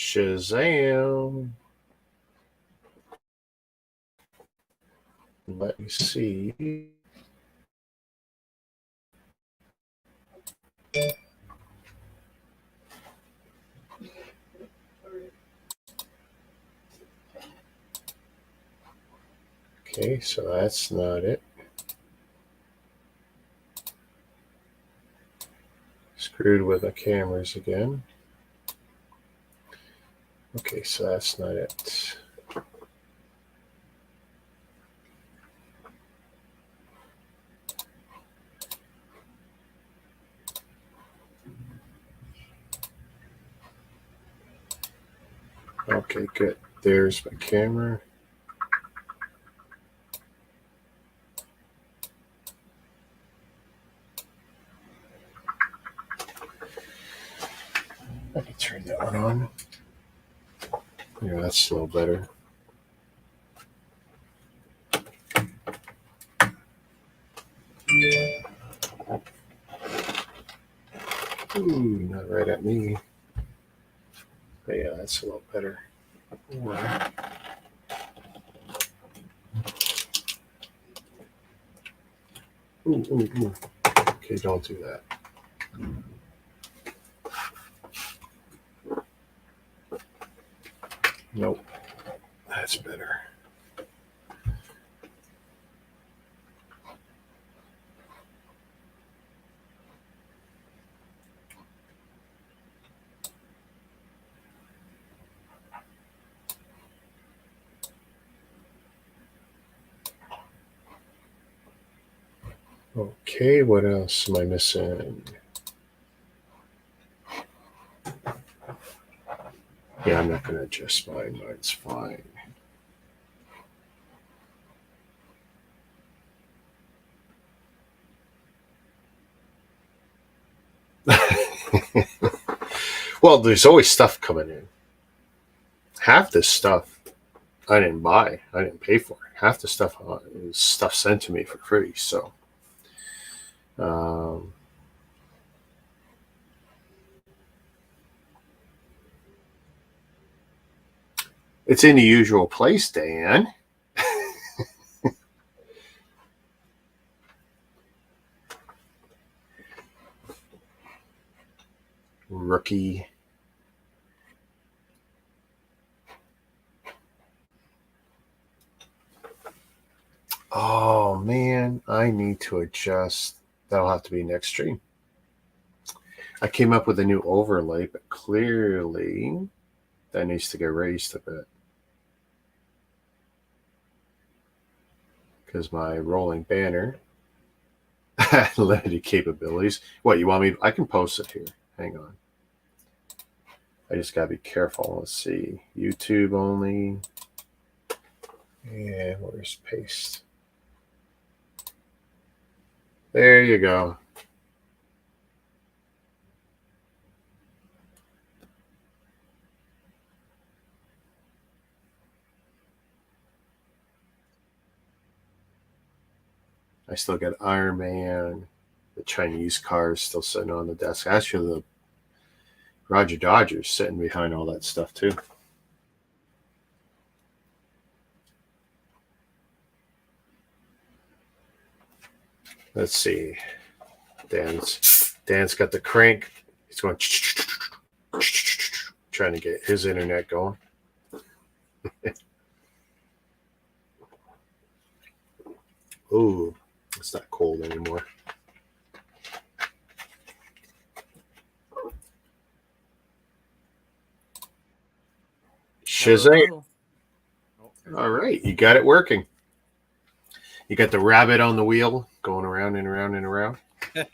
Shazam. Let me see. Okay, so that's not it. Screwed with the cameras again. Okay, so that's not it. Okay, good. There's my camera. I can turn that one on. Yeah, that's a little better. Ooh, not right at me. But yeah, that's a little better. Ooh. Okay, don't do that. Nope. That's better. Okay, what else am I missing? Yeah, I'm not going to adjust mine. Mine's fine. Well, there's always stuff coming in. Half this stuff I didn't buy. I didn't pay for it. Half the stuff is stuff sent to me for free. So, it's in the usual place, Dan. Rookie. Oh man, I need to adjust. That'll have to be next stream. I came up with a new overlay, but clearly that needs to get raised a bit. Because my rolling banner limited capabilities. What, you want me? I can post it here. Hang on. I just got to be careful. Let's see. YouTube only. And where's paste? There you go. I still got Iron Man. The Chinese cars still sitting on the desk. Actually, the Roger Dodger's sitting behind all that stuff too. Let's see. Dan's got the crank. He's going trying to get his internet going. Ooh, it's not cold anymore. Shazam. All right, you got it working. You got the rabbit on the wheel going around and around and around. Yeah.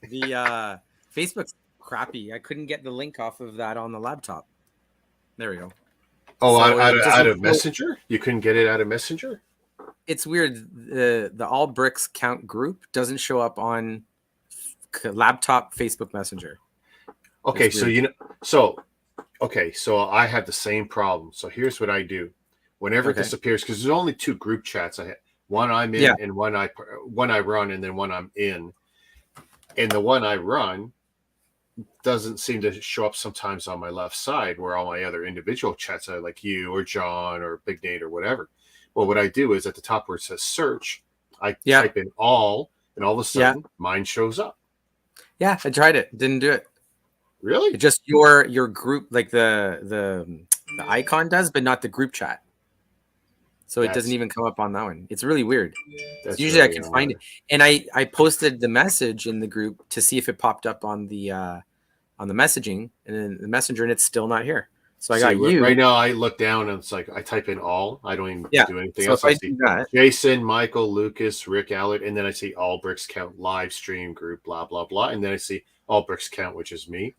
The Facebook's crappy. I couldn't get the link off of that on the laptop. There we go. Oh, so out of Messenger? You couldn't get it out of Messenger? It's weird. The All Bricks Count group doesn't show up on laptop Facebook Messenger. Okay, so so I have the same problem. So here's what I do. Whenever it disappears, because there's only two group chats I have. One I'm in and one I run, and then one I'm in. And the one I run, doesn't seem to show up sometimes on my left side where all my other individual chats are, like you or John or Big Nate or whatever. Well, what I do is at the top where it says search, I Yeah. type in all, and all of a Yeah. sudden mine shows up. Yeah, I tried it. Didn't do it. Really? It just your group, like the icon does, but not the group chat. So it doesn't That's even come up on that one. It's really weird. that's Usually I really can find odd. it. And I posted the message in the group to see if it popped up on the messaging and then the messenger, and it's still not here. So I See, got you. right now I look down and it's like I type in all. I don't even Yeah. do anything So else. if I I see do that, Jason, Michael, Lucas, Rick, Allard, and then I see all bricks count live stream group, blah blah blah, and then I see all bricks count, which is me.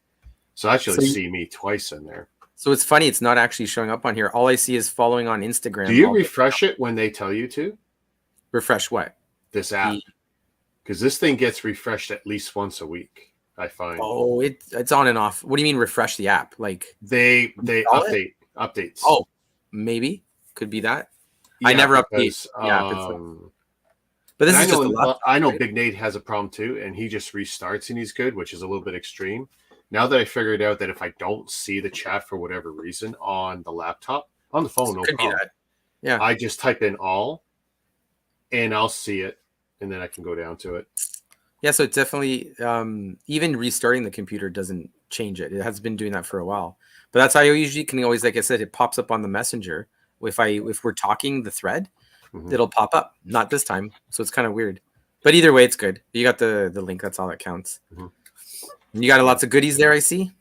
So I actually so see me twice in there. so it's funny, it's not actually showing up on here. All I see is following on Do Instagram. you All refresh it when they tell you to? refresh what? This app, because this thing gets refreshed at least once a week. I find Oh, it's on and off. What do you mean refresh the app? Like they install it? updates. Oh, maybe could be that. Yeah, I never update because the app. It's like, but and this is just a laptop, I know right? Big Nate has a problem too, and he just restarts and he's good, which is a little bit extreme. Now that I figured out that if I don't see the chat for whatever reason on the laptop, on the phone, no Could be problem. that. Yeah. I just type in all, and I'll see it, and then I can go down to it. Yeah, so it definitely even restarting the computer doesn't change it. It has been doing that for a while. But that's how I usually can always, like I said, it pops up on the messenger. If we're talking the thread, it'll pop up. Not this time. So it's kind of weird. But either way, it's good. You got the link, that's all that counts. And you got lots of goodies there, I see.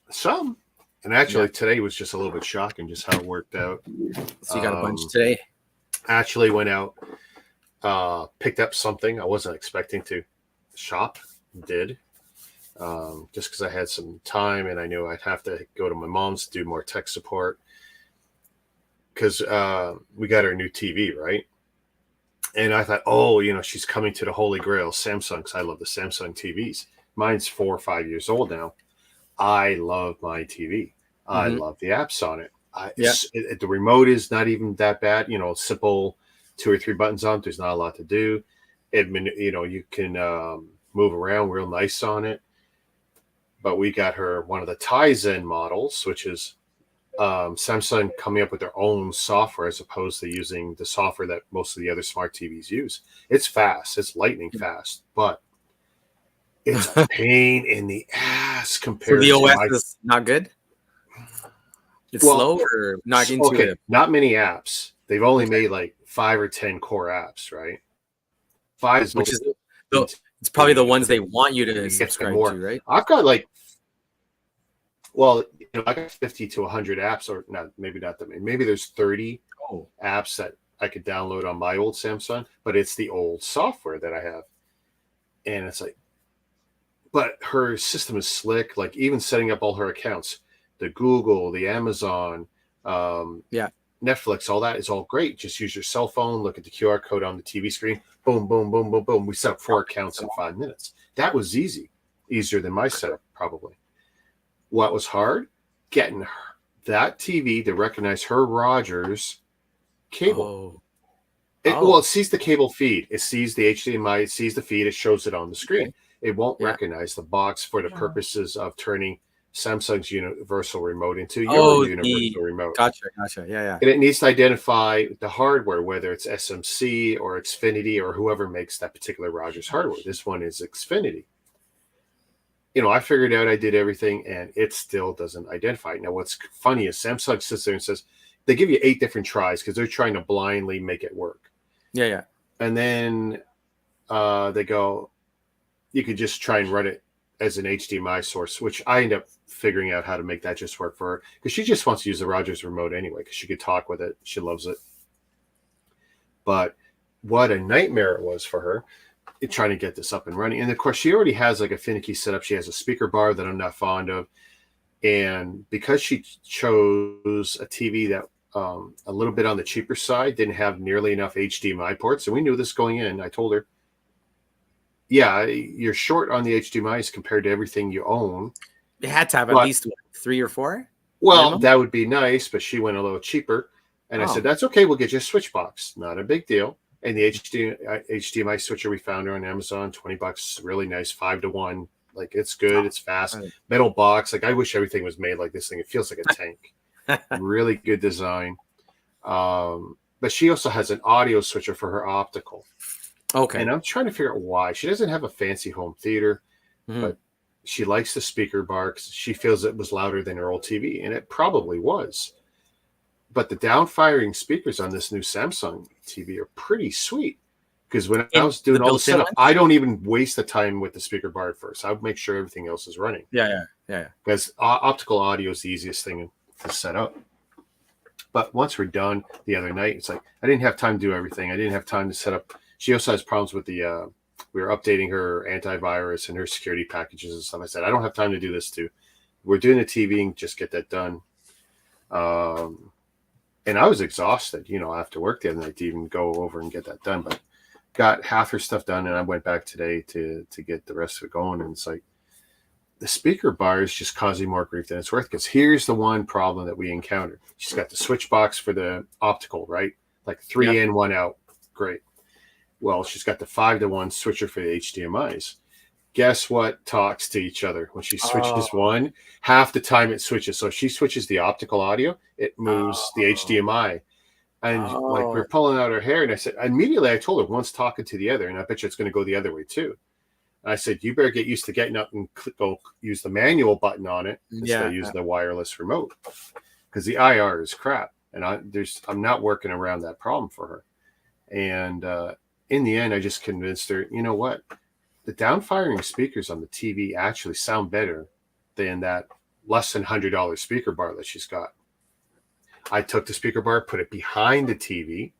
Some. And actually today was just a little bit shocking just how it worked out. So you got a bunch today. Actually went out, picked up something I wasn't expecting to shop, did. Just because I had some time and I knew I'd have to go to my mom's to do more tech support. Because we got our new TV, right? And I thought, oh, she's coming to the Holy Grail, Samsung, because I love the Samsung TVs. Mine's 4 or 5 years old now. I love my TV. I love the apps on it. The remote is not even that bad. Simple 2 or 3 buttons on. There's not a lot to do. You can move around real nice on it. But we got her one of the Tizen models, which is Samsung coming up with their own software as opposed to using the software that most of the other smart TVs use. It's fast. It's lightning fast. But it's a pain in the ass compared So the to OS is not good? It's slow or not intuitive? Okay, not many apps. They've only made like 5 or 10 core apps, right? 5 is which is it's probably the ones they want you to subscribe to, right? I've got I got 50 to 100 apps, or not, maybe not that many. Maybe there's 30 apps that I could download on my old Samsung, but it's the old software that I have. And it's like, but her system is slick. Like even setting up all her accounts, the Google, the Amazon, Netflix, all that is all great. Just use your cell phone, look at the QR code on the TV screen. Boom, boom, boom, boom, boom. We set up 4 accounts in 5 minutes. That was easy. Easier than my setup, probably. What was hard? Getting that TV to recognize her Rogers cable. Well, it sees the cable feed. It sees the HDMI. It sees the feed. It shows it on the screen. Okay. It won't recognize the box for the purposes of turning Samsung's universal remote into your universal remote. Gotcha. Yeah. And it needs to identify the hardware, whether it's SMC or Xfinity or whoever makes that particular Rogers hardware. This one is Xfinity. I figured out I did everything, and it still doesn't identify. Now, what's funny is Samsung sits there and says they give you 8 different tries because they're trying to blindly make it work. Yeah. And then they go, you could just try and run it as an HDMI source, which I end up figuring out how to make that just work for her because she just wants to use the Rogers remote anyway because she could talk with it. She loves it. But what a nightmare it was for her trying to get this up and running. And of course, she already has like a finicky setup. She has a speaker bar that I'm not fond of. And because she chose a TV that a little bit on the cheaper side, didn't have nearly enough HDMI ports. And we knew this going in. I told her, yeah, you're short on the HDMIs compared to everything you own. It had to have at least 3 or 4. Well, minimum? That would be nice, but she went a little cheaper. And I said, that's okay. We'll get you a switch box. Not a big deal. And the HDMI switcher we found her on Amazon, $20, really nice, 5-to-1 Like it's good, it's fast, metal box. Like I wish everything was made like this thing. It feels like a tank. Really good design. But she also has an audio switcher for her optical. Okay. And I'm trying to figure out why. She doesn't have a fancy home theater, but she likes the speaker bar because she feels it was louder than her old TV, and it probably was. But the down-firing speakers on this new Samsung TV are pretty sweet. Because when I was doing all the setup, I don't even waste the time with the speaker bar at first. I would make sure everything else is running. Yeah. Because optical audio is the easiest thing to set up. But once we're done the other night, it's like I didn't have time to do everything. I didn't have time to set up. She also has problems with the. We were updating her antivirus and her security packages and stuff. I said I don't have time to do this too. We're doing the TV and just get that done. And I was exhausted, after work the other night to even go over and get that done. But got half her stuff done, and I went back today to get the rest of it going. And it's like the speaker bar is just causing more grief than it's worth. Because here's the one problem that we encountered. She's got the switch box for the optical, right? Like 3 in, 1 out. Great. Well, she's got the 5-to-1 switcher for the HDMIs. Guess what talks to each other when she switches one? Half the time it switches. So if she switches the optical audio, it moves the HDMI. And like we're pulling out her hair, and I said immediately I told her one's talking to the other, and I bet you it's going to go the other way too. And I said you better get used to getting up and go use the manual button on it instead of using the wireless remote, because the IR is crap, and I'm not working around that problem for her. And in the end, I just convinced her, you know what, the down-firing speakers on the TV actually sound better than that less than $100 speaker bar that she's got. I took the speaker bar, put it behind the TV,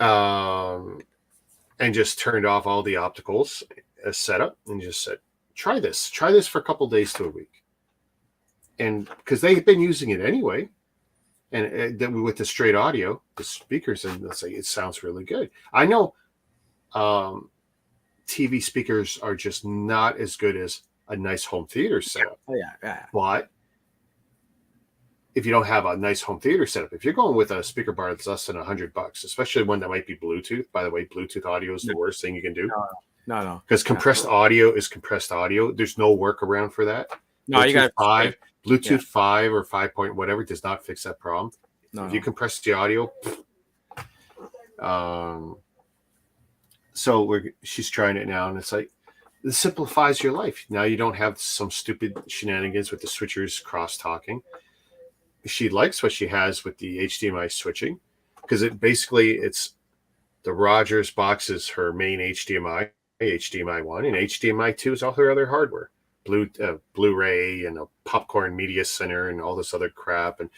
and just turned off all the opticals as setup and just said, try this for a couple days to a week. And because they've been using it anyway, and then with the straight audio, the speakers, and let's say it sounds really good. I know TV speakers are just not as good as a nice home theater setup. Yeah. But if you don't have a nice home theater setup, if you're going with a speaker bar that's less than $100, especially one that might be Bluetooth, by the way, Bluetooth audio is the worst thing you can do. No. Because compressed audio is compressed audio. There's no workaround for that. No, Bluetooth you got 5, Bluetooth 5 or 5 point whatever does not fix that problem. If you compress the audio, so she's trying it now, and it's like this simplifies your life. Now you don't have some stupid shenanigans with the switchers cross talking. She likes what she has with the HDMI switching, because it's the Rogers box is her main HDMI 1, and HDMI 2 is all her other hardware, Blu-ray and a popcorn media center and all this other crap. And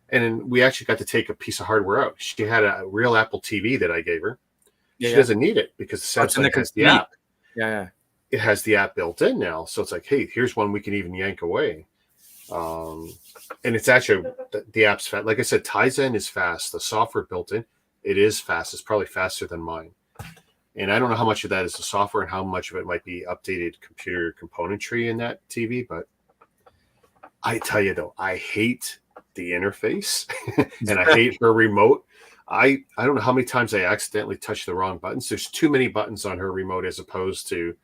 then we actually got to take a piece of hardware out. She had a real Apple TV that I gave her. She doesn't need it because the Samsung has the app. Yeah. It has the app built in now. So it's like, hey, here's one we can even yank away. And it's actually the app's fast. Like I said, Tizen is fast. The software built in, it is fast. It's probably faster than mine. And I don't know how much of that is the software and how much of it might be updated computer componentry in that TV. But I tell you though, I hate the interface and I hate her remote. I don't know how many times I accidentally touched the wrong buttons. There's too many buttons on her remote as opposed to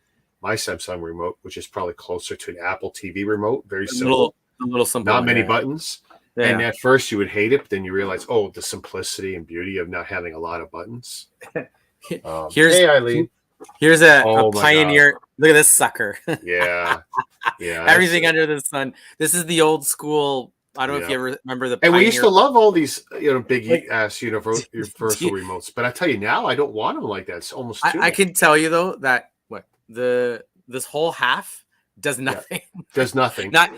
my Samsung remote, which is probably closer to an Apple TV remote. Very simple. A little simple. Not many buttons. Yeah. And at first you would hate it, but then you realize, the simplicity and beauty of not having a lot of buttons. Hey, Eileen. Here's a pioneer. God. Look at this sucker. Yeah. Everything under the sun. This is the old school. I don't know if you ever remember the. And we used to love all these, big ass universal remotes. But I tell you now, I don't want them like that. It's almost. I can tell you though that this whole half does nothing. Does nothing. Not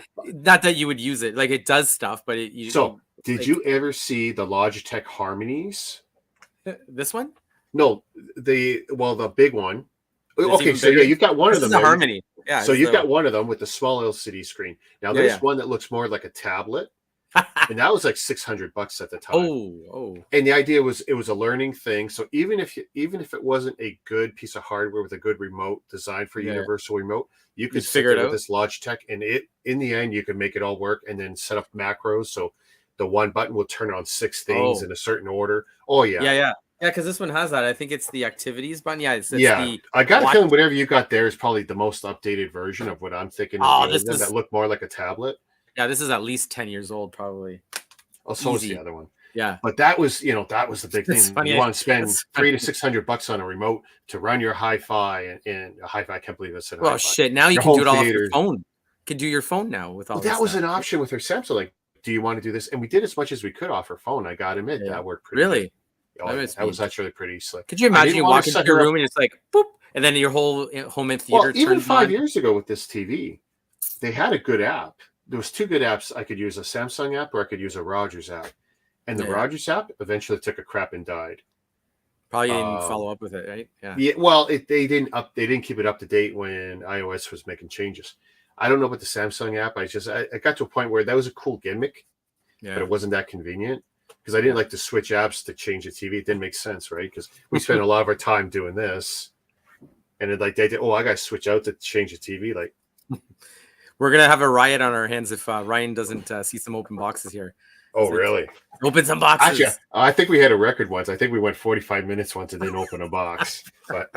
that you would use it. Like it does stuff, but it. Did you ever see the Logitech Harmonies? This one? No, the big one. Okay, so you've got one of them. The Harmony. Yeah. So you've got one of them with the small LCD screen. Now there's one that looks more like a tablet, and that was like $600 at the time. Oh. And the idea was it was a learning thing. So even if it wasn't a good piece of hardware with a good remote designed for universal remote, you could figure it out with this Logitech, and in the end you could make it all work, and then set up macros. So the one button will turn on 6 things in a certain order. Oh yeah. Yeah, because this one has that. I think it's the activities button. Yeah, it's Yeah, the I got a watch. feeling whatever you got there is probably the most updated version of what I'm thinking is the Oh, old one that looked more like a tablet. this is at least 10 years old, probably. Oh, so was the Easy. other one. Yeah. But that was, that was the big It's thing. You funny. want to spend It's three to funny. $600 on a remote to run your hi-fi and a hi-fi. I can't believe I said Well, hi-fi. shit. Now you Your can do home it all off your theater. phone. You can do your phone now with all Well, this that was stuff. an option with her Samsung. Like, do you want to do this? And we did as much as we could off her phone. I got to admit, Yeah. that worked pretty Really? good. Oh, That yeah, must that be was actually pretty slick. Could you I imagine didn't you want walk to into set your her up. room and it's like boop, and then your whole home and theater Well, even turns 5 on? years ago with this TV, they had a good app. There was two good apps. I could use a Samsung app or I could use a Rogers app. And the Yeah. Rogers app eventually took a crap and died. Probably didn't follow up with it, right? Yeah. Yeah. Well, they didn't keep it up to date when iOS was making changes. I don't know about the Samsung app. I got to a point where that was a cool gimmick, but Yeah. it wasn't that convenient because I didn't like to switch apps to change the TV. It didn't make sense, right? Because we spent a lot of our time doing this, and it like they did. Oh, I got to switch out to change the TV. Like, We're gonna have a riot on our hands if Ryan doesn't see some open boxes here. oh, It's like, really? open some boxes. Actually, I think we had a record once. I think we went 45 minutes once and didn't open a box. But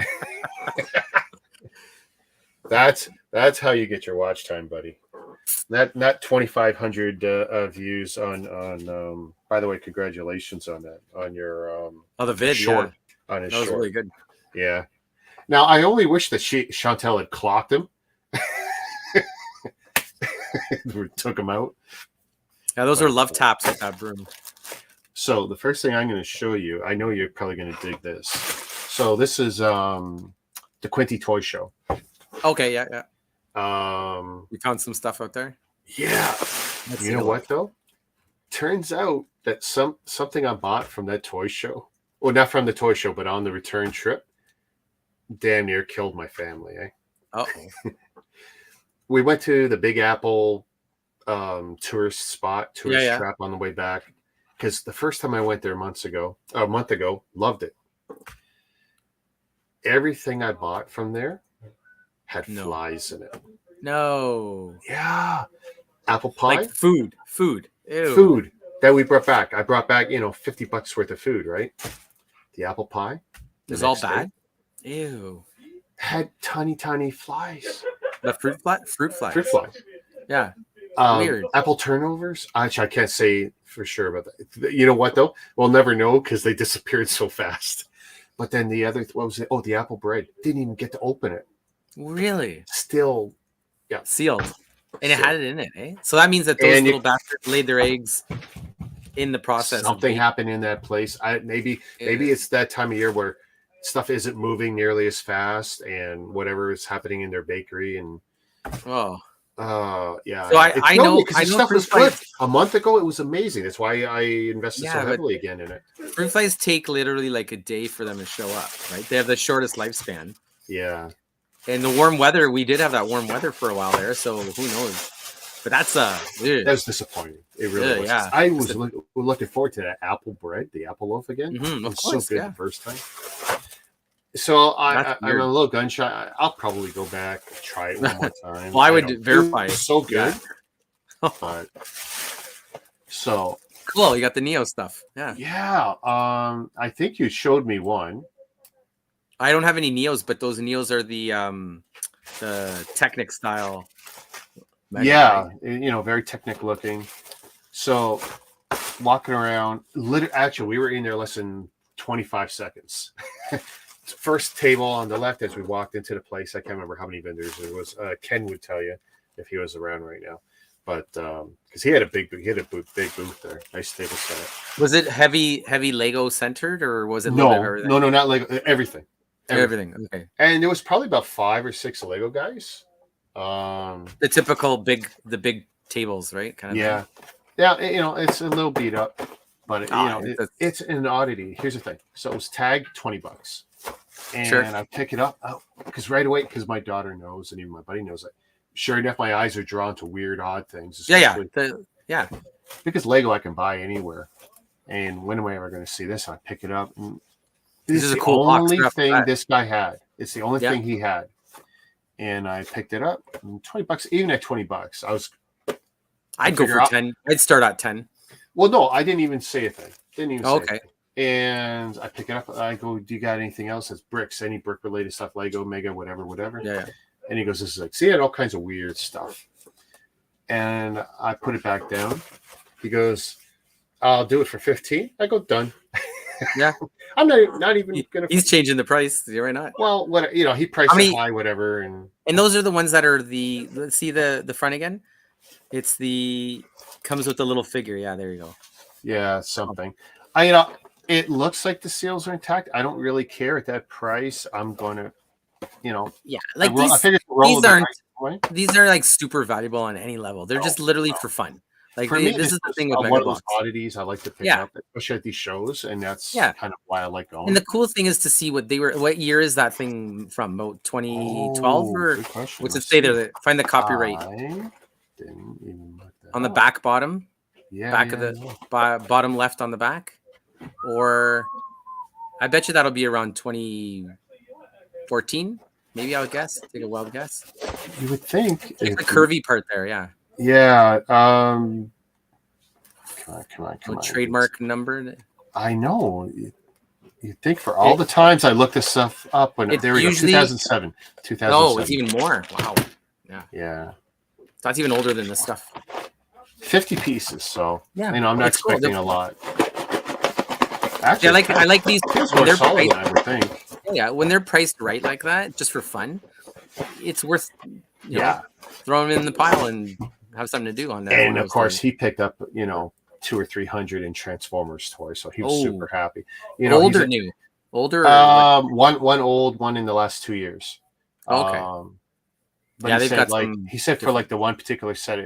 that's how you get your watch time, buddy. Not 2,500 views on. By the way, congratulations on that on your the vid, short yeah. on his That was short. really good. Yeah. Now I only wish that Chantel had clocked him. Took him out. Yeah, those are love taps with that broom. So the first thing I'm going to show you, I know you're probably going to dig this. So this is the Quinty Toy Show. Okay, yeah. You found some stuff out there? Yeah. Let's You know what though? Turns out that something I bought from that toy show, well, not from the toy show, but on the return trip, damn near killed my family. Uh-oh. We went to the Big Apple tourist trap on the way back. Because the first time I went there a month ago, loved it. Everything I bought from there had flies in it. No. Yeah. Apple pie. Like food. Ew. Food that we brought back. I brought back, $50 worth of food, right? The apple pie. It was all bad? Ew. Had tiny flies. The fruit flies? Fruit flies. Yeah. Weird. Apple turnovers. Actually, I can't say for sure about that. You know what though? We'll never know because they disappeared so fast. But then the other, what was it? Oh, the apple bread. Didn't even get to open it. Really? Still, yeah. Sealed. And it had it in it, eh? So that means that those little bastards laid their eggs in the process. Something happened in that place. Maybe it's that time of year where stuff isn't moving nearly as fast and whatever is happening in their bakery and yeah. So I know because stuff was good. A month ago it was amazing. That's why I invested so heavily again in it. Fruit flies take literally like a day for them to show up, right? They have the shortest lifespan. Yeah. And the warm weather, we did have that warm weather for a while there, so who knows? But that's that was disappointing. It really was. Yeah. I was looking forward to that apple bread, the apple loaf again. Mm-hmm, it was so good the first time. So I'm a little gun shy. I'll probably go back and try it one more time. Well, I would verify it. So good. Yeah. So cool. You got the Neo stuff. Yeah. Yeah. I think you showed me one. I don't have any Neos, but those Neos are the Technic style. Yeah, very Technic looking. So walking around, actually, we were in there less than 25 seconds. First table on the left as we walked into the place. I can't remember how many vendors there was. Ken would tell you if he was around right now. But because he had a big booth there, nice table setup. Was it heavy Lego centered or was it no, not Lego, everything. Everything. Okay. And there was probably about 5 or 6 Lego guys. The typical big tables, right? Kind of. Yeah. Thing. Yeah. It's a little beat up, but it's an oddity. Here's the thing. So it was tagged $20, and I pick it up because right away, because my daughter knows, and even my buddy knows it. Sure enough, my eyes are drawn to weird, odd things. Yeah. Because Lego I can buy anywhere, and when am I ever going to see this? And I pick it up, and this is the only thing this guy had. It's the only thing he had. And I picked it up. And $20, even at $20, I'd go for 10. I'd start at 10. Well, no, I didn't even say a thing. Didn't even say a thing. And I pick it up. I go, "Do you got anything else that's bricks? Any brick related stuff? Lego, Mega, whatever." Yeah. And he goes, "This is like, see, he had all kinds of weird stuff." And I put it back down. He goes, "I'll do it for 15." I go, "Done." Yeah. I'm not even gonna. He's changing the price. Why not? Well, what he priced it high, whatever, and those are the ones that are let's see the front again. It's comes with the little figure. Yeah, there you go. Yeah, something. It looks like the seals are intact. I don't really care at that price. I'm gonna, Yeah, like these are like super valuable on any level. They're just literally for fun. Like for me, this is the thing with one Mega of those Bloks. oddities I like to pick up, especially at these shows, and that's kind of why I like going. And the cool thing is to see what year is that thing from? About 2012 or what's it say there? Find the copyright Didn't even look that on the up. back bottom. Yeah, of the bottom left on the back, or I bet you that'll be around 2014. Maybe I'll guess. Take a wild guess. You would think the curvy part there, yeah. Yeah. Come on. Trademark number. I know. You think for all the times I looked this stuff up when there we go, 2007. 2007. Oh, it's even more. Wow. Yeah. Yeah. That's even older than this stuff. 50 pieces, so yeah, I'm not expecting a lot. Actually, I like these when they're priced, I would think. Yeah, when they're priced right like that, just for fun, it's worth throwing them in the pile and have something to do on that. And of course, he picked up 200 or 300 in Transformers toys, so he was super happy. Old or new? Older? One old, one in the last 2 years. Okay. But he said for like the one particular set,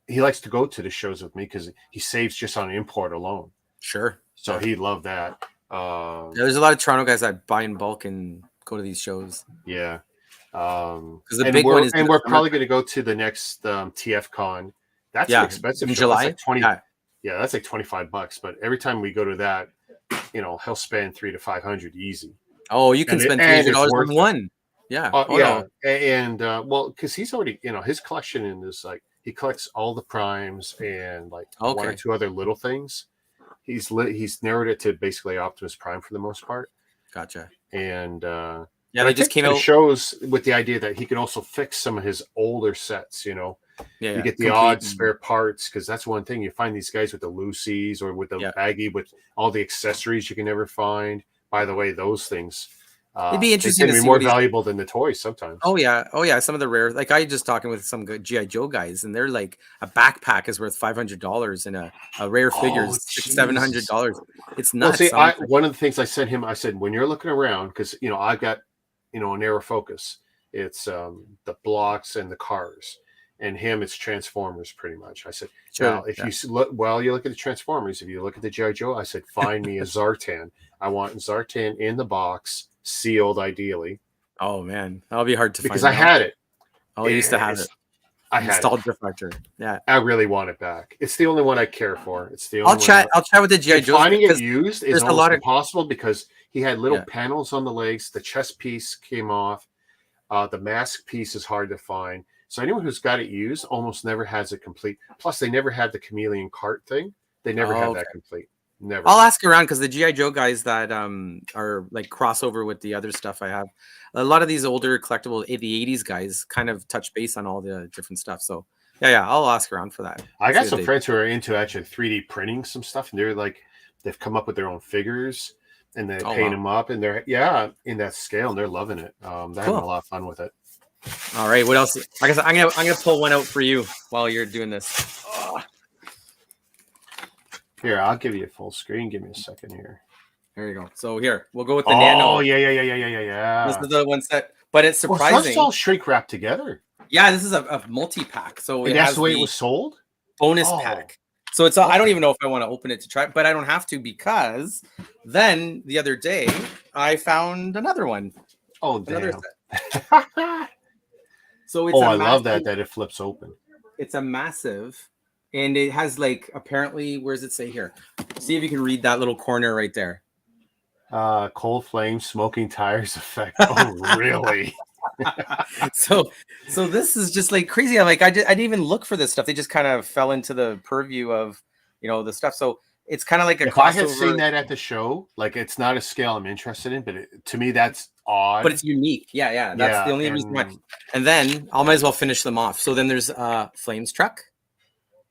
he likes to go to the shows with me because he saves just on import alone. Sure. So he loved that. There's a lot of Toronto guys that buy in bulk and go to these shows. Yeah. Because the big one is, and we're probably going to go to the next TF Con. That's an expensive in show. July. That's like that's like $25. But every time we go to that, he'll spend $300 to $500 easy. Oh, you can spend $300 on one. Yeah. And because he's already, his collection is like he collects all the primes and like one or two other little things. He's narrowed it to basically Optimus Prime for the most part. Gotcha. And they just came out shows with the idea that he can also fix some of his older sets. You get the odd spare parts because that's one thing you find these guys with the Lucy's or with the baggy with all the accessories you can never find. By the way, those things. It'd be interesting to be see more valuable than the toys sometimes. Oh yeah. Some of the rare, like I just talking with some good GI Joe guys, and they're like a backpack is worth $500, and a rare figure is $700. It's nuts. Well, see, one of the things I sent him, I said when you're looking around, because I've got a narrow focus. It's the blocks and the cars, and him it's Transformers pretty much. I said, well, if you look you look at the Transformers. If you look at the GI Joe, I said find me a Zartan. I want Zartan in the box. Sealed, ideally. Oh man, that'll be hard to find. Because I had it. Oh, I used to have it. I had nostalgia factor. Yeah, I really want it back. It's the only one I care for. It's the only. I'll chat with the GI Joe. Finding it used is almost impossible because he had little panels on the legs. The chest piece came off. The mask piece is hard to find. So anyone who's got it used almost never has it complete. Plus, they never had the chameleon cart thing. They never had that complete. Never. I'll ask around because the GI Joe guys that are like crossover with the other stuff I have, a lot of these older collectible the 80s guys kind of touch base on all the different stuff. So yeah, I'll ask around for that. I got some friends who are into actually 3D printing some stuff, and they've come up with their own figures and they paint them up, and they're in that scale, and they're loving it. They're having a lot of fun with it. All right, what else? I guess I'm gonna pull one out for you while you're doing this. Here, I'll give you a full screen. Give me a second here. There you go. So here, we'll go with the Nano. Oh, yeah. This is the one set, but it's surprising. Well, it's all shrink wrapped together. Yeah, this is a multi-pack. So that's the way it was sold? Bonus pack. So it's I don't even know if I want to open it to try, but I don't have to because then the other day I found another one. Oh, damn. So it's I love that it flips open. It's a massive. And it has apparently, where does it say here? See if you can read that little corner right there. Cold flame, smoking tires effect. Oh, really? So this is just crazy. I didn't even look for this stuff. They just kind of fell into the purview of, the stuff. So It's kind of like a If I had seen crossover, that at the show, like it's not a scale I'm interested in, but to me that's but odd. it's unique. Yeah, yeah. That's the Yeah, only reason why. and And then I might as well finish them off. So then there's Flames truck,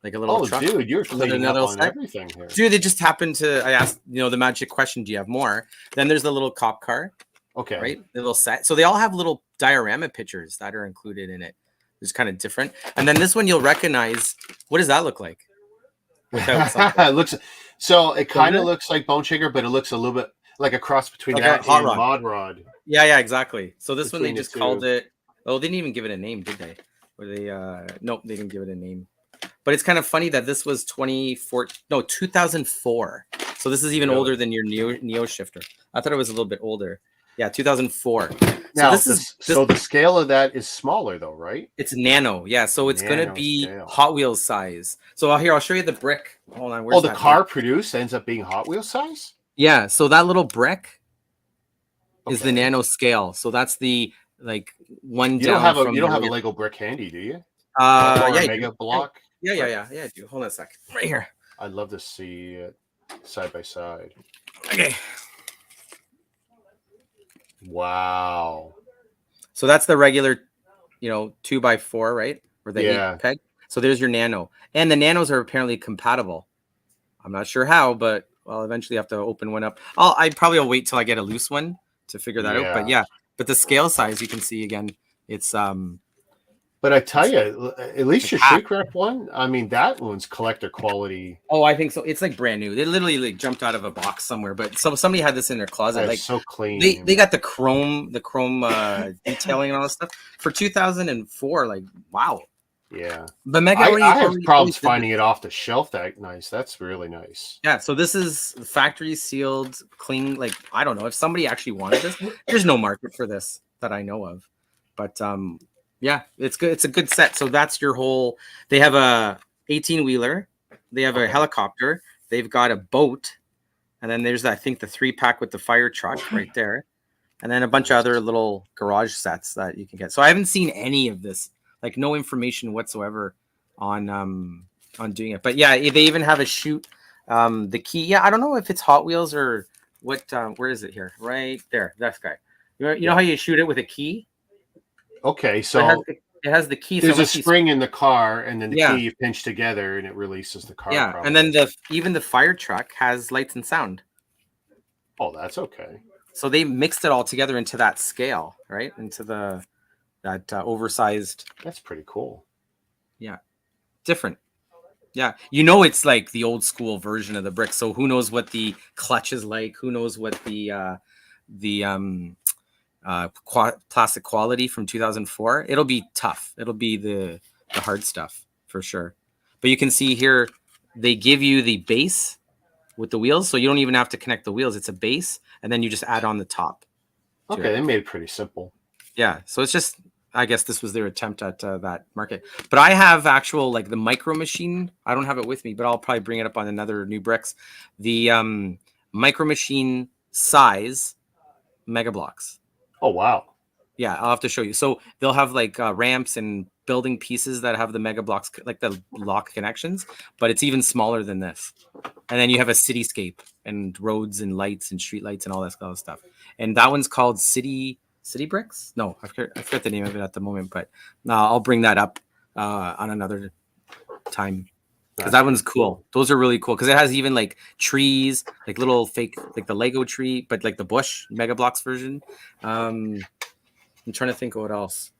like a little oh, truck. dude, you're Another cleaning up another on set. everything here. Dude, they just happened to. I asked, the magic question: do you have more? Then there's the little cop car, Okay, right? The little set. So they all have little diorama pictures that are included in it. It's kind of different. And then this one you'll recognize. What does that look like? Without something. it looks so. It Doesn't kind of it? looks like Bone Shaker, but it looks a little bit like a cross between Like a that hot and rod. Mod Rod. Yeah, yeah, exactly. So this one they Between the just called two. it. Oh, they didn't even give it a name, did they? Or they nope, they didn't give it a name. But it's kind of funny that this was 2004. So this is even Really? older than your Neo shifter. I thought it was a little bit older. Yeah, 2004. Now, So this is so the scale of that is smaller, though, right? it's nano. Yeah, so it's gonna Nano be scale. Hot Wheels size. So here I'll show you the brick. Hold on, where's Oh, the that car brick? produced ends up being Hot Wheels size. Yeah, so that little brick is the Okay. nano scale. So that's the like one You down from you don't the have a Lego brick handy, do you? Or yeah, a you Mega do. Block? Yeah, I do. Hold on a sec. Right here. I'd love to see it side by side. Okay. Wow. So that's the regular, 2x4, right? Or the Yeah. 8 peg. So there's your nano. And the nanos are apparently compatible. I'm not sure how, but I'll eventually have to open one up. I probably will wait till I get a loose one to figure that out. But Yeah. yeah, but the scale size you can see again, it's But I tell you, at least like your half. shrink wrap one, I mean, that one's collector quality. Oh, I think so. It's like brand new. They literally like jumped out of a box somewhere, but somebody had this in their closet. That Like is so clean. they got the chrome detailing and all this stuff for 2004. Like wow. Yeah. But Mega I have already problems did this. finding it off the shelf that nice. That's really nice. Yeah, so this is factory sealed, clean. Like I don't know if somebody actually wanted this. There's no market for this that I know of, but yeah, it's good. It's a good set. So that's your whole. They have a 18-wheeler. They have a helicopter. They've got a boat, and then there's I think the 3-pack with the fire truck right there, and then a bunch of other little garage sets that you can get. So I haven't seen any of this, like no information whatsoever on doing it. But yeah, they even have a shoot. The key. Yeah, I don't know if it's Hot Wheels or what. Where is it here? Right there. That guy. You know how you shoot it with a key? Okay, So so it has the key. there's So a spring in the car, and then the Yeah. key you pinch together, and it releases the car. Yeah, Probably. and then even the fire truck has lights and sound. Oh, that's okay. So they mixed it all together into that scale, right? Into that oversized. That's pretty cool. Yeah, different. Yeah, it's like the old school version of the brick. So who knows what the clutch is like? Who knows what the plastic quality from 2004? It'll be tough. It'll be the hard stuff for sure. But you can see here they give you the base with the wheels, so you don't even have to connect the wheels. It's a base, and then you just add on the top. Okay, they made it pretty simple. Yeah, so it's just, I guess this was their attempt at that market. But I have actual like the micro machine. I don't have it with me, but I'll probably bring it up on another New Bricks. The micro machine size Mega Blocks. Oh wow. Yeah, I'll have to show you. So they'll have like ramps and building pieces that have the Mega Blocks, like the lock connections, but it's even smaller than this. And then you have a cityscape and roads and lights and street lights and all that kind of stuff. And that one's called City Bricks. No, I forget the name of it at the moment, but I'll bring that up on another time. Because that one's cool. Those are really cool because it has even like trees, like little fake, like the Lego tree, but like the Bush Mega Blocks version. I'm trying to think of what else.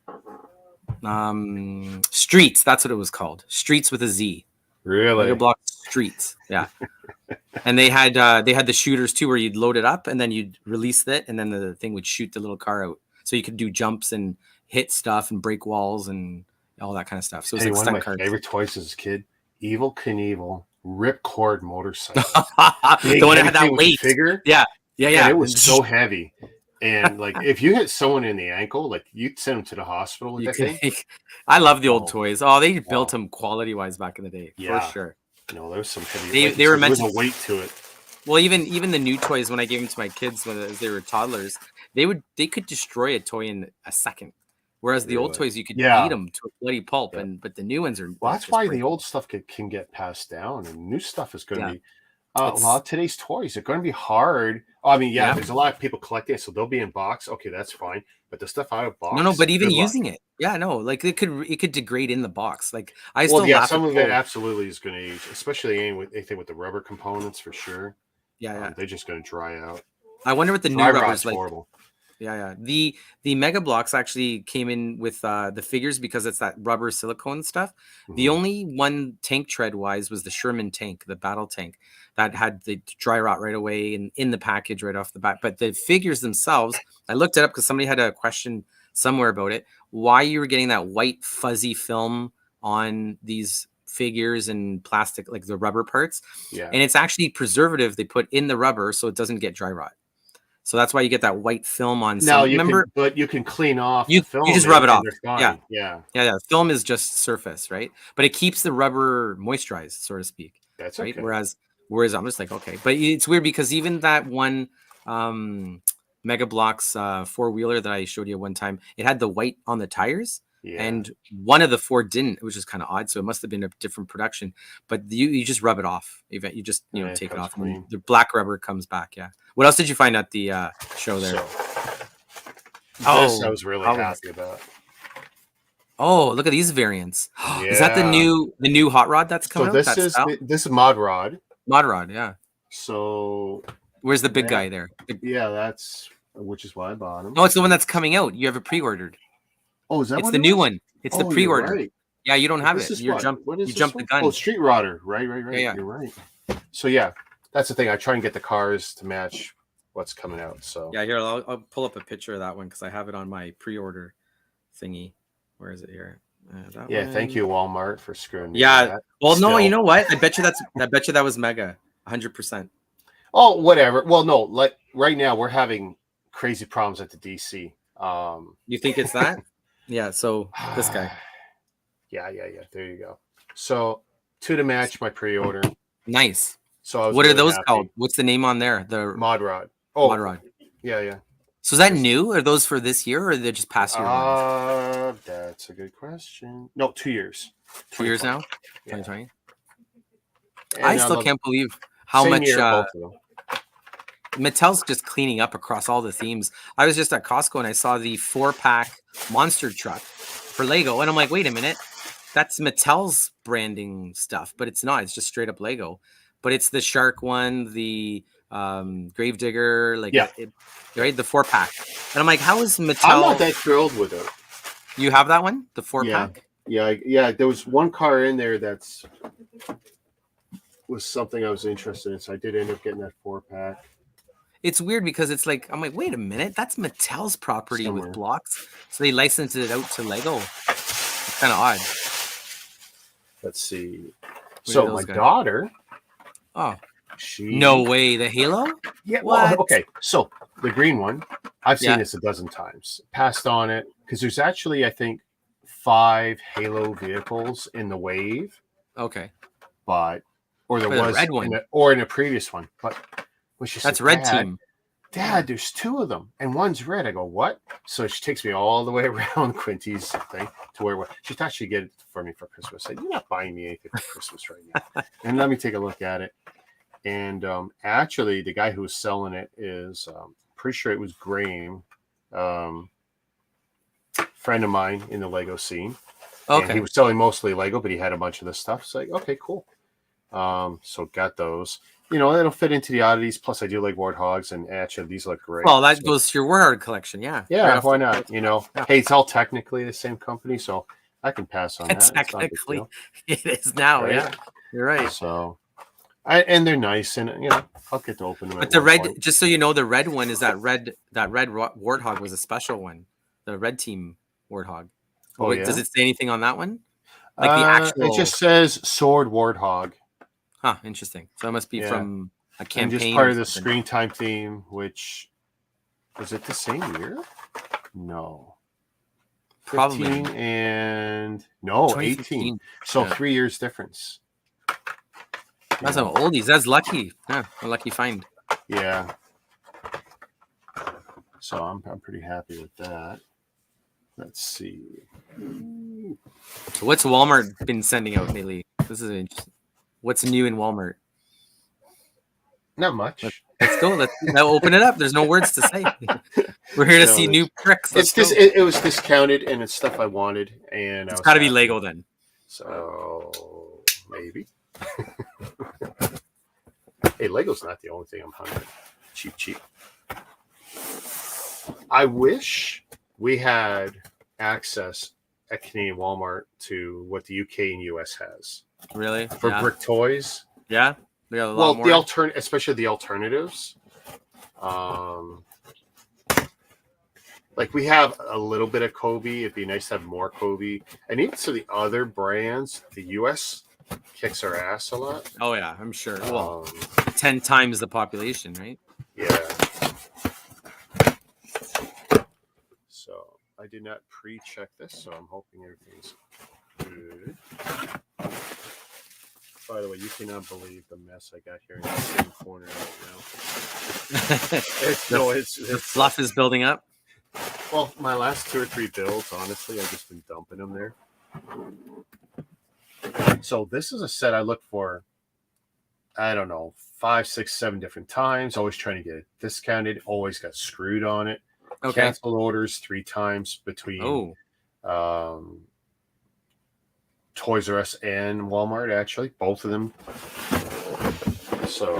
Streets. That's what it was called. Streets with a Z. Really? Mega Block Streets. Yeah. And they had the shooters too, where you'd load it up and then you'd release it, and then the thing would shoot the little car out. So you could do jumps and hit stuff and break walls and all that kind of stuff. So it's like one stunt of my cars. favorite toys as a kid, Evil Knievel Ripcord motorcycle. The one that had that weight. Figure. Yeah. And it was so heavy. And like if you hit someone in the ankle, like you'd send them to the hospital with that thing. I love the old toys. Oh, they built them quality wise back in the day, for sure. No, there was some heavy. They were meant to a weight to it. Well, even the new toys, when I gave them to my kids as they were toddlers, they could destroy a toy in a second. Whereas the old toys, you could beat them to a bloody pulp, but the new ones are. Well, that's why the old stuff can get passed down, and new stuff is going to be. A lot of today's toys are going to be hard. Oh, I mean, Yeah. there's a lot of people collecting it, so they'll be in box. Okay, that's fine. But the stuff out of No, no, box, but even good luck. using it, yeah, no, like it could degrade in the box. Like I Well, still yeah, laugh at some of it people. absolutely is going to age, especially anything with the rubber components for sure. Yeah, yeah. They're just going to dry out. I wonder what the new Dry rubber's rot's like. horrible. Yeah, yeah. The Mega Blocks actually came in with the figures because it's that rubber silicone stuff. The Mhm. only one tank tread wise was the Sherman tank, the battle tank, that had the dry rot right away and in the package right off the bat. But the figures themselves, I looked it up because somebody had a question somewhere about it. Why you were getting that white fuzzy film on these figures and plastic, like the rubber parts, Yeah. and it's actually preservative they put in the rubber so it doesn't get dry rot. So that's why you get that white film on some. Now Remember, you can clean off the you film just rub it off. and they're Yeah, fine. Yeah, yeah, yeah. Film is just surface, right? But it keeps the rubber moisturized, so to speak, that's right? okay. Whereas I'm just like, okay, but it's weird because even that one Mega Blocks four wheeler that I showed you one time, it had the white on the tires. Yeah. And one of the four didn't, which is kind of odd. So it must have been a different production. But you just rub it off. You just Yeah, it take it comes off, clean. and the black rubber comes back. Yeah. What else did you find at the show there? This I was really Collins. happy about. Oh, look at these variants. Is that the Yeah. new hot rod that's coming So out? this is Mod Rod. Mod rod, yeah. So Where's the big that- guy there? yeah, that's which is why I bought him. No, it's the one that's coming out. You have it pre-ordered. Oh, is that It's what the it new was? one. It's the Oh, pre-order. you're right. Yeah, you don't have This it. is You what? jumped What is you this jumped the one? gun. Oh, Street Rodder. Right. Yeah. You're right. So yeah, that's the thing. I try and get the cars to match what's coming out. So Yeah, here I'll pull up a picture of that one because I have it on my pre-order thingy. Where is it here? yeah, thank you Walmart for screwing me. Yeah. with that. Well, no, Still. you know what? I bet you that was Mega, 100%. Oh, whatever. Well, no, like right now we're having crazy problems at the DC. You think it's that? Yeah. So this guy. Yeah. There you go. So to match my pre-order. Nice. So I was What are really those happy. called? What's the name on there? The Mod Rod. Oh, Mod Rod. Yeah. So is that new? Are those for this year, or are they just past year ones? That's a good question. No, 2 years. 2 years now? Yeah. 2020. And I still can't believe how same much year, both of them. Mattel's just cleaning up across all the themes. I was just at Costco and I saw the 4-pack monster truck for Lego, and I'm like, wait a minute, that's Mattel's branding stuff, but it's not. It's just straight up Lego. But it's the shark one, the Gravedigger, like right, the 4-pack. And I'm like, how is Mattel? I'm not that thrilled with it. You have that one, the 4-pack? Yeah. There was one car in there was something I was interested in, so I did end up getting that 4-pack. It's weird because it's like, I'm like, wait a minute, that's Mattel's property Somewhere. with blocks. So they licensed it out to Lego. It's kind of odd. Let's see. Where So are my those guys? daughter, Oh, she no way. The Halo? Yeah. What? Well, okay. So the green one, I've seen Yeah. this a dozen times. Passed on it because there's actually, I think, 5 Halo vehicles in the wave, Okay. or there But the was red one. in a previous one. But when she That's said, Red Team. Dad, there's 2 of them and one's red. I go, what? So she takes me all the way around Quinty's thing to where she thought she'd get it for me for Christmas. I said, you're not buying me anything for Christmas right now. And let me take a look at it. And actually, the guy who was selling it is pretty sure it was Graham, friend of mine in the Lego scene. And Okay. he was selling mostly Lego, but he had a bunch of this stuff. It's like, okay, cool. So got those. It'll fit into the oddities. Plus, I do like warthogs, and actually, these look great. Well, that So- goes to your Warhard collection. Yeah. yeah, Right off why the- not? Hey, it's all technically the same company, so I can pass on that. It's not a big Technically, deal. it is now. Right? Yeah. You're right. So, and they're nice, and I'll get to open them. But at the one red, point. just so you know, the red one is that red Warthog was a special one. The Red Team Warthog. Oh, Wait, yeah? does it say anything on that one? Like the actual. It just says Sword Warthog. Huh. Interesting. So it must be Yeah. from a And campaign. just part or of the something. screen time theme, which was it the same year? No. Probably. 15 and no, 18. 2015. So Yeah. 3 years difference. That's some oldies. That's lucky. Yeah, a lucky find. Yeah. So I'm pretty happy with that. Let's see. So what's Walmart been sending out lately? This is interesting. What's new in Walmart? Not much. Let's go. Let's now open it up. There's no words to say. We're here to see new bricks. Let's go. It was discounted, and it's stuff I wanted, and It's got to be Lego then. So maybe. Hey, Lego's not the only thing I'm hungry. Cheap. I wish we had access at Canadian Walmart to what the UK and US has. Really? For brick toys. Yeah. They got a lot more. Especially the alternatives. Like we have a little bit of Kobe. It'd be nice to have more Kobe. And even to the other brands, the US kicks our ass a lot. Oh yeah, I'm sure. Well, 10 times the population, right? Yeah. So I did not pre-check this, so I'm hoping everything's good. By the way, you cannot believe the mess I got here in the same corner right now. The fluff is building up. Well, my last 2 or 3 builds, honestly, I've just been dumping them there. So this is a set I looked for, I don't know, 5, 6, 7 different times. Always trying to get it discounted. Always got screwed on it. Okay. Canceled orders 3 times between Toys R Us and Walmart, actually. Both of them. So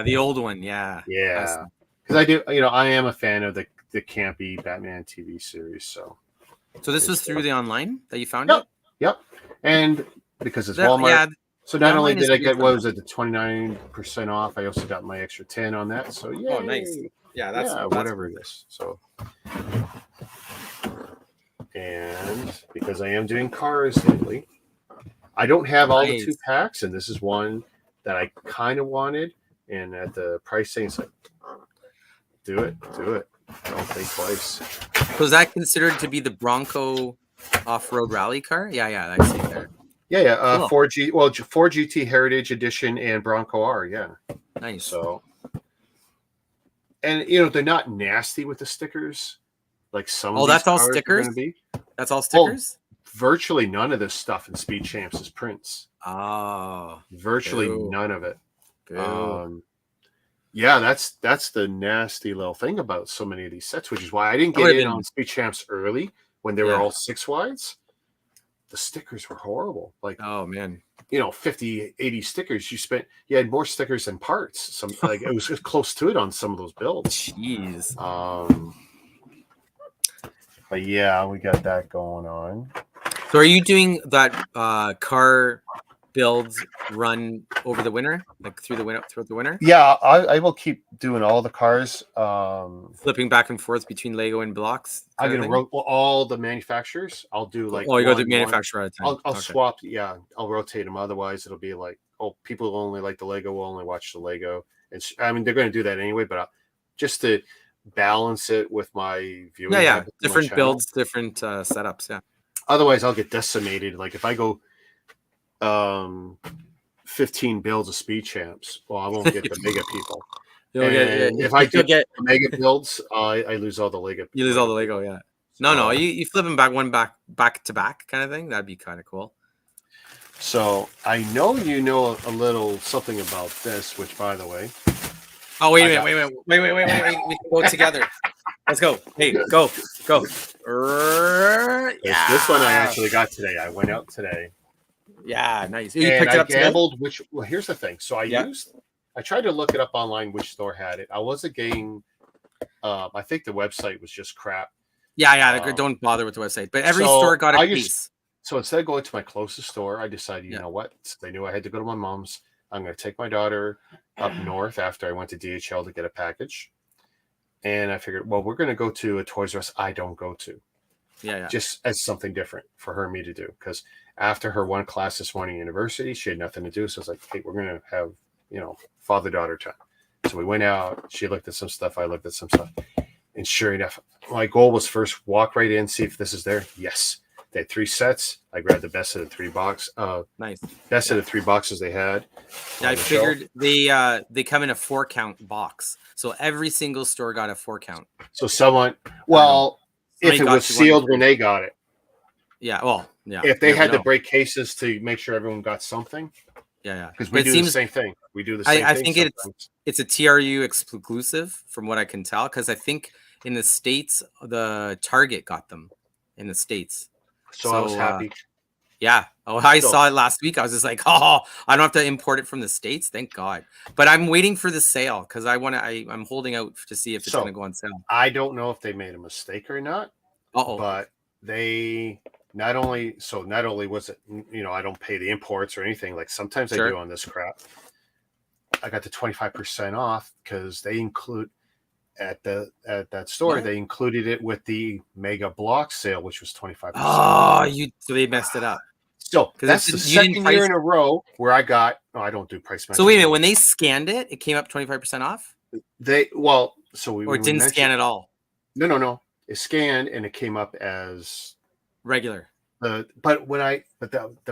the old one, yeah. Yeah. Because I am a fan of the campy Batman TV series. So this was through the online that you found it? it? Yep. And because it's Walmart. Yeah, so not only did I get, what was it, the 29% off, I also got my extra 10 on that. So yeah. Oh, nice. Yeah, that's whatever it is. So, and because I am doing cars lately, I don't have all the 2 packs, and this is one that I kind of wanted. And at the price thing, it's like, do it. Don't think twice. So is that considered to be the Bronco off-road rally car? Yeah, I see it there. Yeah. Cool. 4 GT Heritage Edition and Bronco R. Yeah. Nice. So, and they're not nasty with the stickers, like some. Oh, that's all stickers. That's all stickers. Virtually none of this stuff in Speed Champs is prints. Oh, virtually none of it. Yeah, that's the nasty little thing about so many of these sets, which is why I didn't get in on Speed Champs early when they were all 6 wides. The stickers were horrible. Like, oh man, 50, 80 stickers. You had more stickers than parts. It was close to it on some of those builds. Jeez. But yeah, we got that going on. So are you doing that car builds run over the winter, like throughout the winter? Yeah, I will keep doing all the cars. Flipping back and forth between Lego and blocks. I'm gonna all the manufacturers. I'll do like. Oh, you go to the manufacturer at a time. I'll swap. Yeah, I'll rotate them. Otherwise, it'll be like, people who only like the Lego will only watch the Lego. I mean, they're going to do that anyway, but just to balance it with my viewing. Yeah. Different builds, different setups. Yeah. Otherwise, I'll get decimated. Like if I go 15 builds of Speed Champs, well, I won't get the mega people. If I get mega builds, I lose all the Lego. You lose all the Lego, yeah. No, you flip them back to back kind of thing. That'd be kind of cool. So I know you know a little something about this, which, by the way. Oh, wait a minute. We can go together. Let's go. Hey, go. Yeah. This one I actually got today. I went out today. Yeah, nice. You picked it up gambled today? Well, here's the thing. So I tried to look it up online which store had it. I wasn't getting I think the website was just crap. Yeah, don't bother with the website. But every store got a piece. So instead of going to my closest store, I decided, you know what? They knew I had to go to my mom's. I'm going to take my daughter up north after I went to DHL to get a package. And I figured, well, we're going to go to a Toys R Us I don't go to. Yeah. Just as something different for her and me to do. Because after her one class this morning at university, she had nothing to do. So I was like, hey, we're going to have, father-daughter time. So we went out. She looked at some stuff. I looked at some stuff. And sure enough, my goal was first walk right in, see if this is there. Yes. They had 3 sets. I grabbed the best of the 3 boxes. Nice. Best of the 3 boxes they had. Yeah, I figured they come in a 4-count box. So every single store got a 4-count. So if it was sealed when they got it. Yeah, well, yeah. If they had to break cases to make sure everyone got something. Yeah. because But we it do the seems same thing. We do the same I thing think sometimes. it's a TRU exclusive from what I can tell, because I think in the States the Target got them in the States. So I was So happy. yeah. Oh, I So saw it last week. I was just like, oh, I don't have to import it from the States. Thank God. But I'm waiting for the sale because I'm holding out to see if it's going to so go on sale. I don't know if they made a mistake or not, Uh-oh. but they not only was it, I don't pay the imports or anything. Like sometimes I Sure. do on this crap. I got the 25% off because they include at that store, What? they included it with the mega block sale, which was 25% off. Oh, so they messed it up So because that's the you didn't second year price. in a row where I got. No, I don't do price So wait a matching minute, anymore. when they scanned it, it came up 25% off, So or it we didn't mentioned scan at all. no. It scanned and it came up as Regular. the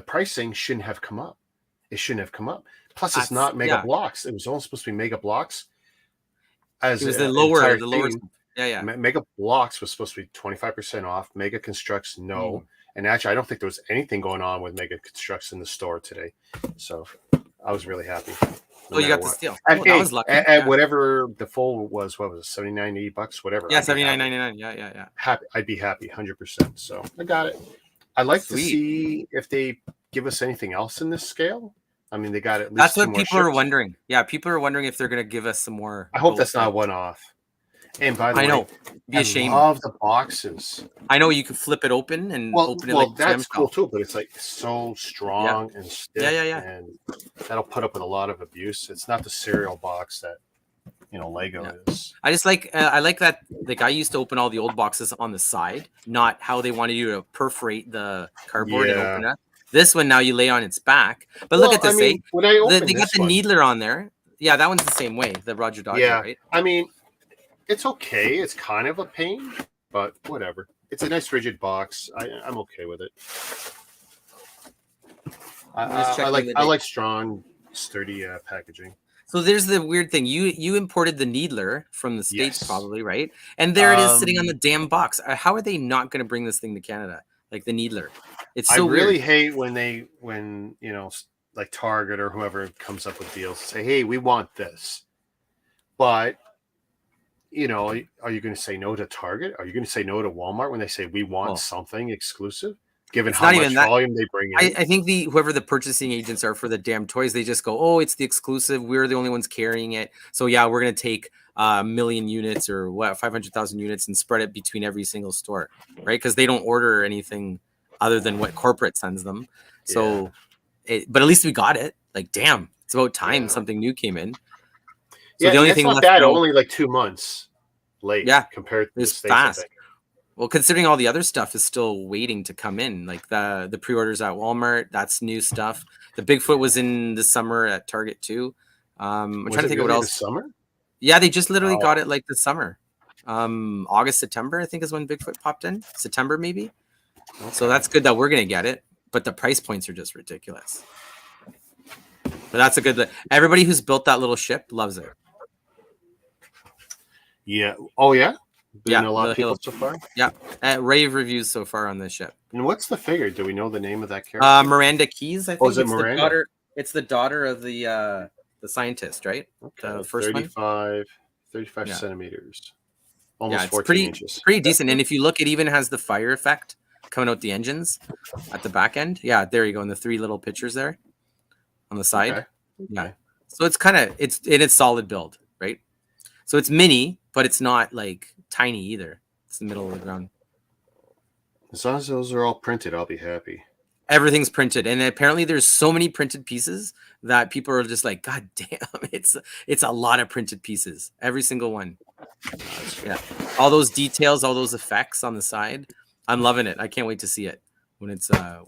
pricing shouldn't have come up. It shouldn't have come up. Plus, it's not mega Yeah. blocks. It was only supposed to be mega blocks It as was an entire the lower. thing. Yeah. Mega blocks was supposed to be 25% off. Mega constructs, no. And actually, I don't think there was anything going on with mega constructs in the store today. So I was really happy. No you got the steal. And, that was lucky. and whatever the full was, what was it, 79, $80, whatever. Yeah, $79.99. Yeah. Happy. I'd be happy 100%. So I got it. I'd like to see if they give us anything else in this scale. I mean, they got at least. That's what people are wondering. Yeah, people are wondering if they're going to give us some more. I hope that's not one off. And by the way, know. Be a shame. I love the boxes. I know you can flip it open and open it. Well, that's cool too, but it's like so strong and stiff. Yeah. And that'll put up with a lot of abuse. It's not the cereal box that Lego is. I just like I like that. Like I used to open all the old boxes on the side, not how they wanted you to perforate the cardboard and open it. This one now you lay on its back. But look at this. When I open they got the needler on there. Yeah, that one's the same way. The Roger Dodger, right? I mean, it's okay. It's kind of a pain, but whatever. It's a nice rigid box. I'm okay with it. I like strong, sturdy packaging. So there's the weird thing. You imported the needler from the States, probably, right? And there it is sitting on the damn box. How are they not going to bring this thing to Canada? Like the needler. It's so weird. I really hate when like Target or whoever comes up with deals, say, hey, we want this. But are you going to say no to Target? Are you going to say no to Walmart when they say we want something exclusive? Given how much volume they bring in, I think whoever the purchasing agents are for the damn toys, they just go, "Oh, it's the exclusive. We're the only ones carrying it. So yeah, we're gonna take 1 million units or 500,000 units and spread it between every single store, right? Because they don't order anything other than what corporate sends them. So, but at least we got it. Like, damn, it's about time something new came in. So the only thing left bad. Only like 2 months late. Yeah, compared to the States, fast. Well, considering all the other stuff is still waiting to come in, like the pre-orders at Walmart, that's new stuff. The Bigfoot was in the summer at Target too. I'm trying to think of what else. This summer? Yeah, they just literally got it like this summer. August, September, I think is when Bigfoot popped in. September maybe. Okay. So that's good that we're gonna get it, but the price points are just ridiculous. But that's a good. Everybody who's built that little ship loves it. Yeah. Oh yeah. Been a lot of people so far. Yeah, rave reviews so far on this ship. And what's the figure? Do we know the name of that character? Miranda Keys. I think is it Miranda? The daughter. It's the daughter of the scientist, right? Okay. The first 35 centimeters. Almost 14 inches. Pretty decent. And if you look, it even has the fire effect coming out the engines at the back end. Yeah, there you go. And the 3 little pictures there on the side. Okay. Yeah. So it's it's solid build, right? So it's mini, but it's not like tiny either. It's the middle of the ground. As long as those are all printed, I'll be happy. Everything's printed, and apparently there's so many printed pieces that people are just like, God damn, it's a lot of printed pieces. Every single one. Yeah, all those details, all those effects on the side. I'm loving it. I can't wait to see it when it's out.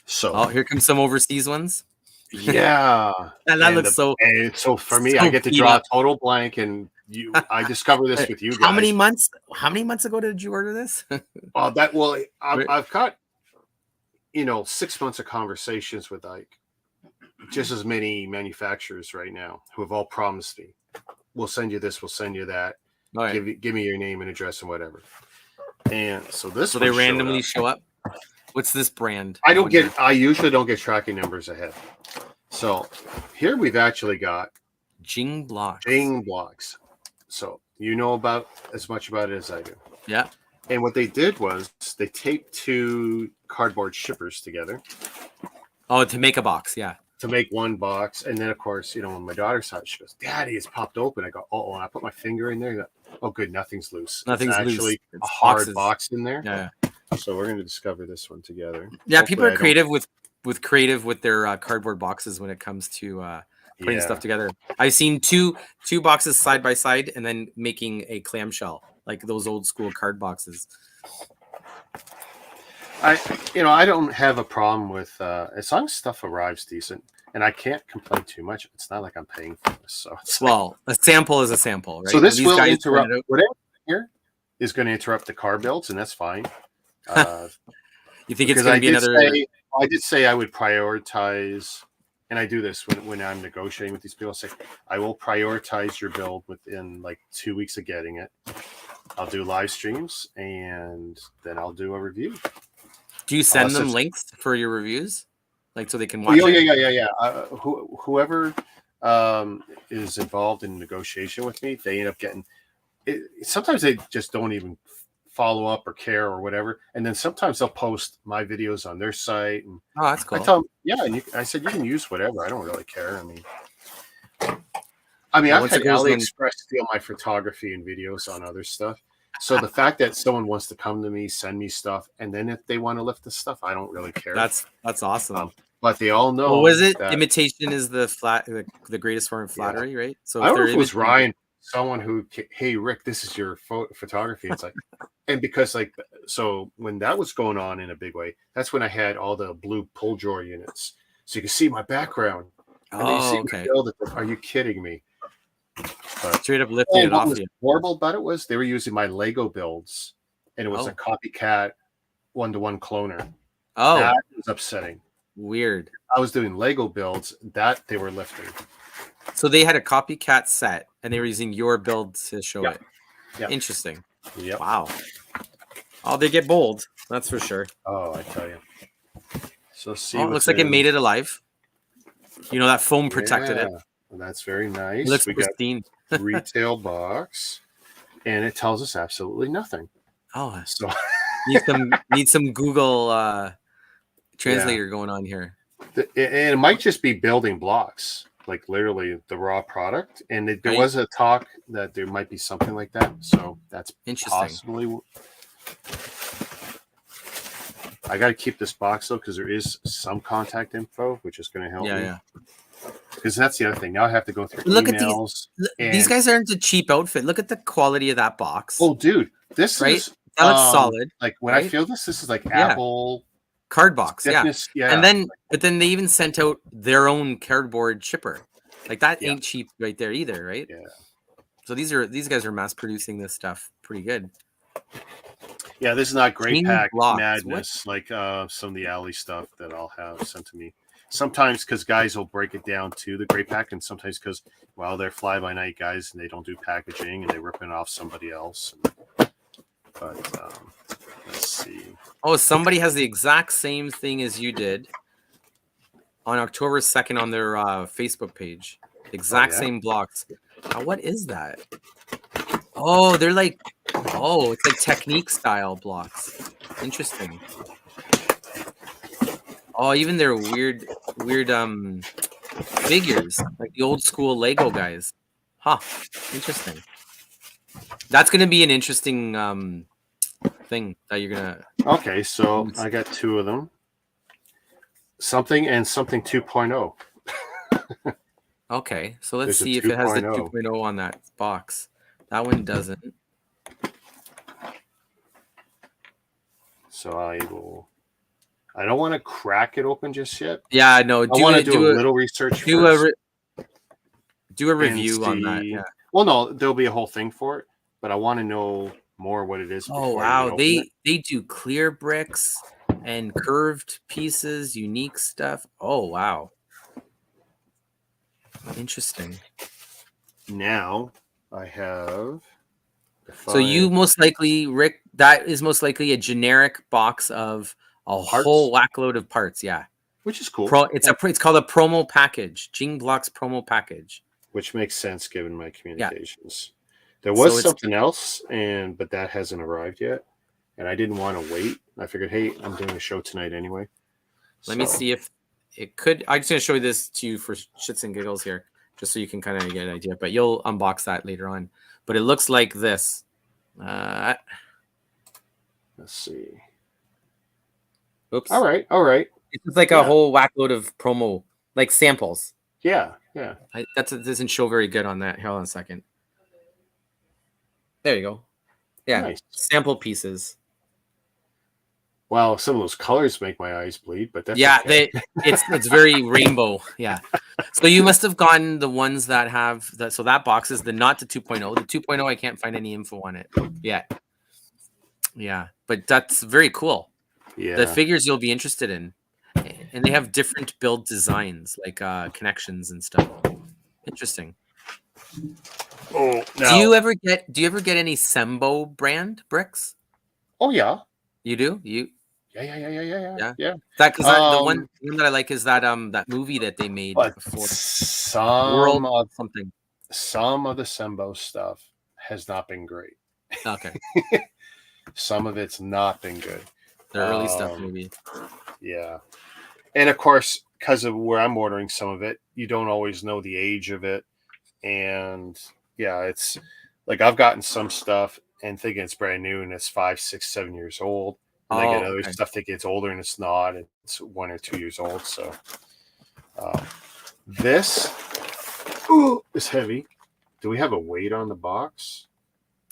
So here comes some overseas ones. Yeah, and that looks so. And so for me, I get to draw a total blank, and I discovered this with you guys. How many months ago did you order this? I've got 6 months of conversations with like just as many manufacturers right now who have all promised me, we'll send you this, we'll send you that. Right. Give me your name and address and whatever. And so they randomly show up. What's this brand? I usually don't get tracking numbers ahead. So here we've actually got Jing blocks. Jing blocks. So you know about as much about it as I do. Yeah. And what they did was they taped 2 cardboard shippers together. Oh, to make a box, yeah. To make one box. And then, of course, when my daughter saw it, she goes, Daddy, it's popped open. I go, oh, and I put my finger in there. And go, oh, good, nothing's loose. Nothing's it's actually loose. It's a hard boxes. box in there. Yeah. So we're going to discover this one together. Yeah, Hopefully people are creative with their cardboard boxes when it comes to putting stuff together. I've seen two boxes side by side and then making a clamshell, like those old school card boxes. I don't have a problem with as long as stuff arrives decent, and I can't complain too much. It's not like I'm paying for this, so a sample is a sample, right? So this will interrupt. Whatever here is going to interrupt the car builds, and that's fine. You think it's going to be another? I did say I would prioritize, and I do this when I'm negotiating with these people. I say I will prioritize your build within like 2 weeks of getting it. I'll do live streams, and then I'll do a review. Do you send them links for your reviews, like so they can watch? Yeah. Whoever is involved in negotiation with me, they end up getting it. Sometimes they just don't even follow up or care or whatever, and then sometimes they'll post my videos on their site. And oh, that's cool. I tell them, and I said you can use whatever. I don't really care. I mean, I've had AliExpress steal my photography and videos on other stuff. So the fact that someone wants to come to me, send me stuff, and then if they want to lift the stuff, I don't really care. That's awesome. But they all know. What was it? Imitation is the greatest form of flattery, right? So I don't know if it was Ryan, someone who, hey Rick, this is your photography. It's like, and because so when that was going on in a big way, that's when I had all the blue pull drawer units, so you can see my background. Okay. Are you kidding me? But straight up lifting it off. What was horrible about it was they were using my Lego builds, and it was a copycat 1-to-1 cloner. Oh, that was upsetting. Weird. I was doing Lego builds that they were lifting. So they had a copycat set, and they were using your build to show it. Yeah. Interesting. Yep. Wow. Oh, they get bold. That's for sure. Oh, I tell you. So see. It looks like it made it alive. That foam protected it. That's very nice. It looks pristine. Got retail box, and it tells us absolutely nothing. Oh, so need some Google translator going on here. And it might just be building blocks, like literally the raw product. And there was a talk that there might be something like that. So that's interesting. Possibly. I got to keep this box though, because there is some contact info, which is going to help me. Yeah. Because that's the other thing. Now I have to go through emails. These guys aren't a cheap outfit. Look at the quality of that box. Oh, dude, this is that looks solid. Like when I feel this is like Apple card box. Stiffness, yeah. And then, but then they even sent out their own cardboard chipper. Like that ain't cheap right there either, right? Yeah. So these guys are mass producing this stuff pretty good. Yeah, this is not great pack madness like some of the alley stuff that I'll have sent to me. Sometimes because guys will break it down to the great pack, and sometimes because they're fly by night guys and they don't do packaging and they're ripping off somebody else. But let's see. Oh, somebody has the exact same thing as you did on October 2nd on their Facebook page. Exact same blocks. What is that? Oh, they're like, it's like technique style blocks. Interesting. Oh, even their weird figures, like the old school Lego guys. Huh. Interesting. That's going to be an interesting thing that you're going to... Okay, so I got 2 of them. Something and something 2.0. Okay, so let's see if it has the 2.0 on that box. That one doesn't. So I don't want to crack it open just yet. Yeah, no. I want to do a little research first. Do a review on that. Yeah. Well, no, there'll be a whole thing for it, but I want to know more what it is. Oh wow, they do clear bricks and curved pieces, unique stuff. Oh wow, interesting. Now I have. So you most likely, Rick, that is most likely a generic box of a whole whack load of parts. Yeah. which is cool. It's called a promo package. Jing Block's promo package. Which makes sense given my communications. There So was it's- something else, but that hasn't arrived yet, and I didn't want to wait. I figured, hey, I'm doing a show tonight anyway. Let me see if it could. I'm just gonna show you this to you for shits and giggles here, just so you can kind of get an idea. But you'll unbox that later on. But it looks like this. Let's see. Oops. All right. It's like a whole whackload of promo, like samples. Yeah. That doesn't show very good on that. Hold on a second. There you go. Yeah, Nice. sample pieces. Well, some of those colors make my eyes bleed, but that's okay. It's very rainbow. Yeah. So you must have gotten the ones that have that. So that box is not the 2.0. The 2.0, I can't find any info on it yet. Yeah, but that's very cool. Yeah. The figures you'll be interested in, and they have different build designs, like connections and stuff. Interesting. Oh, no. Do you ever get any Sembo brand bricks? Oh yeah. You do? Yeah. That because the one that I like is that that movie that they made before some of something. Some of the Sembo stuff has not been great. Okay. Some of it's not been good. The early stuff, maybe. Yeah, and of course, because of where I'm ordering some of it, you don't always know the age of it, and yeah, it's like I've gotten some stuff and thinking it's brand new and it's 5, 6, 7 years old. And I get other stuff that gets older and it's not. It's 1 or 2 years old. So this is heavy. Do we have a weight on the box?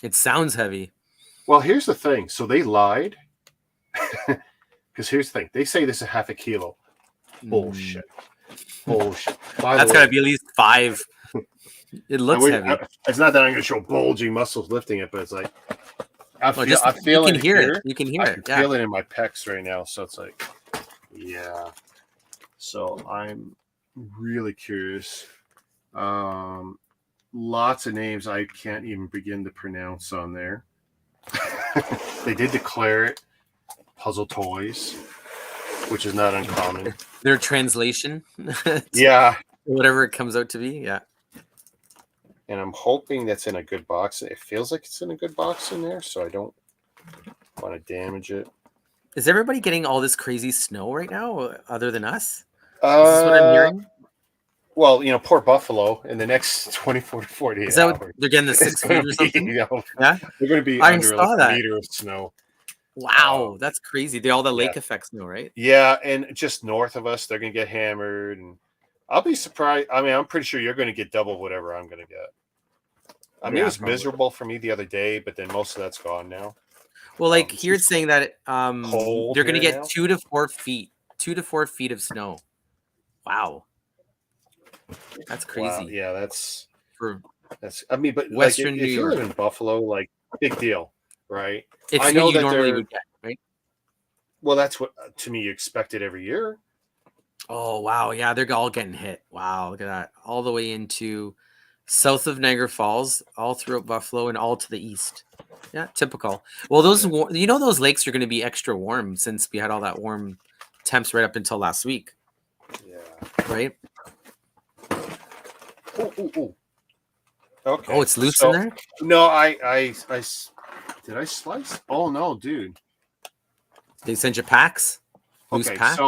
It sounds heavy. Well, here's the thing. So they lied. Because here's the thing. They say this is half a kilo. Bullshit. Bullshit. That's got to be at least 5. It looks heavy. It's not that I'm going to show bulging muscles lifting it, but it's like I feel you can hear it. You can hear it. I can feel it in my pecs right now. So it's like, yeah. So I'm really curious. Lots of names I can't even begin to pronounce on there. They did declare it Puzzle Toys, which is not uncommon. Their translation. Yeah. Whatever it comes out to be. Yeah. And I'm hoping that's in a good box. It feels like it's in a good box in there, so I don't want to damage it. Is everybody getting all this crazy snow right now, other than us? Is this what I'm hearing? Well, poor Buffalo in the next 24 to 48 Is that hours. what they're getting the 6 feet or something? Yeah, they're going to be under a meter of snow. Wow, that's crazy. All the lake effect snow, right? Yeah, and just north of us, they're going to get hammered, and I'll be surprised. I mean, I'm pretty sure you're going to get double whatever I'm going to get. I mean, it was miserable for me the other day, but then most of that's gone now. Well, here it's saying that they're going to get 2 to 4 feet, 2 to 4 feet of snow. Wow, that's crazy. Wow. Yeah, that's. I mean, but Western if New you York. live in Buffalo, big deal, right? It's what you normally would get, right? Well, that's what to me you expected every year. Oh wow, yeah, they're all getting hit. Wow, look at that, all the way into south of Niagara Falls, all throughout Buffalo, and all to the east. Yeah, typical. Well, those those lakes are going to be extra warm since we had all that warm temps right up until last week. Yeah. Right. Ooh. Okay. Oh, it's loose in there? No, I did I slice? Oh no, dude. They send you packs? Loose packs?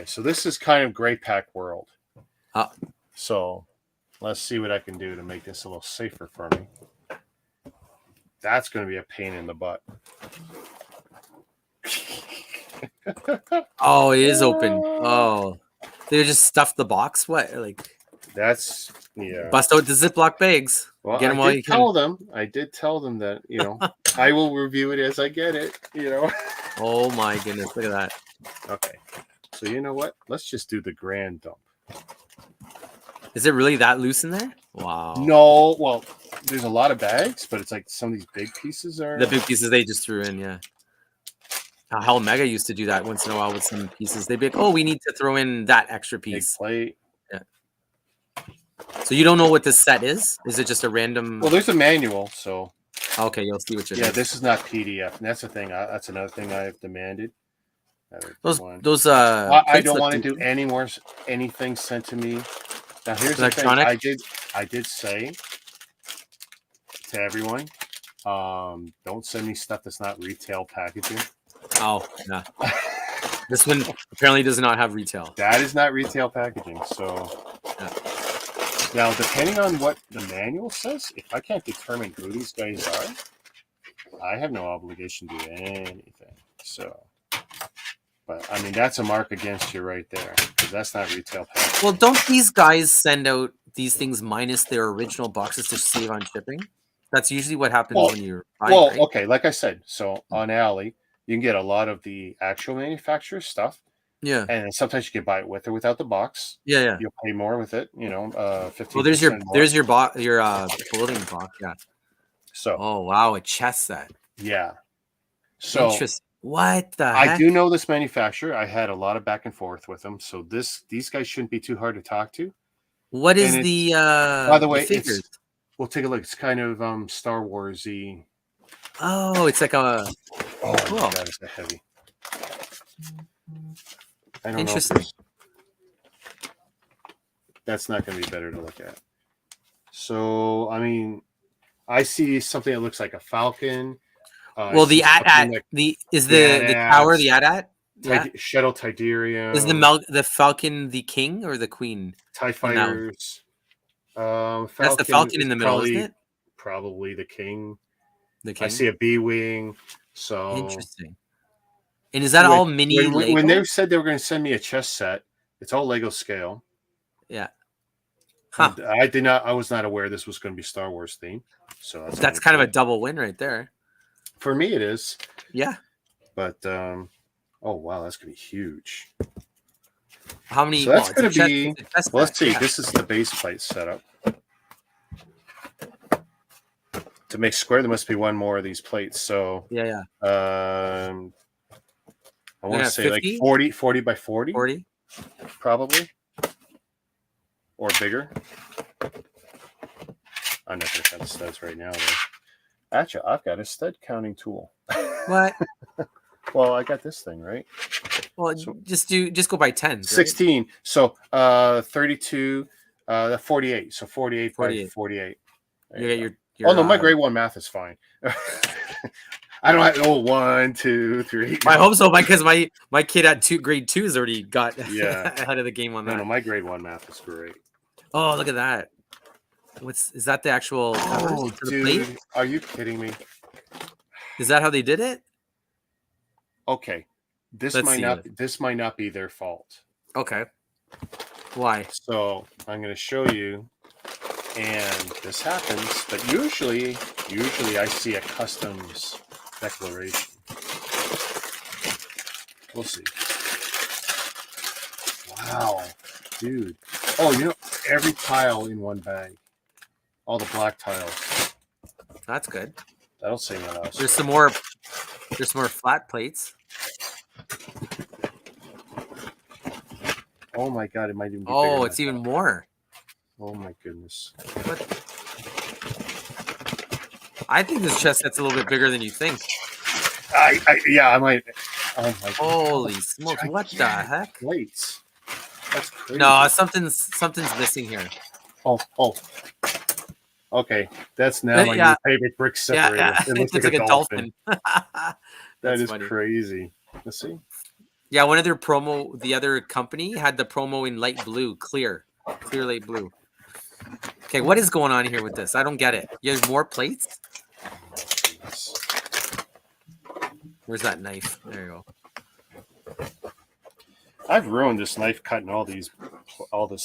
So this is kind of gray pack world. Oh. So let's see what I can do to make this a little safer for me. That's going to be a pain in the butt. Oh, it is open. Oh, they just stuffed the box. What? That's Bust out the Ziploc bags. Well, get them I while did you can. I did tell them that I will review it as I get it. Oh my goodness! Look at that. Okay, so you know what? Let's just do the grand dump. Is it really that loose in there? Wow. No, well, there's a lot of bags, but it's like some of these big pieces are the big pieces they just threw in. Yeah. Hell, Mega used to do that once in a while with some pieces. They'd be like, "Oh, we need to throw in that extra piece." Big plate. Yeah. So you don't know what this set is? Is it just a random? Well, there's a manual, so. Okay, you'll see what you're. Yeah, this is not PDF, and that's the thing. That's another thing I have demanded. Those I plates don't look want to do decent. any more anything sent to me. Now here's Electronic. the thing. I did say to everyone, don't send me stuff that's not retail packaging. Oh, yeah. This one apparently does not have retail. That is not retail packaging. So now, depending on what the manual says, if I can't determine who these guys are, I have no obligation to do anything. So, but I mean, that's a mark against you right there, because that's not retail packaging. Well, don't these guys send out these things minus their original boxes to save on shipping? That's usually what happens when you're buying, right? Okay, like I said, so on Alley, you can get a lot of the actual manufacturer stuff. Yeah. And then sometimes you can buy it with or without the box. Yeah. You'll pay more with it, 15%. Well, there's your clothing box, yeah. So, oh wow, a chess set. Yeah. So interesting. What the I heck? do know this manufacturer. I had a lot of back and forth with them. So these guys shouldn't be too hard to talk to. What is the by the way, figures? We'll take a look. It's kind of Star Wars-y. Oh, it's like a cool. My God, it's a heavy. I don't interesting. know. That's not going to be better to look at. So, I mean, I see something that looks like a falcon. Well, the AT-AT, the tower, the AT-AT? Yeah. Shuttle Tidarium. Is the Falcon the king or the queen? TIE fighters. Falcon that's the Falcon in the middle, isn't it? Probably the king. The king. I see a B-wing. So interesting. And is that all mini Lego? When they said they were going to send me a chess set, it's all Lego scale. Yeah. Huh. I was not aware this was going to be Star Wars themed. So that's kind of a double win right there. For me, it is. Yeah. But oh wow, that's going to be huge. How many? So that's going to be. Well, let's see. Yeah. This is the base plate setup. To make square, there must be one more of these plates. So yeah. I want to say 50? Like 40 by 40. 40, probably, or bigger. I'm not going to count the studs right now, though. Actually, I've got a stud counting tool. What? Well, I got this thing, right? Well, so, just go by 10. 16. Right? So 32, 48. So 48 by 48. You get your oh no, my grade 1 math is fine. I don't have 1, 2, 3. I hope so, because my kid at grade 2 has already got ahead of the game on that. No, my grade 1 math is great. Oh, look at that! Is that the actual? Oh, dude, are you kidding me? Is that how they did it? Okay, this might not be their fault. Okay, why? So I'm going to show you, and this happens, but usually I see a customs declaration. We'll see. Wow, dude. Oh, every tile in one bag. All the black tiles. That's good. That'll say what else. There's some more flat plates. Oh my God, it might even be bigger it's even more. Oh my goodness. What? I think this chest set's a little bit bigger than you think. I might. Oh my God. Holy smokes! What the heck? Plates. That's crazy. No, something's missing here. Oh. Okay, that's now my new favorite brick separator. Yeah. It looks like a dolphin. That is funny. Crazy. Let's see. Yeah, one of their the other company had the promo in light blue, clear light blue. Okay, what is going on here with this? I don't get it. You have more plates? Where's that knife? There you go. I've ruined this knife cutting all this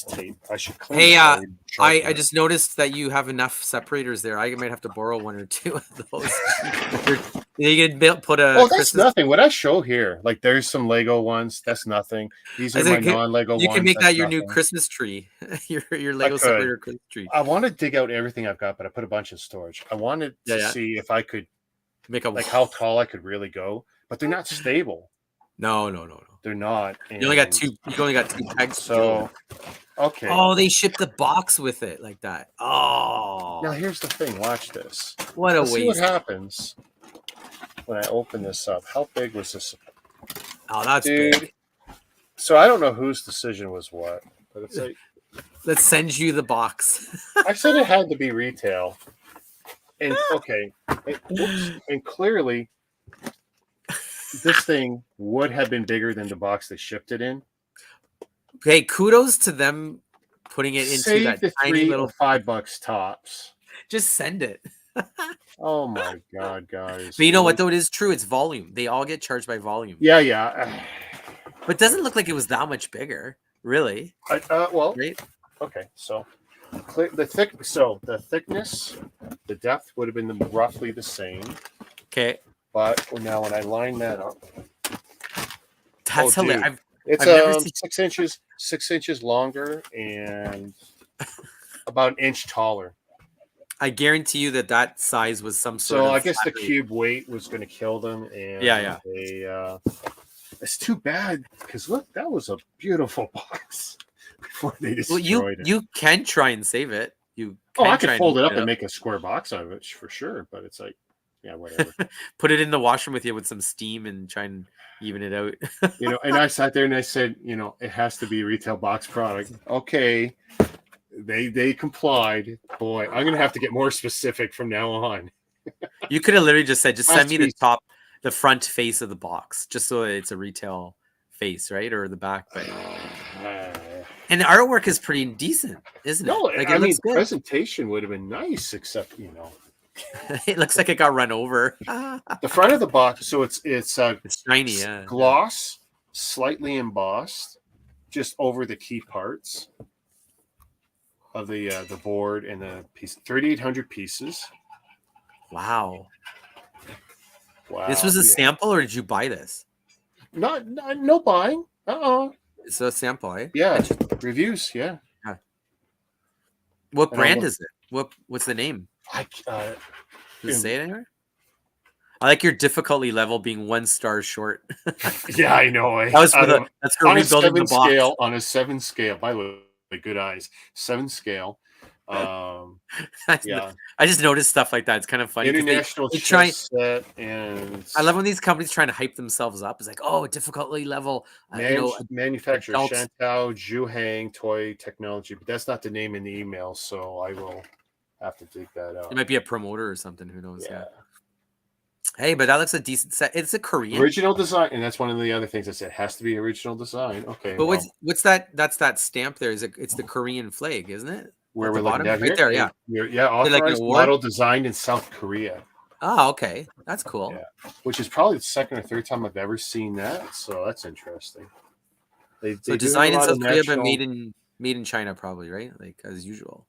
tape. I should clean it. Hey, I just noticed that you have enough separators there. I might have to borrow 1 or 2 of those. You can put a. Oh, that's nothing. What I show here, like there's some Lego ones. That's nothing. These are my non-Lego ones. You can make that your new Christmas tree. your Lego separator Christmas tree. I want to dig out everything I've got, but I put a bunch in storage. I wanted to see if I could make how tall I could really go, but they're not stable. No. They're not. You only got 2 pegs. So, okay. Oh, they shipped the box with it like that. Oh. Now here's the thing. Watch this. What a waste. See what happens when I open this up. How big was this? Oh, that's dude. big. So I don't know whose decision was what, but it's like Let's send you the box. I said it had to be retail, and okay, whoops, and clearly this thing would have been bigger than the box they shipped it in. Okay, kudos to them putting it into Save that the tiny $3 little. or $5 tops. Just send it. Oh my god, guys! But you know what Really? though? It is true. It's volume. They all get charged by volume. Yeah, yeah. But it doesn't look like it was that much bigger, really. Well, Right? okay. So the thickness, the depth would have been roughly the same. Okay. But now when I line that up, That's hilarious. it's I've never seen 6 inches longer and about an inch taller. I guarantee you that size was some sort So of I guess the flat rate. cube weight was going to kill them, and Yeah. it's too bad because look, that was a beautiful box before they Well, destroyed it. you can try and save it. You Oh, can I try could fold it up open and make a square box out of it for sure, but it's like, yeah, whatever. Put it in the washroom with you with some steam and try and even it out. And I sat there and I said, it has to be a retail box product. Okay. They complied. Boy, I'm gonna have to get more specific from now on. You could have literally just said, just send me Has to the front face of the box, just so that it's a retail face, right? Or the back. But and the artwork is pretty decent, isn't it? No, Like, I mean, looks good. presentation would have been nice, except It looks like it got run over. the front of the box. So it's It's shiny, yeah. gloss, slightly embossed, just over the key parts of the board and the piece. 3,800 pieces. Wow. Wow. This was a sample, or did you buy this? No buying. It's a sample, eh? Yeah, reviews. Yeah. What And brand is it? What's the name? Does it say it anywhere? I like your difficulty level being 1 star short. Yeah, I know. That's for on rebuilding the box. Scale, on a 7 scale. By the way, good eyes. 7 scale. Yeah. I just noticed stuff like that. It's kind of funny. International they try, set and I love when these companies trying to hype themselves up. It's like, oh, difficulty level. manufacturer adults. Shantao Zhuhang Toy Technology, but that's not the name in the email, so I will have to dig that out. It might be a promoter or something. Who knows? Yeah. Hey, but that looks a decent set. It's a Korean original design, and that's one of the other things I said. It has to be original design. Okay. But what's that? That's that stamp there. It's the Korean flag, isn't it? Where At we're the looking bottom? at Right there, yeah. Yeah, authorized model designed in South Korea. Oh, okay. That's cool. Yeah. Which is probably the second or third time I've ever seen that. So that's interesting. They designed in South Korea, but made in China, probably, right? Like as usual.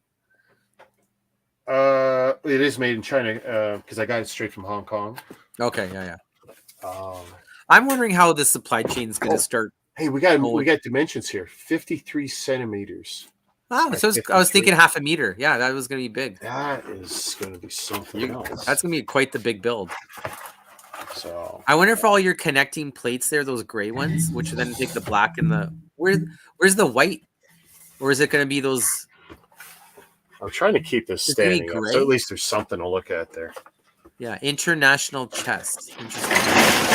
It is made in China because I got it straight from Hong Kong. Okay, yeah. I'm wondering how the supply chain is going to start. Hey, we got dimensions here. 53 centimeters. Oh, so I was thinking 0.5 meter. Yeah, that was going to be big. That is going to be something else. That's going to be quite the big build. So I wonder if all your connecting plates there, those gray ones, which then take the black and the where's the white, or is it going to be those? I'm trying to keep this standing up, so at least there's something to look at there. Yeah, international chest.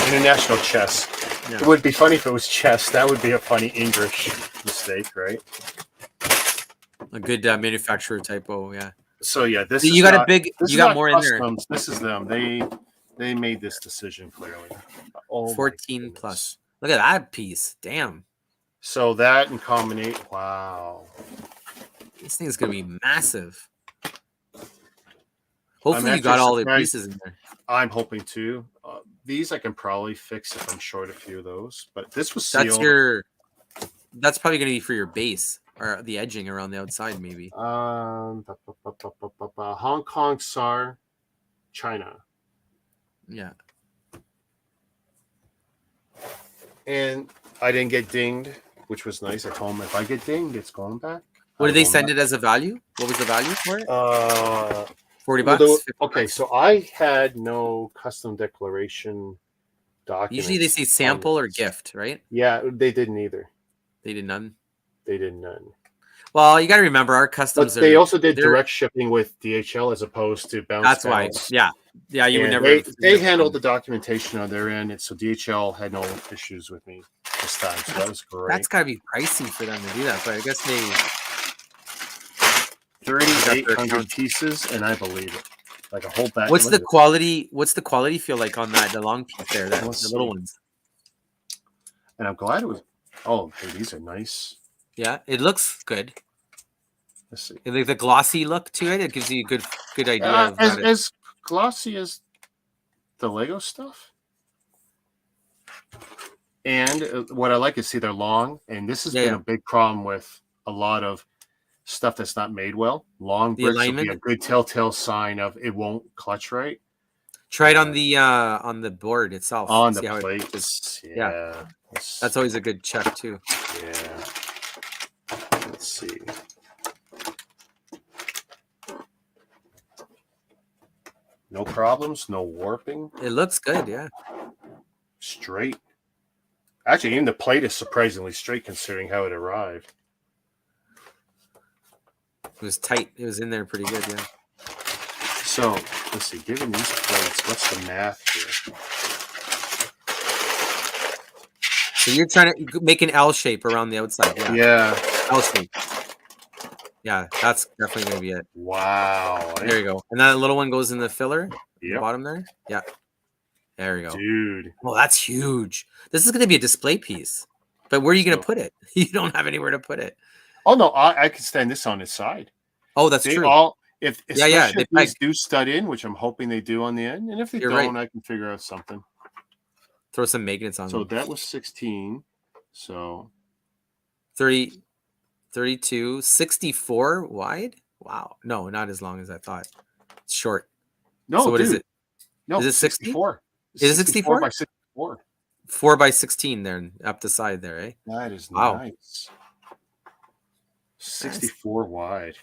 International chest. Yeah. It would be funny if it was chest. That would be a funny English mistake, right? A good manufacturer typo, yeah. So yeah, this you got more customs. in there. This is them. They made this decision clearly. 14 plus. Look at that piece. Damn. So that in combination, wow. This thing is gonna be massive. Hopefully you got all the pieces in there. I'm hoping to. These I can probably fix if I'm short a few of those. But this was sealed. That's probably gonna be for your base. Or the edging around the outside, maybe. Hong Kong, SAR, China. Yeah. And I didn't get dinged, which was nice. I told them if I get dinged, it's going back. What did they send it as a value? What was the value for it? $40. Okay, so I had no custom declaration document. Usually they say sample or gift, right? Yeah, they didn't either. They did none. They did none. Well, you got to remember our But customs they are also did they're direct shipping with DHL as opposed to bounce that's why. balance. Yeah. Yeah, you would And never they handled the documentation on their end, and so DHL had no issues with me this time. So that was great. That's got to be pricey for them to do that, but I guess they 3,800 pieces, and I believe it. Like a whole bag. What's the quality? What's the quality feel like on that? The long piece there, the little ones. And I'm glad it was. Oh, hey, these are nice. Yeah, it looks good. Let's see. Like the glossy look to it, it gives you a good idea of as glossy as the Lego stuff. And what I like is see they're long, and this has been a big problem with a lot of stuff that's not made well. Long bricks will be a good telltale sign of it won't clutch right. Try it on the board itself. On the plates. Yeah. That's always a good check too. Yeah. Let's see. No problems, no warping. It looks good, yeah. Straight. Actually, even the plate is surprisingly straight considering how it arrived. It was tight. It was in there pretty good, yeah. So, let's see. Given these plates, what's the math here? So you're trying to make an L shape around the outside, yeah. Yeah. L shape. Yeah, that's definitely going to be it. Wow. There you go. And that little one goes in the filler, the bottom there. Yeah. There you go. Dude. Well, that's huge. This is going to be a display piece. But where are you going to put it? You don't have anywhere to put it. Oh, no. I can stand this on its side. Oh, that's true. If these do stud in, which I'm hoping they do on the end. And if they don't, I can figure out something. Throw some magnets on them. So that was 16. So 30, 32, 64 wide. Wow. No, not as long as I thought. It's short. No, so what is it? No, is it 64? Is it 64? By 64. 4 by 16 there, up the side there, eh? That is nice. 64 wide.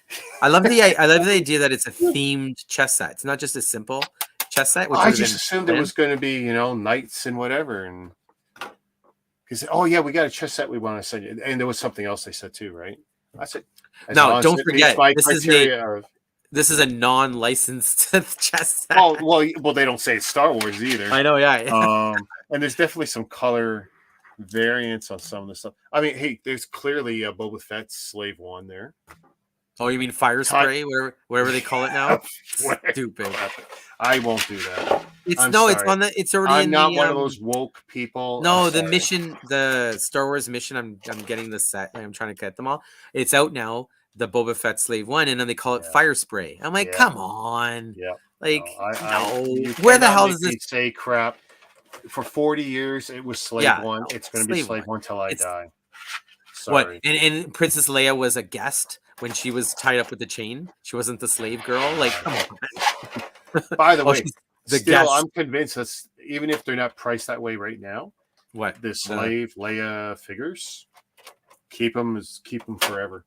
I love the idea that it's a themed chess set. It's not just a simple chess set. I just assumed it was going to be, knights and whatever, and because we got a chess set we want to send you, and there was something else they said too, right? I said, no, don't forget this is a non-licensed chess set. Oh well, they don't say it's Star Wars either. I know, yeah. And there's definitely some color variants on some of the stuff. I mean, hey, there's clearly a Boba Fett Slave One there. Oh, you mean fire spray, whatever they call it now? Stupid. I won't do that. It's already. I'm not one of those woke people. No, the mission, the Star Wars mission. I'm getting the set. I'm trying to get them all. It's out now. The Boba Fett Slave One, and then they call it fire spray. I'm like, come on. Yeah. Like, no. Where the hell does this say crap? For 40 years, it was Slave One. It's going to be Slave One till I die. Sorry. What? And Princess Leia was a guest when she was tied up with the chain. She wasn't the slave girl. Like, come on. By the way, I'm convinced that even if they're not priced that way right now, the Slave Leia figures, keep them forever.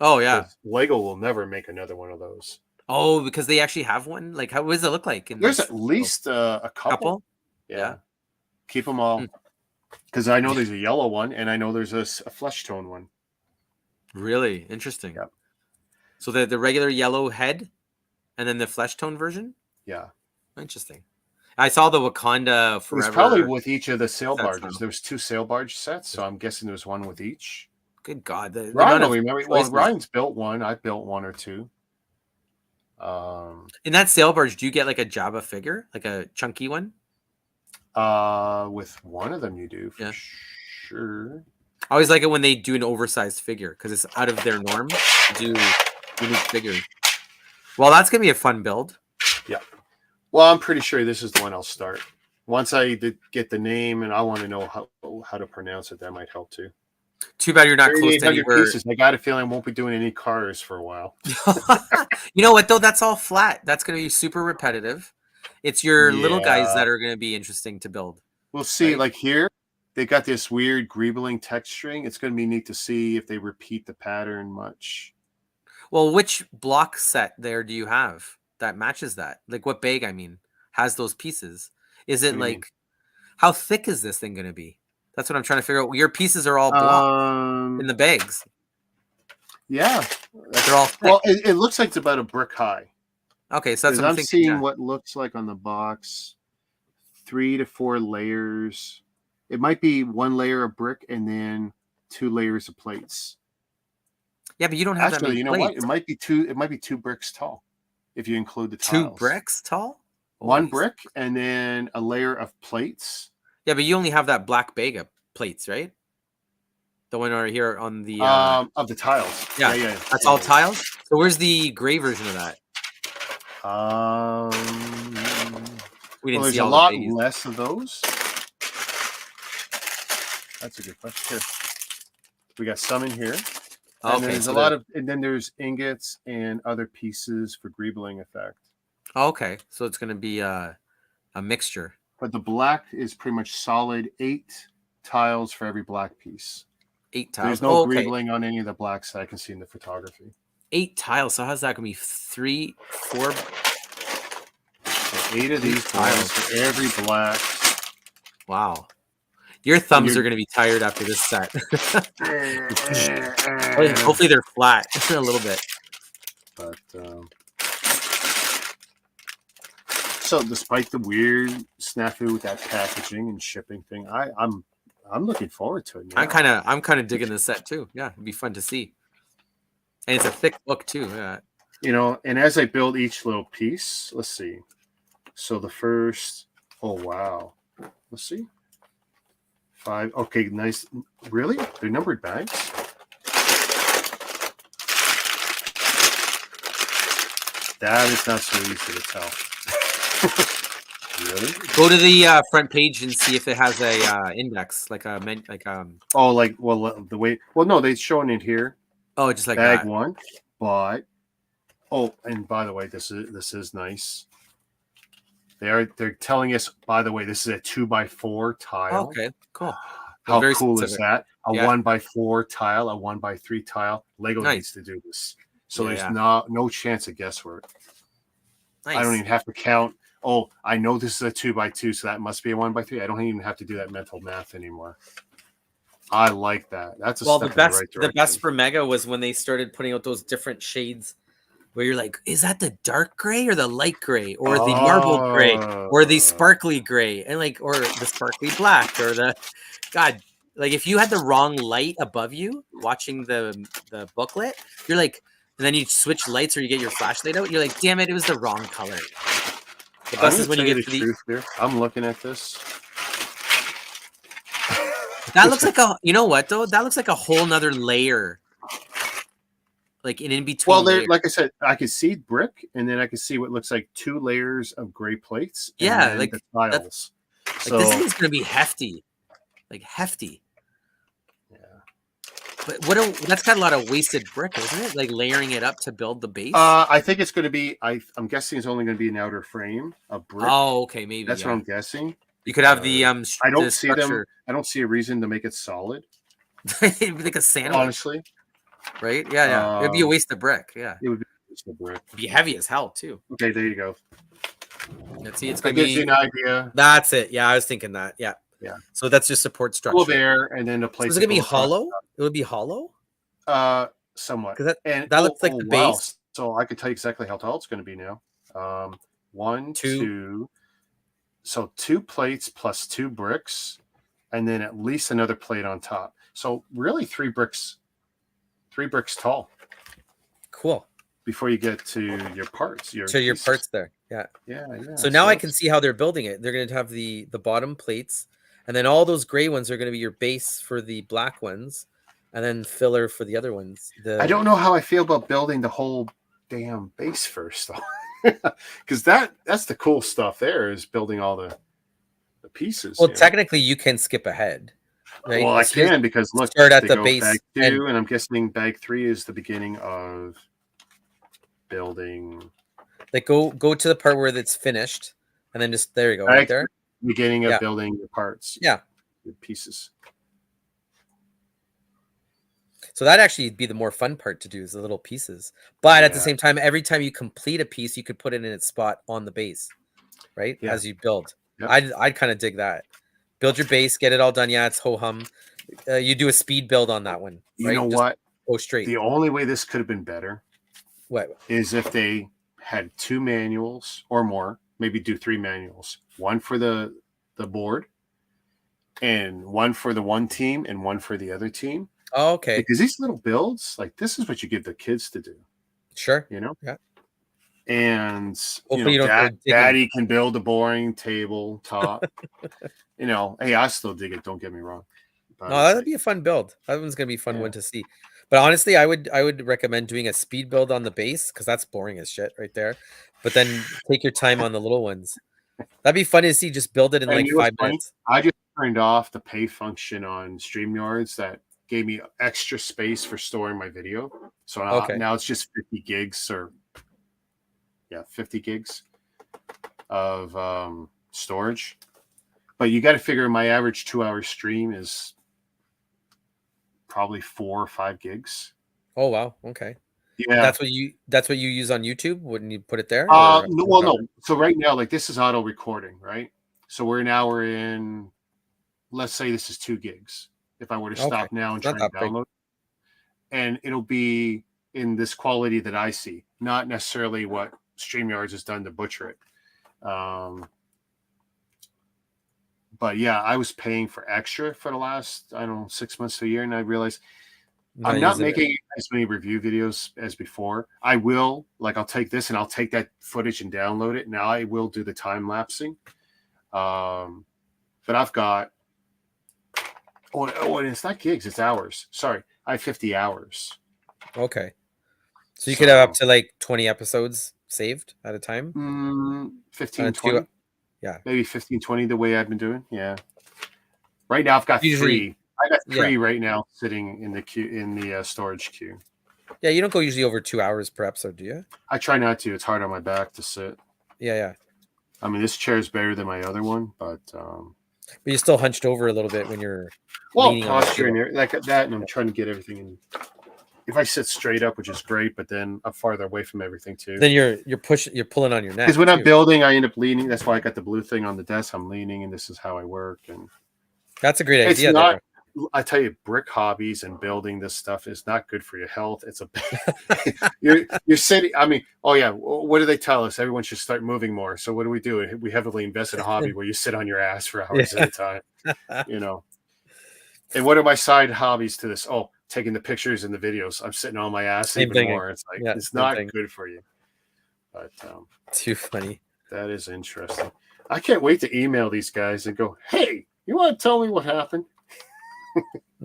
Oh yeah, Lego will never make another one of those. Oh, because they actually have one. Like, how does it look like? There's at least a couple. Yeah. Keep them all. Because I know there's a yellow one, and I know there's a flesh tone one. Really interesting. Yep. So the regular yellow head, and then the flesh tone version. Yeah. Interesting. I saw the Wakanda Forever. It was probably with each of the sail barges. There was 2 sail barge sets, so I'm guessing there was one with each. Good God. Ryan's built one. I built 1 or 2. In that sail barge, do you get like a Jabba figure, like a chunky one? With one of them you do, for sure. I always like it when they do an oversized figure because it's out of their norm to do unique figures. Well, that's gonna be a fun build. Yeah. Well, I'm pretty sure this is the one I'll start. Once I get the name, and I want to know how to pronounce it, that might help too. Too bad you're not close to anywhere. Pieces. I got a feeling I won't be doing any cars for a while. You know what though? That's all flat. That's going to be super repetitive. It's your little guys that are going to be interesting to build. We'll see. Right? Like here, they got this weird greebling texturing. It's going to be neat to see if they repeat the pattern much. Well, which block set there do you have that matches that? Like what bag, I mean, has those pieces? Is it like, how thick is this thing going to be? That's what I'm trying to figure out. Your pieces are all blocked in the bags. Yeah. They're all thick. Well, it looks like it's about a brick high. Okay, so that's what I'm I'm thinking. seeing Yeah. what looks like on the box 3 to 4 layers. It might be 1 layer of brick and then 2 layers of plates. Yeah, but you don't have that Actually, many you know what? plates. It might be 2. It might be 2 bricks tall, if you include the 2 tiles. bricks tall. 1 brick and then a layer of plates. Yeah, but you only have that black bag of plates, right? The one over here on the Of the tiles. yeah. That's all tiles. So where's the gray version of that? We didn't There's see a all lot the biggies. less of those. That's a good question. Here, we got some in here. And Okay, there's so a lot of, and then there's ingots and other pieces for greebling effect. Okay, so it's gonna be a mixture. But the black is pretty much solid 8 tiles for every black piece. 8 tiles. There's no greebling on any of the blacks that I can see in the photography. 8 tiles. So how's that gonna be 3, 4? So 8 of these tiles for every black. Wow. Your thumbs are gonna be tired after this set. Hopefully they're flat a little bit. But so despite the weird snafu with that packaging and shipping thing, I'm looking forward to it now. I'm kind of digging this set too. Yeah, it'd be fun to see. And it's a thick book too. Yeah. You know, and as I build each little piece, let's see. So the first, oh wow. Let's see. 5. Okay, nice. Really? They're numbered bags? That is not so easy to tell. Really? Go to the front page and see if it has a index, like a Oh, like, well, the way. Well, no, they're showing it here. Oh, just like bag that. 1, but and by the way, this is nice. They're telling us, by the way, this is a 2x4 tile. Okay, cool. How Very cool specific. is that? A Yeah. 1x4 tile, a 1x3 tile. Lego Nice. needs to do this. So Yeah, there's yeah. no chance of guesswork. Nice. I don't even have to count. Oh, I know this is a 2x2, so that must be a 1x3. I don't even have to do that mental math anymore. I like that. That's a step in the right direction. The best for Mega was when they started putting out those different shades where you're like, is that the dark gray or the light gray or the marble gray or the sparkly gray and like or the sparkly black or the God, like if you had the wrong light above you watching the booklet, you're like, and then you switch lights or you get your flashlight out, you're like, damn it, it was the wrong color. The best is when you get to the truth here. I'm looking at this. That looks like a, you know what though? That looks like a whole nother layer. Like an in between. Well, there, like I said, I could see brick, and then I could see what looks like 2 layers of gray plates. And yeah, like the tiles. So, like this thing's gonna be hefty, like hefty. Yeah. But that's got a lot of wasted brick, isn't it? Like layering it up to build the base. I think it's going to be. I'm guessing it's only going to be an outer frame of brick. Oh, okay, maybe that's what I'm guessing. You could have the I don't see them. I don't see a reason to make it solid. Like a sandwich, honestly. Right? Yeah. It'd be a waste of brick. Yeah. It would be a waste of brick. It'd be heavy as hell too. Okay, there you go. Let's see. It's gonna gives you an idea. That's it. Yeah, I was thinking that. Yeah. Yeah. So that's just support structure. Well, there, and then the place. So is it gonna be hollow? It would be hollow. Somewhat. Because that looks like the base. So I could tell you exactly how tall it's going to be now. 1, 2. So 2 plates plus 2 bricks, and then at least another plate on top. So really 3 bricks. 3 bricks tall. Cool. Before you get to your parts. Your parts there. Yeah. Yeah. So now I can see how they're building it. They're going to have the bottom plates, and then all those gray ones are going to be your base for the black ones, and then filler for the other ones. I don't know how I feel about building the whole damn base first, though. Because that's the cool stuff there is building all the pieces. Well, technically, you can skip ahead. Right? Well, I can because look, start at the base. Bag 2, and I'm guessing bag 3 is the beginning of building. Like go to the part where it's finished, and then just there you go, right there. Beginning of building the parts. Yeah, the pieces. So that actually be the more fun part to do is the little pieces. But at the same time, every time you complete a piece, you could put it in its spot on the base, right? Yeah. As you build. Yep. I'd kind of dig that. Build your base, get it all done. Yeah, it's ho-hum. You do a speed build on that one. Right? You know what? Oh, straight. The only way this could have been better What? is if they had 2 manuals or more, maybe do 3 manuals, one for the board and one for the one team and one for the other team. Oh, okay. Because these little builds, like this is what you give the kids to do, Sure. you know? Yeah. And Hopefully you don't go digging. daddy can build a boring tabletop. Hey, I still dig it, don't get me wrong. But No, that'd be a fun build. That one's gonna be a fun one to see. But honestly, I would recommend doing a speed build on the base because that's boring as shit right there. But then take your time on the little ones. That'd be fun to see. Just build it in like 5 minutes. I just turned off the pay function on StreamYards that gave me extra space for storing my video. So now it's just 50 gigs 50 gigs of storage. But you got to figure my average 2-hour stream is probably 4 or 5 gigs. Oh wow, okay. Yeah, that's what you use on YouTube. Wouldn't you put it there? No. So right now, like this is auto recording, right? So we're in. Let's say this is 2 gigs. If I were to stop now and try to download, and it'll be in this quality that I see, not necessarily what StreamYards has done to butcher it. But yeah, I was paying for extra for the last 6 months to a year, and I realized I'm not making as many review videos as before. I will, I'll take this and I'll take that footage and download it. Now I will do the time lapsing. But I've got, and it's not gigs, it's hours. Sorry, I have 50 hours. Okay. So you could have up to like 20 episodes saved at a time? 15, 20. Yeah. Maybe 15, 20 the way I've been doing. Yeah. Right now I've got 3. I got 3 right now sitting in the queue, in the storage queue. Yeah, you don't go usually over 2 hours per episode, do you? I try not to. It's hard on my back to sit. Yeah. I mean, this chair is better than my other one, but you're still hunched over a little bit when you're posturing like that, and I'm trying to get everything in. If I sit straight up, which is great, but then I'm farther away from everything too. Then you're pulling on your neck. Because when I'm building, I end up leaning. That's why I got the blue thing on the desk. I'm leaning, and this is how I work. And that's a great idea. Not, I tell you, brick hobbies and building this stuff is not good for your health. It's you're sitting. I mean, what do they tell us? Everyone should start moving more. So what do? We heavily invest in a hobby where you sit on your ass for hours at a time. And what are my side hobbies to this? Oh, taking the pictures and the videos. I'm sitting on my ass even more. It's like it's not good for you. But too funny. That is interesting. I can't wait to email these guys and go, hey, you want to tell me what happened?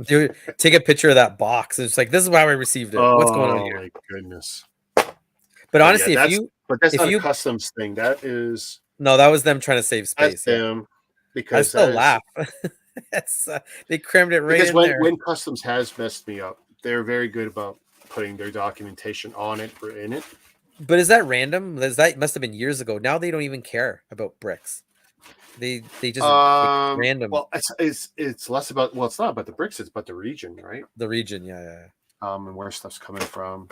Dude, take a picture of that box. It's like, this is how I received it. What's going on here? Oh my goodness. But honestly, that's not a customs thing. That is that was them trying to save space. Them, because I still laugh. They crammed it right in there. When customs has messed me up, they're very good about putting their documentation on it or in it. But is that random? That must have been years ago. Now they don't even care about bricks. They just random. Well, it's less about it's not about the bricks, it's about the region, right? The region, yeah. And where stuff's coming from.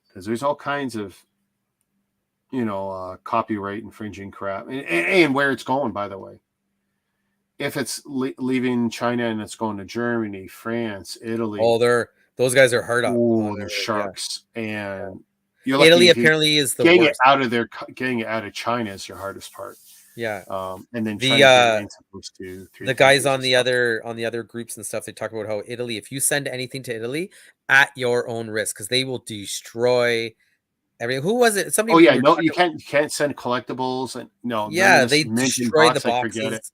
Because there's all kinds of copyright infringing crap, and where it's going, by the way. If it's leaving China and it's going to Germany, France, Italy. Oh, those guys are hard up. Oh, they're sharks. And Italy apparently is the getting worst. Getting it out of China is your hardest part. Yeah. And then the guys on the other groups and stuff, they talk about how Italy, if you send anything to Italy at your own risk, because they will destroy everything. Who was it? Somebody. Oh yeah, no, you can't send collectibles and no. Yeah, they destroy the boxes.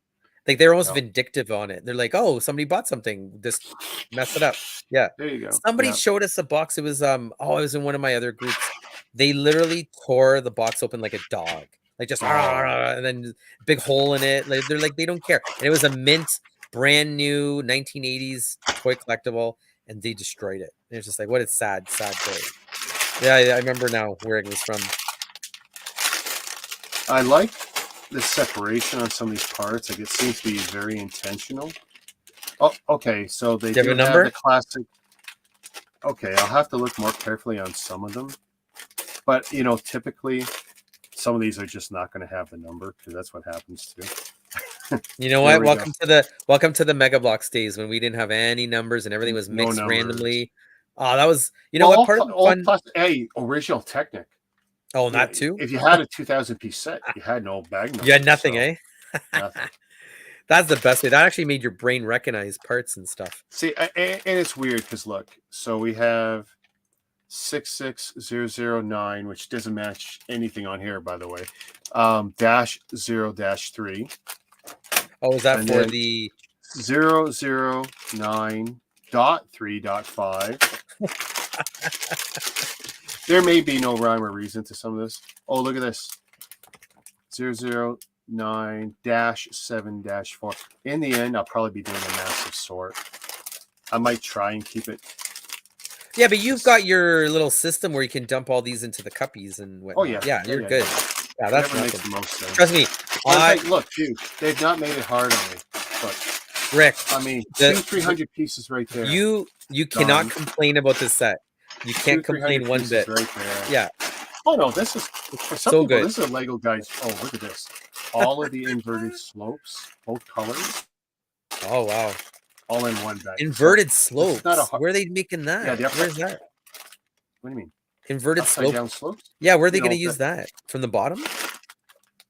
Like they're almost vindictive on it. They're like, oh, somebody bought something, just mess it up. Yeah. There you go. Somebody showed us a box. It was I was in one of my other groups. They literally tore the box open like a dog. Like just and then big hole in it. Like, they're like, they don't care. And it was a mint, brand new 1980s toy collectible, and they destroyed it. And it's just like, what a sad day. Yeah, I remember now where it was from. I like the separation on some of these parts. Like it seems to be very intentional. Oh, okay. So they do have the classic. Okay, I'll have to look more carefully on some of them. But typically some of these are just not going to have the number because that's what happens too. You know There what? we go. Welcome to the Mega Bloks days when we didn't have any numbers and everything was No mixed numbers. randomly. Oh, that was, you know what? Part of the All fun. plus a original Technic. Oh, You know, that too. if you had a 2000 piece set, you had no bag numbers. You had nothing, so eh? nothing. That's the best way. That actually made your brain recognize parts and stuff. See, and it's weird because look, so we have 66009, which doesn't match anything on here, by the way. -0-3. Oh, is that And for then the 009.3.5? There may be no rhyme or reason to some of this. Oh, look at this. 009-7-4. In the end, I'll probably be doing a massive sort. I might try and keep it. Yeah, but you've got your little system where you can dump all these into the cuppies and whatnot. Oh, yeah. Yeah, you're good. Yeah, that's Whatever makes nothing. the most sense. Trust me. Look, dude, they've not made it hard on me. But Rick, I mean, 200-300 pieces right there. you cannot complain about this set. You can't complain one bit. Right there. Yeah. Oh no, this is for some So people. good. This is a Lego guys. Oh, look at this! All of the inverted slopes, both colors, Oh wow. all in one bag. Inverted So, slopes. not a hard- Where are they making that? Yeah, the upside- Where's that? What do you mean? Inverted Upside slope. down slopes? Yeah, where are they You going to know, use that? From the bottom?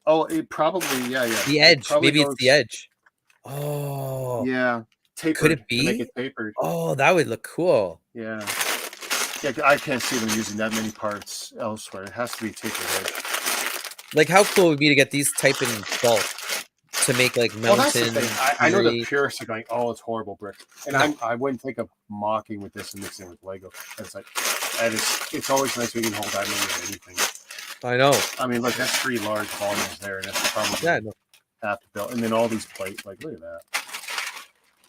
Oh, it probably yeah. The It edge. probably Maybe it's goes- the edge. Oh. Yeah, tapered. Could it to make be? it tapered? Oh, that would look cool. Yeah. Yeah, I can't see them using that many parts elsewhere. It has to be tapered edge. Like, how cool would it be to get these type in bulk to make like Well, that's the mountain? thing. I know the scenery? purists are going, "Oh, it's horrible brick," and I wouldn't think of mocking with this and mixing with Lego. It's like, it's always nice when you can hold that many of anything. I know. I mean, look, that's 3 large volumes there, and that's probably Yeah, no. half the bill. And then all these plates, like, look at that.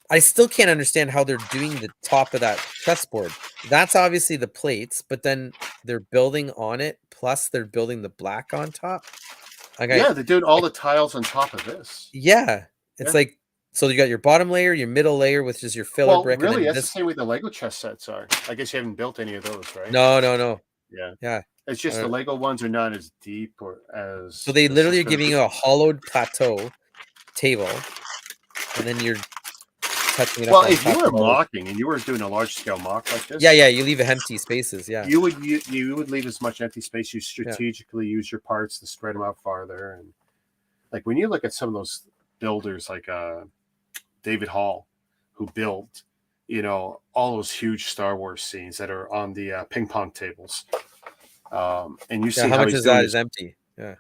I still can't understand how they're doing the top of that chessboard. That's obviously the plates, but then they're building on it. Plus, they're building the black on top. Like Yeah, they're doing all the tiles on top of this. Yeah, it's Yeah. like, so you got your bottom layer, your middle layer, which is your filler Well, brick. really, and then that's the same way the Lego chess sets are. I guess you haven't built any of those, right? No. Yeah. Yeah. It's just the Lego ones are not as deep or as. So they this literally is are gonna giving be- you a hollowed plateau table, and then you're touching it up. Well, on if you top were of all this. mocking and you were doing a large scale mock like this, Yeah, you leave empty spaces. Yeah. you would leave as much empty space. You strategically use your parts to spread them out farther, and like when you look at some of those builders, like David Hall, who built, all those huge Star Wars scenes that are on the ping pong tables, and you see how how much he's is doing that this. is empty. Yeah.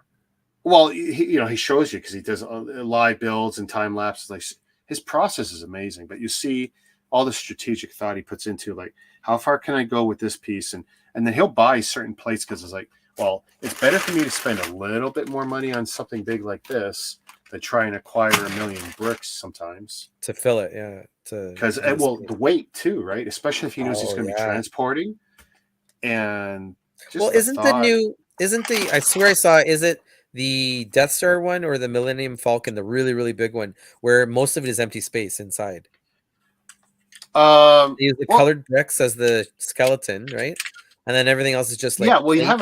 Well, he shows you because he does live builds and time lapses. Like his process is amazing, but you see all the strategic thought he puts into like how far can I go with this piece, and then he'll buy certain plates because it's like, well, it's better for me to spend a little bit more money on something big like this than try and acquire 1,000,000 bricks sometimes To fill it. Yeah. because the weight too, right? Especially if he knows he's going to be yeah. transporting, and just Well, isn't the I swear I saw, is it the Death Star one or the Millennium Falcon, the really, really big one, where most of it is empty space inside? They use the colored bricks as the skeleton, right? And then everything else is just like you have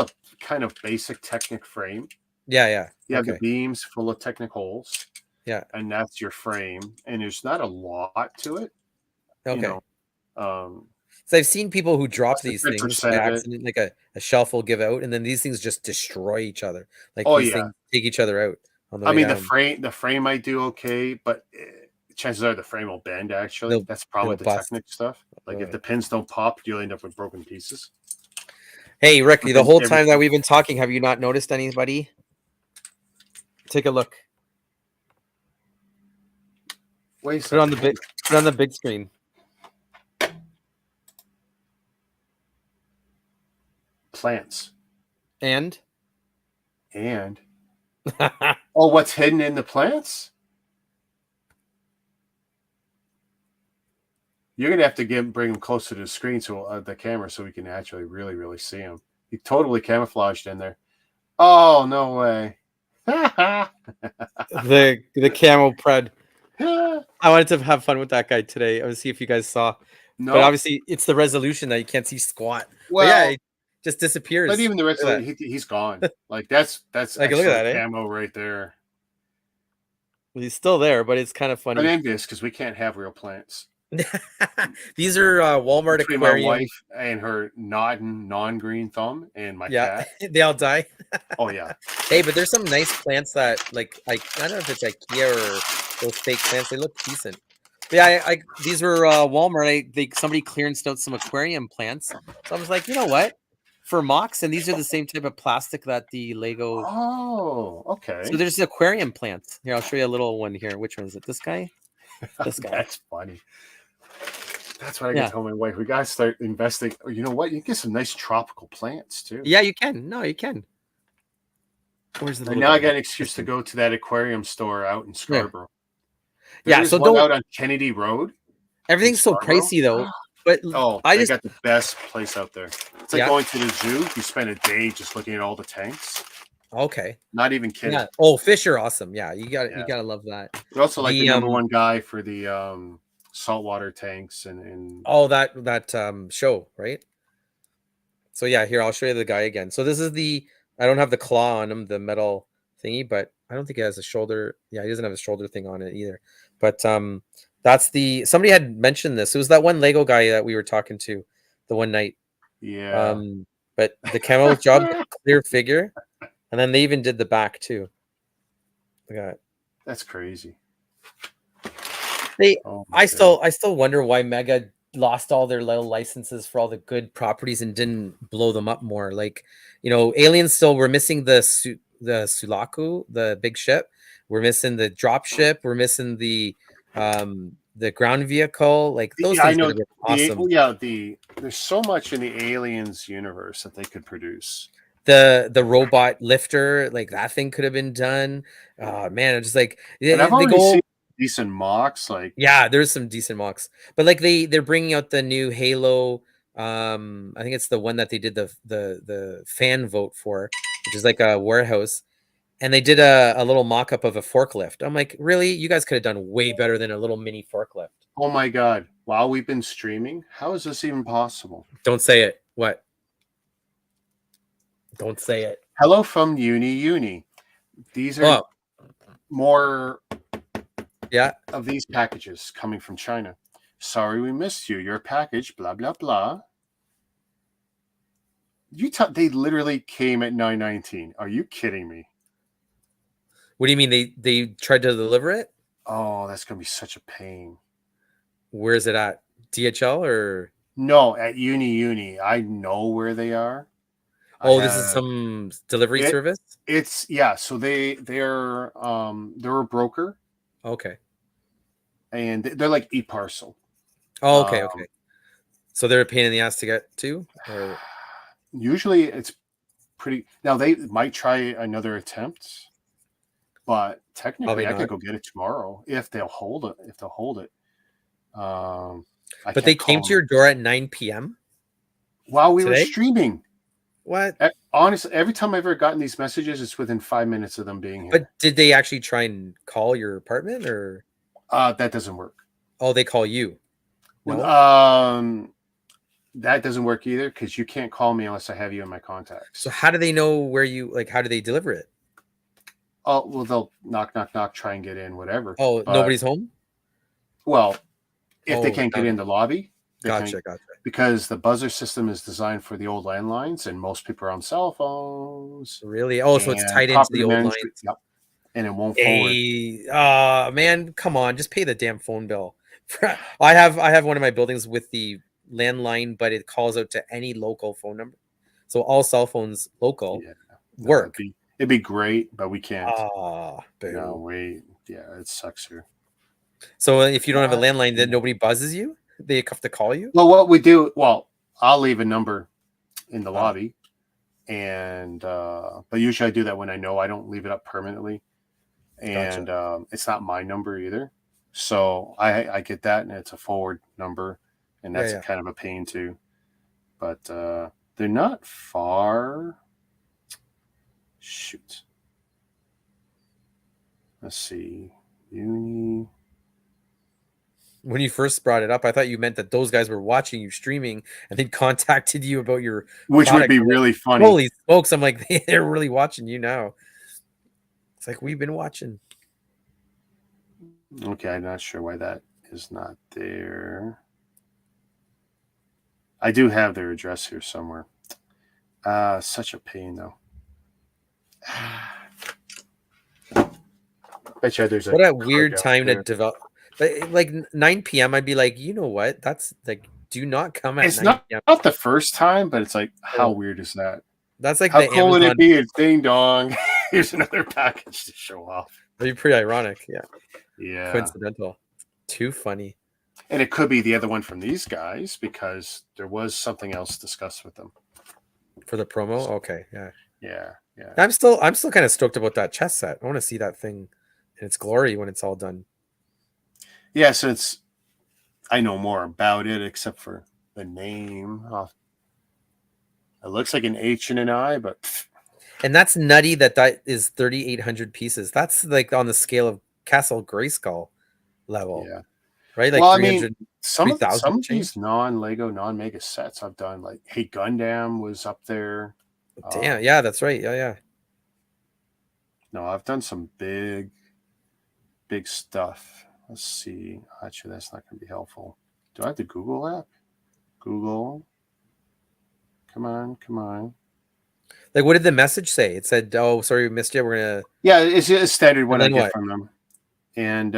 a kind of basic Technic frame. Yeah. You have the beams full of Technic holes. Yeah. And that's your frame, and there's not a lot to it. Okay. So I've seen people who drop these 50% things by of it. accident, like a shelf will give out, and then these things just destroy each other. Like Oh, these yeah. things take each other out on the I way mean, down. the frame might do okay, but chances are the frame will bend. Actually, that's probably it'll the bust. Technic stuff. Like if the pins don't pop, you'll end up with broken pieces. Hey, Rick, the Because whole time that we've been talking, have you not noticed anybody? Take a look. Wait, Put it on the big screen. plants And and oh, what's hidden in the plants? You're gonna have to bring them closer to the screen so the camera so we can actually really, really see them. He totally camouflaged in there. Oh no way! the camel pred. I wanted to have fun with that guy today. I want to see if you guys saw. No, but obviously it's the resolution that you can't see squat. well, but yeah, it just disappears. but even the rest of it, he's gone. Like that's Like, look at that, eh? camo right there. He's still there, but it's kind of I'm funny. envious because we can't have real plants. These are Walmart Between my aquarium. wife and her nodding non-green thumb and my Yeah, cat. they all die. Oh yeah. Hey, but there's some nice plants that like I don't know if it's IKEA or those fake plants. They look decent. But yeah, these were Walmart. Somebody clearanced out some aquarium plants. So I was like, you know what? For mocks, and these are the same type of plastic that the Lego. Oh, So okay. there's aquarium plants. Here, I'll show you a little one here. Which one is it? This guy? This guy. That's funny. That's what I can Yeah. tell my wife. We gotta start investing. Oh, you know what? You can get some nice tropical plants too. Yeah, you can. No, you can. Where's the And little now I guy? got an excuse to go to that aquarium store out in Yeah. Scarborough. There Yeah. is So one don't. out on Kennedy Road in Everything's so Scarborough. pricey though. But Oh, I they just got the best place out there. It's like yeah. going to the zoo. You spend a day just looking at all the tanks. Okay. Not even kidding. Yeah. Oh, fish are awesome. Yeah, you Yeah. gotta love that. We're also like the The number one guy for the saltwater tanks and oh that show, right? So yeah, here I'll show you the guy again. So this is the I don't have the claw on him, the metal thingy, but I don't think he has a shoulder. Yeah, he doesn't have a shoulder thing on it either. But that's the somebody had mentioned this. It was that one Lego guy that we were talking to the one night. yeah. But the camo job, the clear figure, and then they even did the back too. Look at that. That's crazy. They Oh my I goodness. still wonder why Mega lost all their little licenses for all the good properties and didn't blow them up more. Like, Aliens still we're missing the Sulaku, the big ship. We're missing the drop ship. We're missing the ground vehicle. Like those I things would know have been awesome. there's so much in the aliens universe that they could produce. The robot lifter, like that thing could have been done. Man, it's just like And I've they already go. seen decent mocks like Yeah, there's some decent mocks, but like they're bringing out the new Halo. I think it's the one that they did the fan vote for, which is like a warehouse, and they did a little mock up of a forklift. I'm like, really? You guys could have done way better than a little mini forklift. oh my god, while we've been streaming, how is this even possible? Don't say it. What? Don't say it. Hello from Uni. These are Oh, more yeah. of these packages coming from China. Sorry we missed you. Your package, blah blah blah. They literally came at 9:19. Are you kidding me? What do you mean they tried to deliver it? Oh, that's gonna be such a pain. Where is it at? DHL or? No, at Uni. I know where they are. Oh, this is some delivery it. service. It's yeah. So they're a broker Okay. and they're like eParcel. Oh, okay. So they're a pain in the ass to get to, or Usually it's pretty. Now they might try another attempt, but technically probably I not. could go get it tomorrow if they'll hold it. I But they can't came call to them your door at 9 p.m. while we were today. streaming. What? Honestly, every time I've ever gotten these messages, it's within 5 minutes of them being here. But did they actually try and call your apartment, or? That doesn't work. Oh, they call you. No. That doesn't work either because you can't call me unless I have you in my contacts. So how do they know where you like? How do they deliver it? Oh well, they'll knock, try and get in, whatever. Oh, But, nobody's home. well, if they Oh, can't get in the lobby, gotcha. because the buzzer system is designed for the old landlines, and most people are on cell phones. Really? Oh, so it's And tied into property the old management- lines. Yep, and it won't forward. Hey, man, come on, just pay the damn phone bill. I have one of my buildings with the landline, but it calls out to any local phone number. So all cell phones local work. It'd be great, but we can't. Boo. No, wait. Yeah, it sucks here. So if you don't have a landline, then nobody buzzes you? They have to call you? Well, what we do, I'll leave a number in the lobby, and but usually I do that when I know I don't leave it up permanently, and it's not my number either. So I get that, and it's a forward number, and that's kind of a pain too. But they're not far. Shoot. Let's see. Uni. When you first brought it up, I thought you meant that those guys were watching you streaming and they contacted you about your Which product. would be really funny. Holy smokes. I'm like, they're really watching you now. It's like, we've been watching. Okay, I'm not sure why that is not there. I do have their address here somewhere. Such a pain though. Bet you there's a What a card weird down time to there. develop. But like 9 p.m., I'd be like, you know what? That's like, do not come at It's 9 p.m. not the first time, but it's like, how Oh, weird is that? that's like How the cool would it Amazon. be if ding dong, here's another package to show off? That'd be pretty ironic. Yeah. Yeah. Coincidental. Too funny. And it could be the other one from these guys because there was something else discussed with them. For the promo? Okay. Yeah. Yeah. Yeah. I'm still kind of stoked about that chess set. I want to see that thing in its glory when it's all done. Yeah. Since I know more about it, except for the name. It looks like an H and an I, but And that's nutty that is 3,800 pieces. That's like on the scale of Castle Grayskull level, yeah. right? Like Well, I mean, 300, 3,000 some of these change. non-Lego, non-Mega sets I've done, like Hey Gundam was up there. Damn. Yeah, that's right. Yeah, yeah. No, I've done some big stuff. Let's see. Actually, that's not going to be helpful. Do I have the Google app? Google. Come on. Like, what did the message say? It said, "Oh, sorry, we missed you. We're gonna." Yeah, it's a standard one And I then get what? from them. And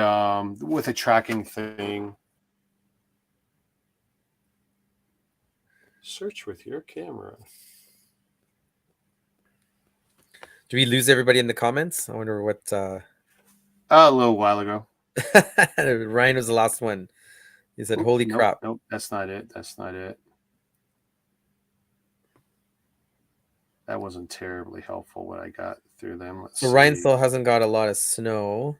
with a tracking thing. Search with your camera. Do we lose everybody in the comments? I wonder what. A little while ago. Ryan was the last one. He said, Oop, "Holy crap!" Nope, that's not it. That wasn't terribly helpful what I got through them. Let's So see. Ryan still hasn't got a lot of snow.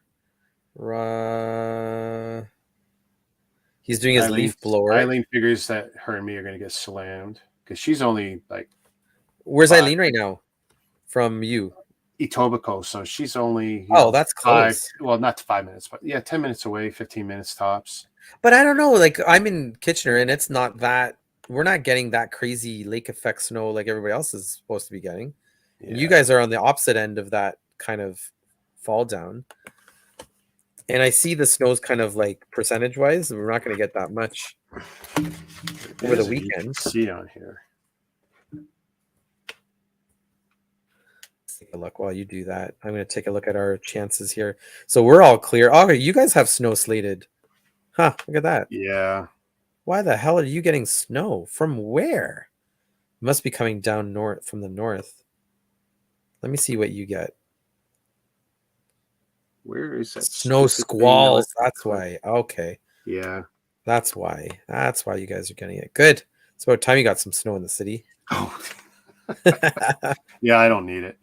He's doing his leaf blower. Eileen figures that her and me are going to get slammed because she's only like. Where's Eileen right now? From you? Etobicoke, so she's only That's close. not 5 minutes, but yeah, 10 minutes away, 15 minutes tops. But I don't know. Like I'm in Kitchener, and it's not that. We're not getting that crazy lake effect snow like everybody else is supposed to be getting. Yeah. And you guys are on the opposite end of that kind of fall down. And I see the snow's kind of like percentage wise, we're not going to get that much over the weekend. See on here. Let's take a look while you do that. I'm going to take a look at our chances here. So we're all clear. Oh, you guys have snow slated. Huh, look at that. Yeah. Why the hell are you getting snow? From where? It must be coming down north from the north. Let me see what you get. Where is that? Snow squalls. That's why. Okay. Yeah. That's why. That's why you guys are getting it. Good. It's about time you got some snow in the city. Oh. Yeah, I don't need it.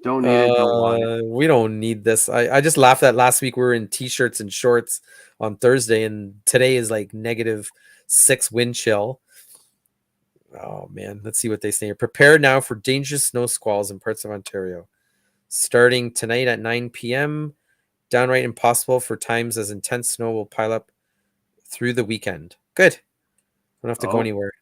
Don't need it. Don't want it. We don't need this. I just laughed that last week we were in t-shirts and shorts on Thursday, and today is like -6 wind chill. Oh man, let's see what they say here. Prepare now for dangerous snow squalls in parts of Ontario. Starting tonight at 9 p.m. Downright impossible for times as intense snow will pile up through the weekend. Good. Don't have to go anywhere.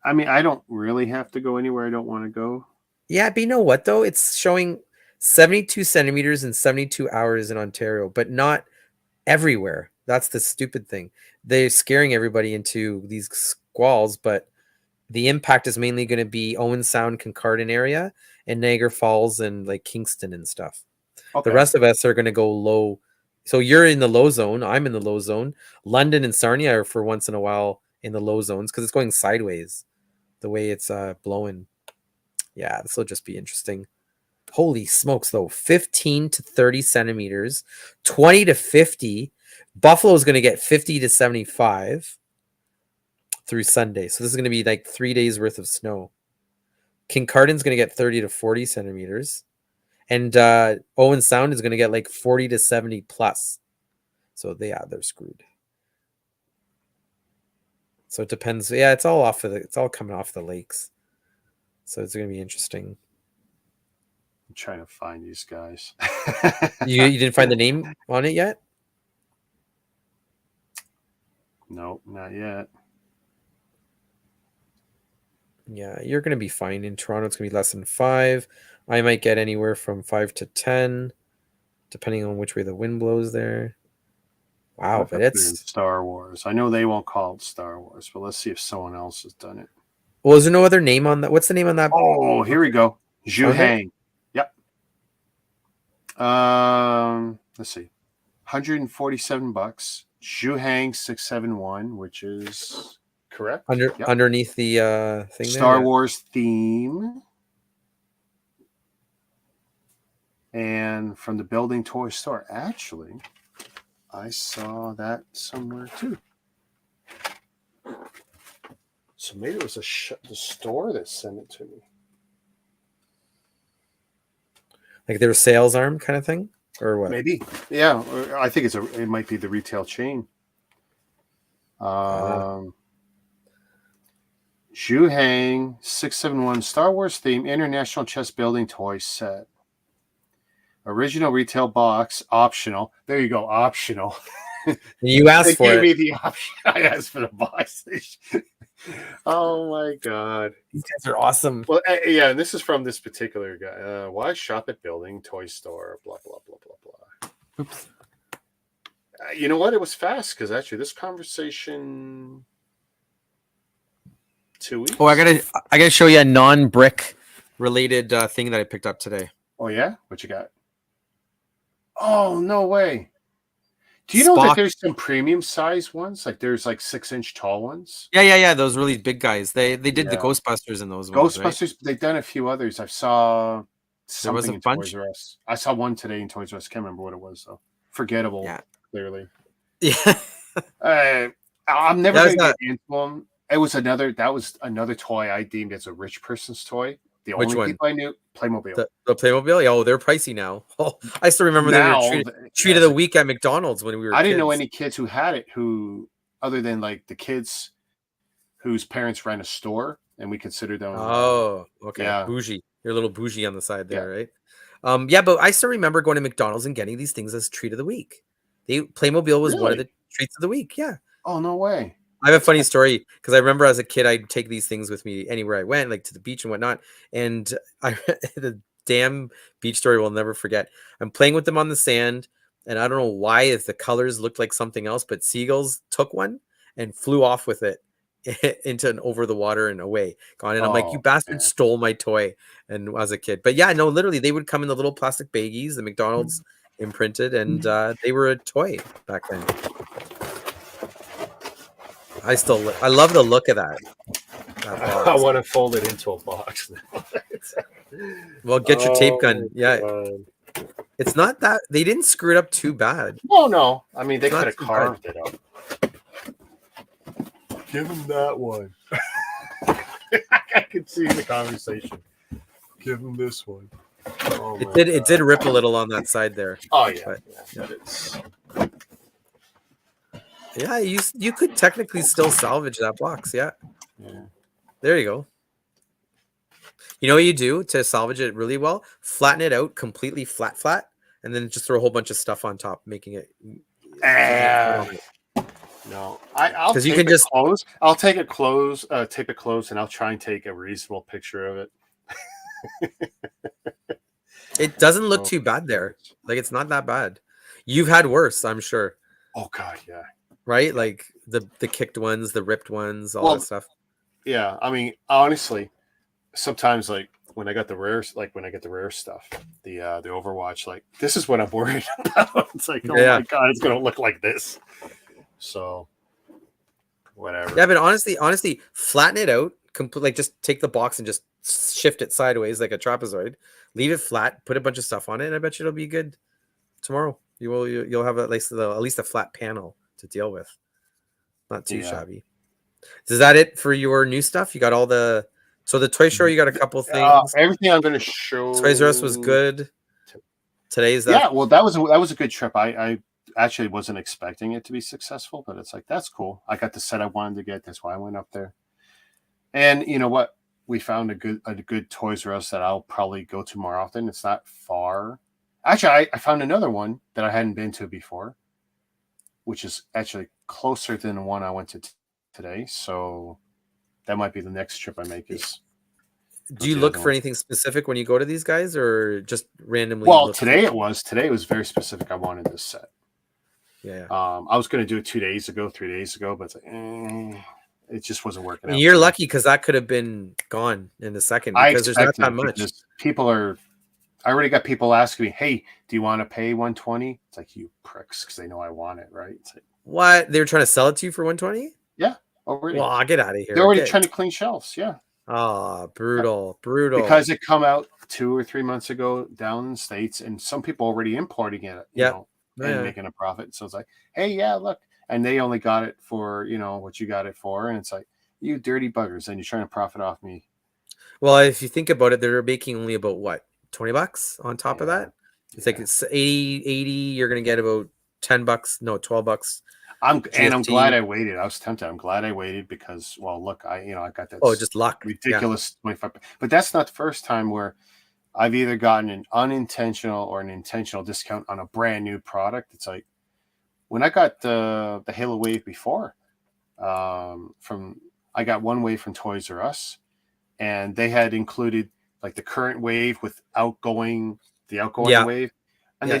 I mean, I don't really have to go anywhere I don't want to go. Yeah, but you know what though? It's showing 72 centimeters in 72 hours in Ontario, but not everywhere. That's the stupid thing. They're scaring everybody into these squalls, but the impact is mainly going to be Owen Sound, Kincardine area, and Niagara Falls and like Kingston and stuff. Okay. The rest of us are going to go low. So you're in the low zone. I'm in the low zone. London and Sarnia are for once in a while in the low zones because it's going sideways the way it's blowing. Yeah, this will just be interesting. Holy smokes, though. 15 to 30 centimeters, 20 to 50. Buffalo is going to get 50 to 75 through Sunday. So this is going to be like 3 days worth of snow. Kincardine is going to get 30 to 40 centimeters. And Owen Sound is going to get like 40 to 70 plus. So they're screwed. So it depends. Yeah, it's all coming off the lakes. So it's going to be interesting. I'm trying to find these guys. You didn't find the name on it yet? Nope, not yet. Yeah, you're going to be fine. In Toronto, it's going to be less than 5. I might get anywhere from 5 to 10, depending on which way the wind blows there. Wow, I've but put it in it's Star Wars. I know they won't call it Star Wars, but let's see if someone else has done it. well, is there no other name on that? What's the name on that? Oh, here we go. Zhu Found it? Hang. Yep. Let's see. $147. Zhu Hang 671, which is correct. Yep. Underneath the thing Star there. Yeah. Wars theme. And from the Building Toy Store. Actually, I saw that somewhere too. So maybe it was the store that sent it to me. Like their sales arm kind of thing, or what? Maybe, yeah. I think it might be the retail chain. Zhu Hang 671 Star Wars theme International Chess Building Toy Set. Original retail box, optional. There you go, optional. You asked for They it. gave me the option. I asked for the box. Oh my god. These guys are awesome. Well, yeah, and this is from this particular guy. Why shop at Building Toy Store? Blah blah blah blah blah. Oops. You know what? It was fast because actually this conversation 2 weeks. Oh, I gotta show you a non-brick related thing that I picked up today. Oh yeah, what you got? Oh no way! Do you know that there's some premium size ones? Like there's like 6-inch tall ones. Yeah. Those really big guys. They did the Ghostbusters in those ones. Ghostbusters. Right? They've done a few others. I saw something in bunch. Toys R Us. I saw one today in Toys R Us. Can't remember what it was though. Forgettable. Yeah. Clearly. Yeah. I'm never going to get into them. It was another. That was another toy I deemed as a rich person's toy. The only people I knew, Playmobil. The Playmobil? Yeah, oh, they're pricey now. Oh, I still remember they were treat of the week at McDonald's when we were. I didn't know any kids who had it who, other than like the kids whose parents ran a store, and we considered them. Oh, okay. Yeah. Bougie. You're a little bougie on the side there, right? Yeah, but I still remember going to McDonald's and getting these things as treat of the week. Playmobil was one of the treats of the week. Yeah. Oh no way. I have a funny story because I remember as a kid, I'd take these things with me anywhere I went, like to the beach and whatnot. And the damn beach story we'll never forget. I'm playing with them on the sand, and I don't know why, if the colors looked like something else, but seagulls took one and flew off with it into and over the water and away. Gone. And I'm like, you bastard stole my toy. And as a kid, but yeah, no, literally, they would come in the little plastic baggies, the McDonald's imprinted, and they were a toy back then. I love the look of that. I want to fold it into a box now. Well, get your tape gun. Yeah. God. It's not that they didn't screw it up too bad. No. I mean, they could have carved it up. Give him that one. I could see the conversation. Give him this one. Oh, it did rip a little on that side there. Oh yeah. But, yeah. It's... Yeah, you could technically still salvage that box. Yeah. There you go. You know what you do to salvage it really well? Flatten it out completely flat, and then just throw a whole bunch of stuff on top, making it. No, I'll take you can just close. I'll take it close, tape it close, and I'll try and take a reasonable picture of it. It doesn't look too bad there. Like it's not that bad. You've had worse, I'm sure. Oh God, yeah. Right, like the kicked ones, the ripped ones, all that stuff. Yeah, I mean, honestly, sometimes like when I get the rare stuff, the Overwatch, like this is what I'm worried about. It's like, oh my God, it's gonna look like this. So, whatever. Yeah, but honestly, flatten it out. Like just take the box and just shift it sideways like a trapezoid. Leave it flat. Put a bunch of stuff on it, and I bet you it'll be good tomorrow. You'll have at least a flat panel to deal with. Not too shabby. Is that it for your new stuff? You got all the toy show. You got a couple things. Everything I'm going to show. Toys R Us was good. Today's that. Yeah, well, that was a good trip. I actually wasn't expecting it to be successful, but it's like that's cool. I got the set I wanted to get. That's why I went up there. And you know what? We found a good Toys R Us that I'll probably go to more often. It's not far. Actually, I found another one that I hadn't been to before, which is actually closer than the one I went to today. So that might be the next trip I make. Do you the look other for one? anything specific when you go to these guys, or just randomly Well, look for? today it was very specific. I wanted this set. Yeah. I was going to do it 3 days ago, but it's like, it just wasn't working And out you're for me. lucky because that could have been gone in a second I because there's not expected that it much. because people are. I already got people asking me, "Hey, do you want to pay 120?" It's like, you pricks, because they know I want it, right? It's like, What? They were trying to sell it to you for 120? yeah, already. Well, I'll get out of They're here. already Get. trying to clean shelves. Yeah, Oh, Yep. brutal, brutal. Because it come out 2 or 3 months ago down in the States, and some people already importing it, Yep. and Yeah. making a profit. So it's like, hey, yeah, look, and they only got it for what you got it for, and it's like, you dirty buggers, and you're trying to profit off me. Well, if you think about it, they're making only about what, $20 on top of Yeah, that. It's like yeah. it's 80. You're gonna get about $10, no, $12 I'm glad GST. I waited. I was tempted. I'm glad I waited because, well, look, I got that Oh, just luck. Yeah. ridiculous 25, but that's not the first time where I've either gotten an unintentional or an intentional discount on a brand new product. It's like when I got the Halo Wave before, from I got one wave from Toys R Us, and they had included like the current wave with the outgoing Yeah. wave, and Yeah.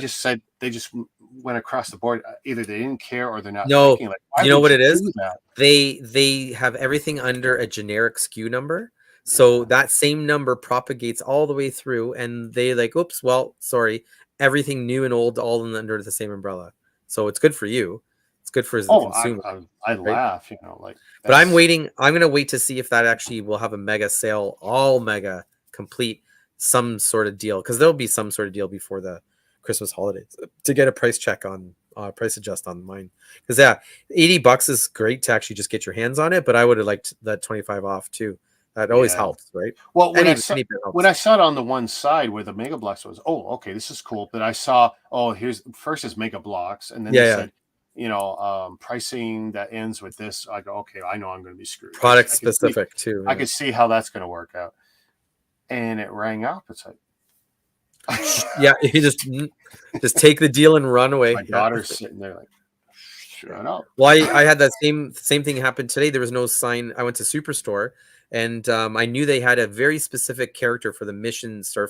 they just went across the board. Either they didn't care or they're not No, thinking. Like, why you know would what you it is? do that? They have everything under a generic SKU number. So Yeah. that same number propagates all the way through, and they like, oops, well, sorry, everything new and old all under the same umbrella. So it's good for you. It's good for the Oh, consumer, I right? laugh. Like But I'm that's waiting. I'm gonna wait to see if that actually will have a mega sale, all mega complete, some sort of deal, because there'll be some sort of deal before the Christmas holidays to get a price check on price adjust on mine. Because yeah, $80 is great to actually just get your hands on it, but I would have liked that 25 off too. That always yeah. helps, right? Well, Any bit when helps. I saw it on the one side where the Mega Blocks was, oh, okay, this is cool. But I saw, oh, here's first is Mega Blocks, and then Yeah, they yeah. said, pricing that ends with this. I go, okay, I know I'm going to be screwed. Product specific too. I Yeah. could see how that's going to work out. And it rang up. It's like, Yeah, you just take the deal and run away. my Yeah. daughter's sitting there like, shut up. Well, I had that same thing happen today. There was no sign. I went to Superstore, and I knew they had a very specific character for the mission Star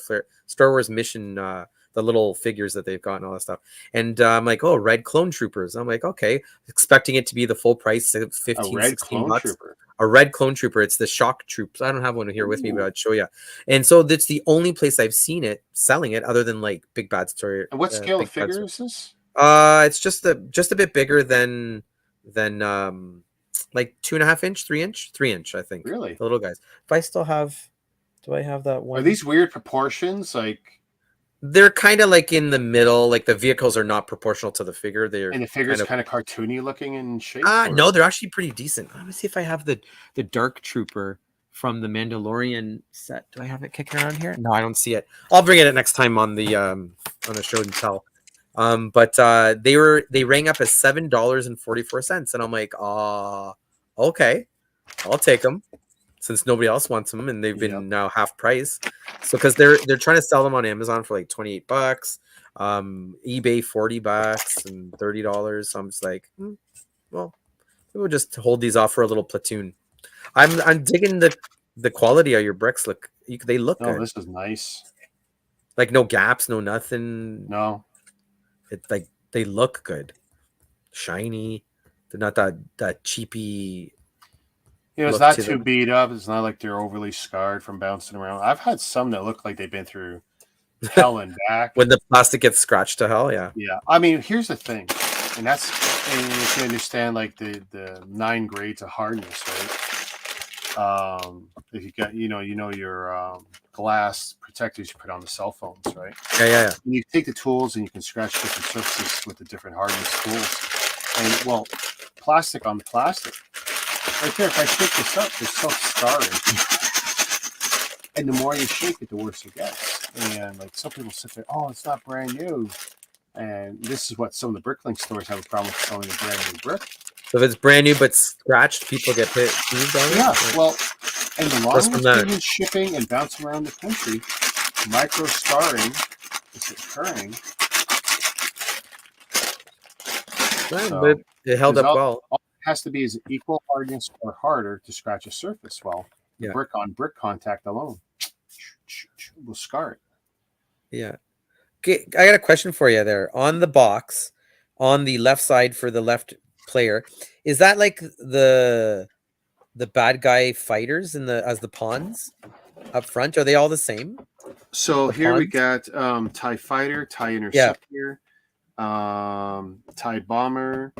Wars mission, the little figures that they've got and all that stuff. And I'm like, oh, red clone troopers. I'm like, okay, expecting it to be the full price, A 15, red 16 clone bucks. trooper. A red clone trooper. It's the shock troops. I don't have one here with me, but Ooh. I'd show you. And so that's the only place I've seen it selling it, other than like Big Bad Story. And what scale of Big Bad figure Story. is this? It's just a bit bigger than like 2.5 inch, 3 inch, 3 inch, I think. Really? The little guys. If I still have, do I have that Are one? these weird proportions? Like, They're kind of like in the middle. Like the vehicles are not proportional to the figure. They're and the kind figure's of kind of cartoony looking in shape, no, or they're actually pretty decent. Let me see if I have the Dark Trooper from the Mandalorian set. Do I have it kicking around here? No, I don't see it. I'll bring it next time on the show and tell. But they rang up as $7.44, and I'm like, okay, I'll take them since nobody else wants them, and they've yep. been now half price. So because they're trying to sell them on Amazon for like $28, eBay $40 and $30. So I'm just like, well, we'll just hold these off for a little platoon. I'm digging the quality of your bricks. They look No, good. this is nice. Like no gaps, no nothing. No, It's like they look good, shiny. They're not that cheapy it's look not to too them. beat up. It's not like they're overly scarred from bouncing around. I've had some that look like they've been through hell and back. When the plastic gets scratched to hell, yeah. Yeah, I mean, here's the thing, and if you understand like the 9 grades of hardness, right? If you got your glass protectors you put on the cell phones, right? Yeah. And you take the tools and you can scratch different surfaces with the different hardness tools. And well, plastic on plastic. Right there, if I shake this up, there's self-scarring. And the more you shake it, the worse it gets. And like some people sit there, oh, it's not brand new. And this is what some of the BrickLink stores have a problem with selling a brand new brick. So if it's brand new but scratched, people get peeved on it. Yeah, well, and the Just longer from it's that. been shipping and bouncing around the country, micro scarring is occurring. But it held up well. All it has to be is equal hardness or harder to scratch a surface well. The Yeah. brick on brick contact alone will scar it. Yeah. Okay, I got a question for you there. On the box, on the left side for the left player, is that like the bad guy fighters in the as the pawns up front? Are they all the same? So The here we pawns? got TIE Fighter, TIE Yeah. Interceptor, TIE Bomber.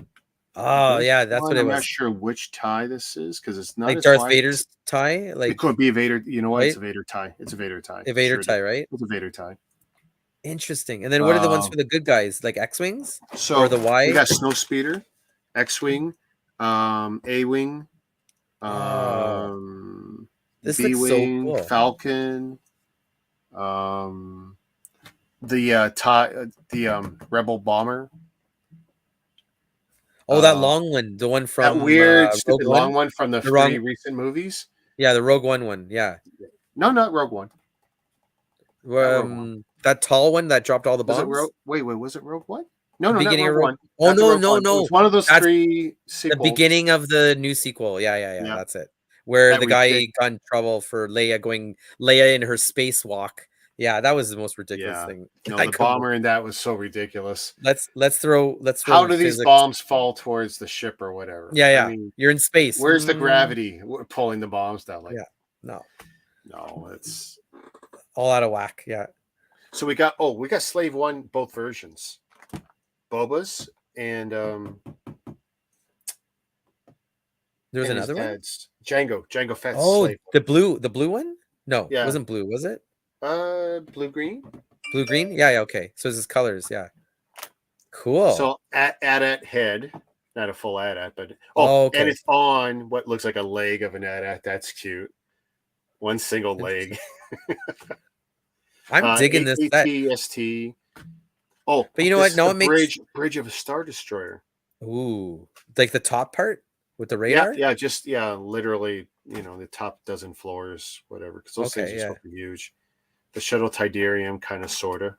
Oh, This yeah, that's one, what it I'm not was. sure which tie this is because it's not Like as Darth wide. Vader's tie, It could like be a Vader. You know what? It's right? a Vader tie. It's a Vader tie A for Vader sure. tie, right? It's a Vader tie. Interesting. And then what are the ones Um, for the good guys? Like X-Wings or so the we Y? got Snow Speeder, X-wing, A-wing, Oh, um, this looks so B-wing, cool. Falcon, um, the Rebel bomber. Oh, that Uh, long one, the one that from weird, Rogue stupid long One. one from the The wrong, three recent movies. yeah, the Rogue One one. Yeah. No, not Rogue One. Not Rogue One. That tall one that dropped all the Was it bombs. Rogue? Wait, was it Rogue One? No, The no, not beginning of Rogue Rogue. One. Oh Not the no, Rogue no, One. It was no. one of those That's three the sequels. beginning of the new sequel. Yeah, yeah, yeah. Yeah, That's it. Where that the we guy did. got in trouble for Leia in her spacewalk. Yeah, that was the most ridiculous Yeah, thing no, I the could. bomber in that was so ridiculous. Let's throw How do these physics. bombs fall towards the ship or whatever? Yeah, I yeah. mean, You're in space. where's the gravity pulling the bombs down? Like, Yeah. No. no, it's All out of whack. Yeah. so we got Slave One both versions, Boba's and There was his another one. dad's Django Fett's Oh, slave. the blue one? No, it Yeah, wasn't blue, was it? blue green. Blue green? Yeah, yeah, okay. So it's his colors, yeah. Cool. So AT-AT head, not a full AT-AT, but Oh, and okay. it's on what looks like a leg of an AT-AT. That's cute. One single leg. I'm digging this set. ATST. Oh, But you know this what? is Now the it makes bridge of a Star Destroyer. ooh, like the top part with the Yeah, radar? yeah, just literally, the top dozen floors, whatever, because those things Okay, are yeah. so huge. The shuttle Tidarium, kind of, sorta.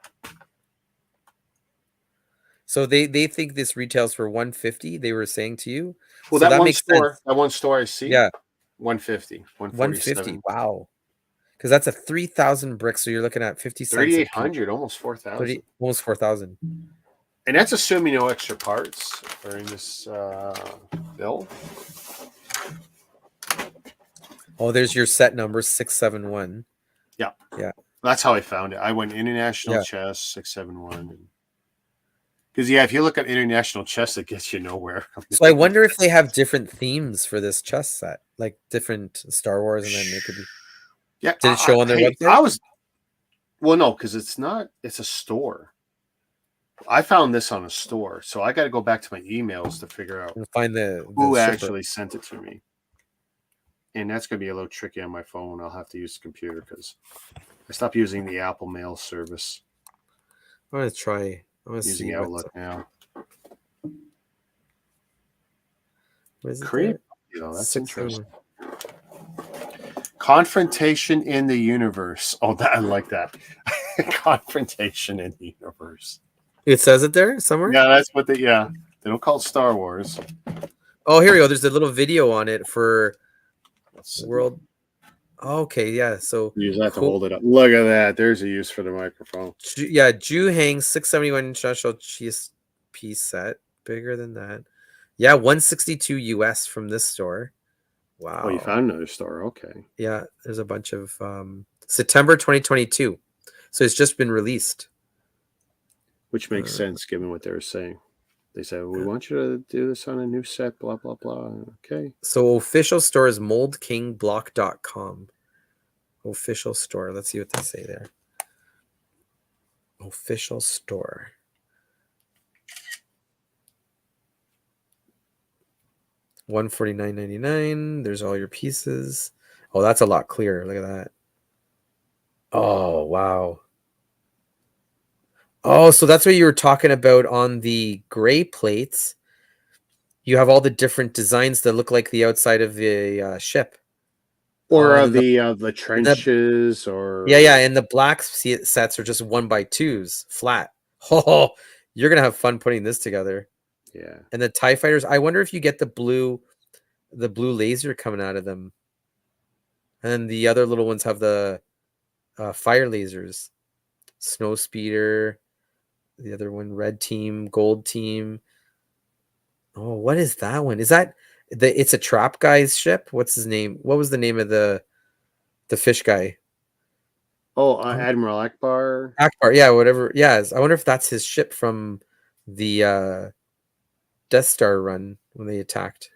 So they think this retails for 150, they were saying to you. Well, So that makes sense. that one store I see, Yeah, 150, 150. 147, Wow. Because that's a 3,000 bricks. So you're looking at 50 cents a piece. 3,800, almost 4,000. Almost 4,000. And that's assuming no extra parts are in this bill. Oh, there's your set number 671. Yeah. Yeah. That's how I found it. I went International Yeah. Chess 671. Because if you look at International Chess, it gets you nowhere. So I wonder if they have different themes for this chess set, like different Star Wars, and then they could be. Yeah. Did it show on their website? Well, no, because it's not. It's a store. I found this on a store, so I got to go back to my emails to figure out And find who shipper. actually sent it to me. And that's going to be a little tricky on my phone. I'll have to use the computer because I stopped using the Apple Mail service. I'm gonna try. I'm gonna Using see Outlook now. what is it Creep. there? That's 671. interesting. Confrontation in the universe. Oh, I like that. Confrontation in the universe. It says it there somewhere. Yeah, that's what they. Yeah, they don't call it Star Wars. Oh, here we go. There's a little video on it for Let's see. World. Okay, yeah. So You just have to hold it up. Look at that. There's a use for the microphone. Yeah, Ju Hang 671 international cheese piece set, bigger than that. Yeah, 162 US from this store. Wow. Oh, you found another store. Okay. Yeah, there's a bunch of September 2022. So it's just been released. Which makes sense given what they were saying. They said, we want you to do this on a new set, blah, blah, blah. Okay. So official store is moldkingblock.com. Official store. Let's see what they say there. Official store. $149.99. There's all your pieces. Oh, that's a lot clearer. Look at that. Oh, wow. Oh, so that's what you were talking about on the gray plates. You have all the different designs that look like the outside of the ship. Or the trenches, or yeah, and the black sets are just 1x2s, flat. Oh, you're gonna have fun putting this together. Yeah. And the TIE fighters, I wonder if you get the blue laser coming out of them. And then the other little ones have the fire lasers. Snow speeder. The other one, red team, gold team. Oh, what is that one? Is that it's a trap guy's ship? What's his name? What was the name of the fish guy? Oh, Admiral Akbar. Akbar, yeah, whatever. Yeah, I wonder if that's his ship from the Death Star run when they attacked.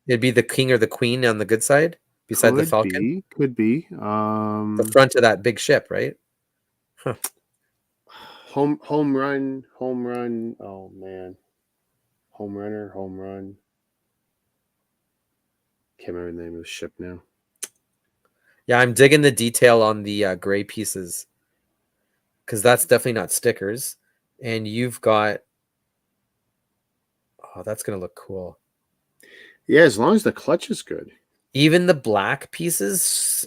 It'd be the king or the queen on the good side, beside the Falcon. Could be. The front of that big ship, right? Huh. Home run. Oh man, home run. Can't remember the name of the ship now. Yeah, I'm digging the detail on the gray pieces because that's definitely not stickers. And you've got, oh, that's gonna look cool. Yeah, as long as the clutch is good. Even the black pieces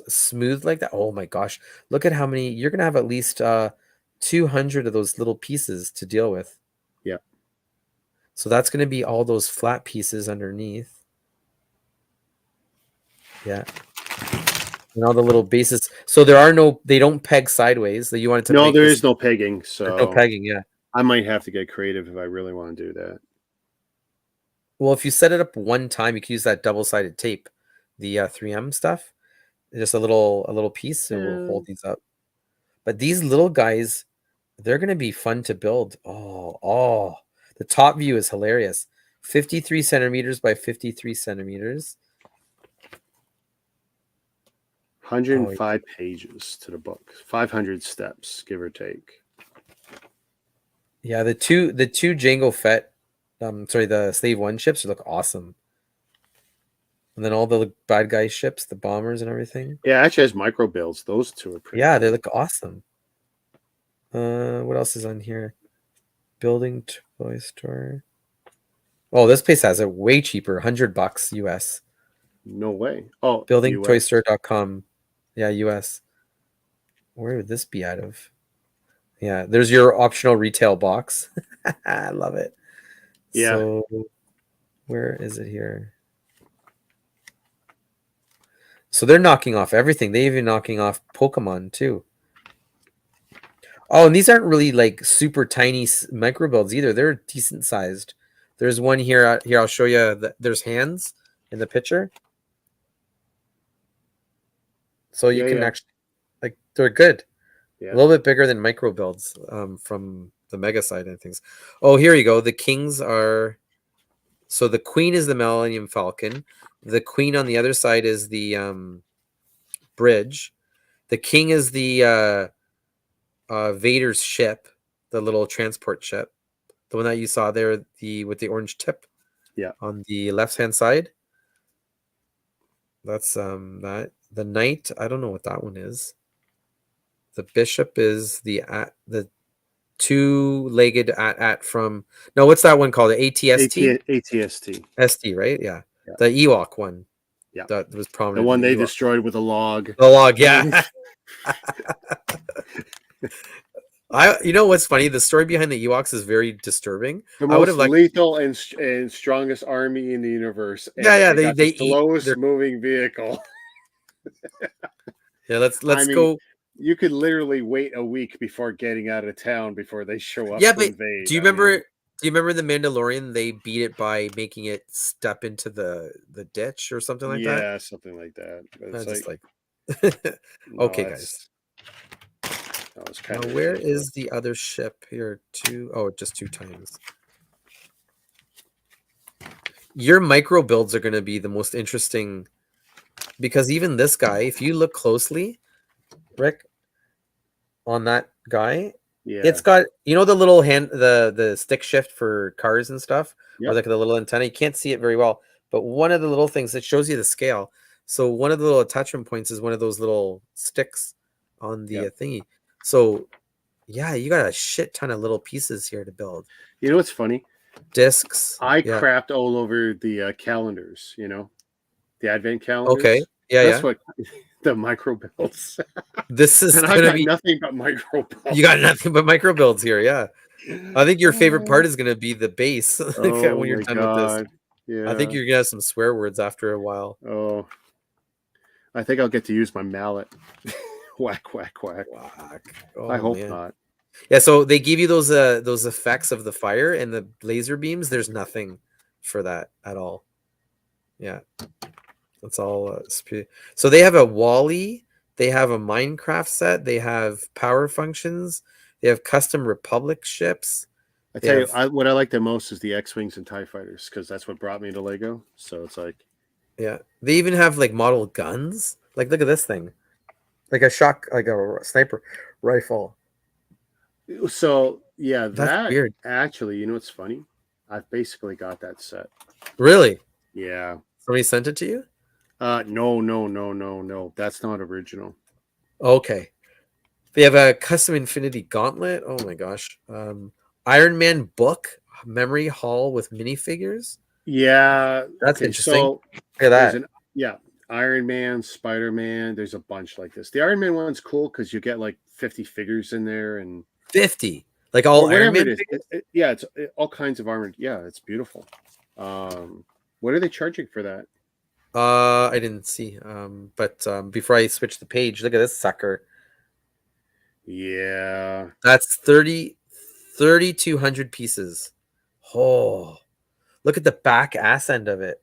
smooth like that. Oh my gosh, look at how many you're gonna have. At least 200 of those little pieces to deal with. Yeah. So that's gonna be all those flat pieces underneath. Yeah. And all the little bases. So they don't peg sideways. That you wanted to. No, there is no pegging. So there's no pegging. Yeah. I might have to get creative if I really want to do that. Well, if you set it up one time, you can use that double-sided tape, the 3M stuff. Just a little piece, and we'll hold these up. But these little guys, they're gonna be fun to build. Oh, the top view is hilarious. 53 centimeters by 53 centimeters. 105 pages to the book, 500 steps, give or take. Yeah, the two Jango Fett, the Slave One ships look awesome. And then all the bad guy ships, the bombers and everything. Yeah, it actually has micro builds. Those two are pretty. Yeah, cool. they look awesome. What else is on here? Building toy store. Oh, this place has it way cheaper, $100 US. No way. Oh, buildingtoystore.com. Yeah, US. Where would this be out of? Yeah, there's your optional retail box. I love it. Yeah. So where is it here? So they're knocking off everything. They're even knocking off Pokemon too. Oh, and these aren't really like super tiny micro builds either. They're decent sized. There's one here. Here, I'll show you. There's hands in the picture. So you can actually, like, they're good. Yeah. A little bit bigger than micro builds from the Mega side and things. Oh, here you go. The kings are, so the queen is the Millennium Falcon. The queen on the other side is the bridge. The king is the Vader's ship, the little transport ship, the one that you saw there, with the orange tip. Yeah. On the left-hand side. That's that. The knight, I don't know what that one is. The bishop is the two-legged at from, no, what's that one called? The ATST? ATST. ST, right? Yeah. The Ewok one. Yeah. That was prominent. The one they destroyed with a log. The log, yeah. You know what's funny? The story behind the Ewoks is very disturbing. The most lethal and strongest army in the universe. Yeah, they the slowest moving vehicle. Yeah, let's go. You could literally wait a week before getting out of town before they show up. Yeah, but invade. Do you remember the Mandalorian? They beat it by making it step into the ditch or something like that. Yeah, something like that. But it's like no, okay, guys. Now, where is the other ship here? Just 2 times. Your micro builds are going to be the most interesting, because even this guy, if you look closely, Rick, on that guy, it's got, the little hand, the stick shift for cars and stuff, or like the little antenna. You can't see it very well, but one of the little things that shows you the scale. So one of the little attachment points is one of those little sticks on the thingy. So, yeah, you got a shit ton of little pieces here to build. You know what's funny? Discs. I crapped all over the calendars, the advent calendars. Okay. Yeah, That's what the micro builds. This is going to be nothing but micro builds. You got nothing but micro builds here, yeah. I think your favorite part is going to be the base when you're done with this. Yeah. I think you're going to have some swear words after a while. Oh. I think I'll get to use my mallet. Whack, whack, whack. Whack. I Oh hope man. not. Yeah, so they give you those effects of the fire and the laser beams. There's nothing for that at all. Yeah, that's all. So they have a Wally, they have a Minecraft set, they have power functions, they have custom Republic ships. I They tell you, have what I like the most is the X-wings and Tie fighters because that's what brought me to Lego. So it's like, yeah, they even have like model guns. Like look at this thing, like a sniper rifle. so yeah, That's that weird. actually, you know what's funny? I've basically got that set. Really? Yeah. Somebody sent it to you? No, no, no, no, no. That's not original. Okay. They have a custom Infinity Gauntlet. Oh my gosh. Iron Man book memory hall with minifigures. Yeah. That's Okay. interesting. So Look at there's that. an yeah, Iron Man, Spider Man. There's a bunch like this. The Iron Man one's cool because you get like 50 figures in there and 50. Like or all Iron whatever it Man is. figures? Yeah, it's all kinds of armor. Yeah, it's beautiful. What are they charging for that? I didn't see. But before I switch the page, look at this sucker. Yeah. That's 3,200 pieces. Oh, look at the back ass end of it.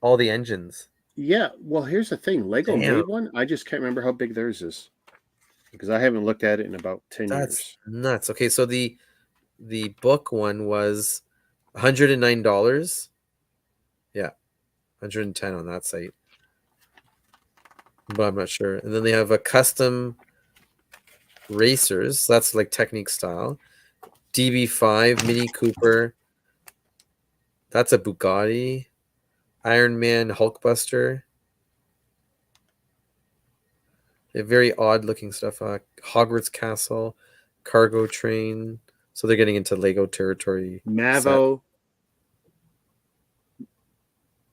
All the engines. Yeah. Well, here's the thing. Lego Damn, made one. I just can't remember how big theirs is because I haven't looked at it in about 10 that's years. nuts. Okay, so the book one was $109. Yeah, 110 on that site, but I'm not sure. And then they have a custom racers. That's like Technique style. DB5 Mini Cooper. That's a Bugatti. Iron Man Hulkbuster. They have very odd looking stuff. Hogwarts Castle, cargo train. So they're getting into Lego territory set. Mavo.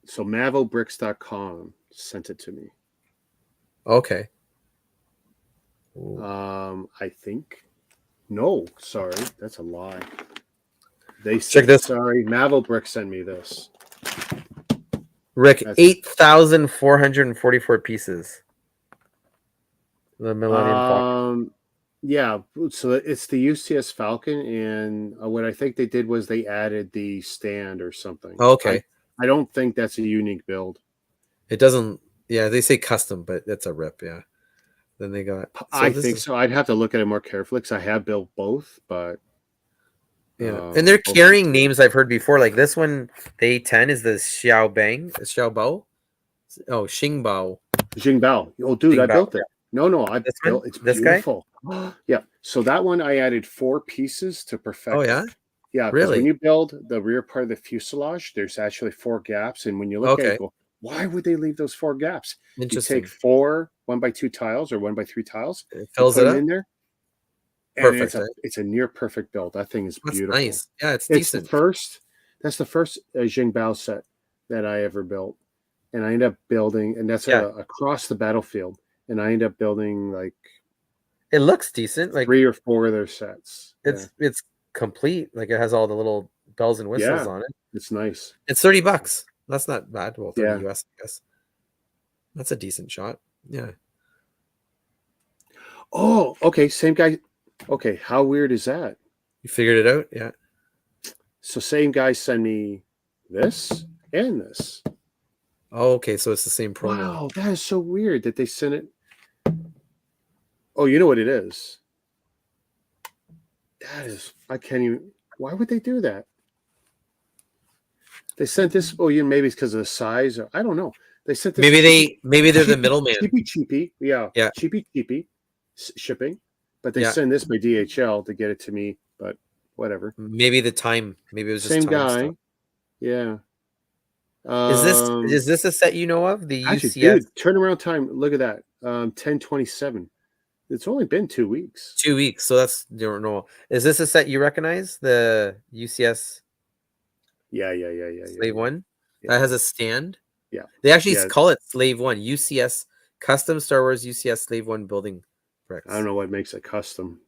So mavobricks.com sent it to me. Okay. Ooh. I think. No, sorry, that's a lie. They Check said this, sorry. Mavobrick sent me this. Rick. That's 8,444 pieces. The Millennium Falcon. yeah. So it's the UCS Falcon, and what I think they did was they added the stand or something. Okay. I don't think that's a unique build. It doesn't. Yeah, they say custom, but that's a rip. Yeah. Then they got. So I this think is. so. I'd have to look at it more carefully because I have built both, but Yeah, and they're both. carrying names I've heard before. Like this one, the A10 is the Xiaobao. Oh, Xingbao. Jingbao. Oh, dude, I Xingbao. built it. No, I This one, built. It's this guy. beautiful. Yeah. So that one I added 4 pieces to perfect Oh it. yeah, Yeah, because when really? you build the rear part of the fuselage, there's actually 4 gaps, and when you look at it, Okay, you go, why would they leave those 4 gaps? You take interesting. 4 1x2 tiles or 1x3 tiles, It you fills put it them up. in there, and Perfect. Eh? it's a near perfect build. That thing is That's beautiful. nice. Yeah, it's It's the decent. first. That's the first Jingbao set that I ever built, and I ended up building, and that's Yeah, across the battlefield, and I ended up building like it looks decent. Like 3 or 4 of their sets. Yeah, it's complete. Like it has all the little bells and whistles yeah, on it. it's nice. It's $30. That's not bad. Well, 30 Yeah. US, I guess. That's a decent shot. Yeah. Oh, okay, same guy. Okay, how weird is that? You figured it out? Yeah. So same guy send me this and this. Oh, okay. So it's the same promo. Wow, that is so weird that they sent it. Oh, you know what it is? That is, I can't even. Why would they do that? They sent this. Oh, maybe it's because of the size. Or, I don't know. They sent this Maybe they're the middleman. cheapy. Yeah, Yeah. cheapy shipping. But they Yeah. send this by DHL to get it to me. But whatever. Maybe the time. Maybe it was just Same time guy. stuff. Yeah. Is this a set you know of? The Actually, UCS dude, turnaround time. Look at that. 10:27. It's only been 2 weeks. 2 weeks. So that's normal. Is this a set you recognize? The UCS Yeah. Slave One Yeah. that has a stand. Yeah. They actually Yeah. call it Slave One. UCS Custom Star Wars UCS Slave One building bricks. I don't know what makes it custom.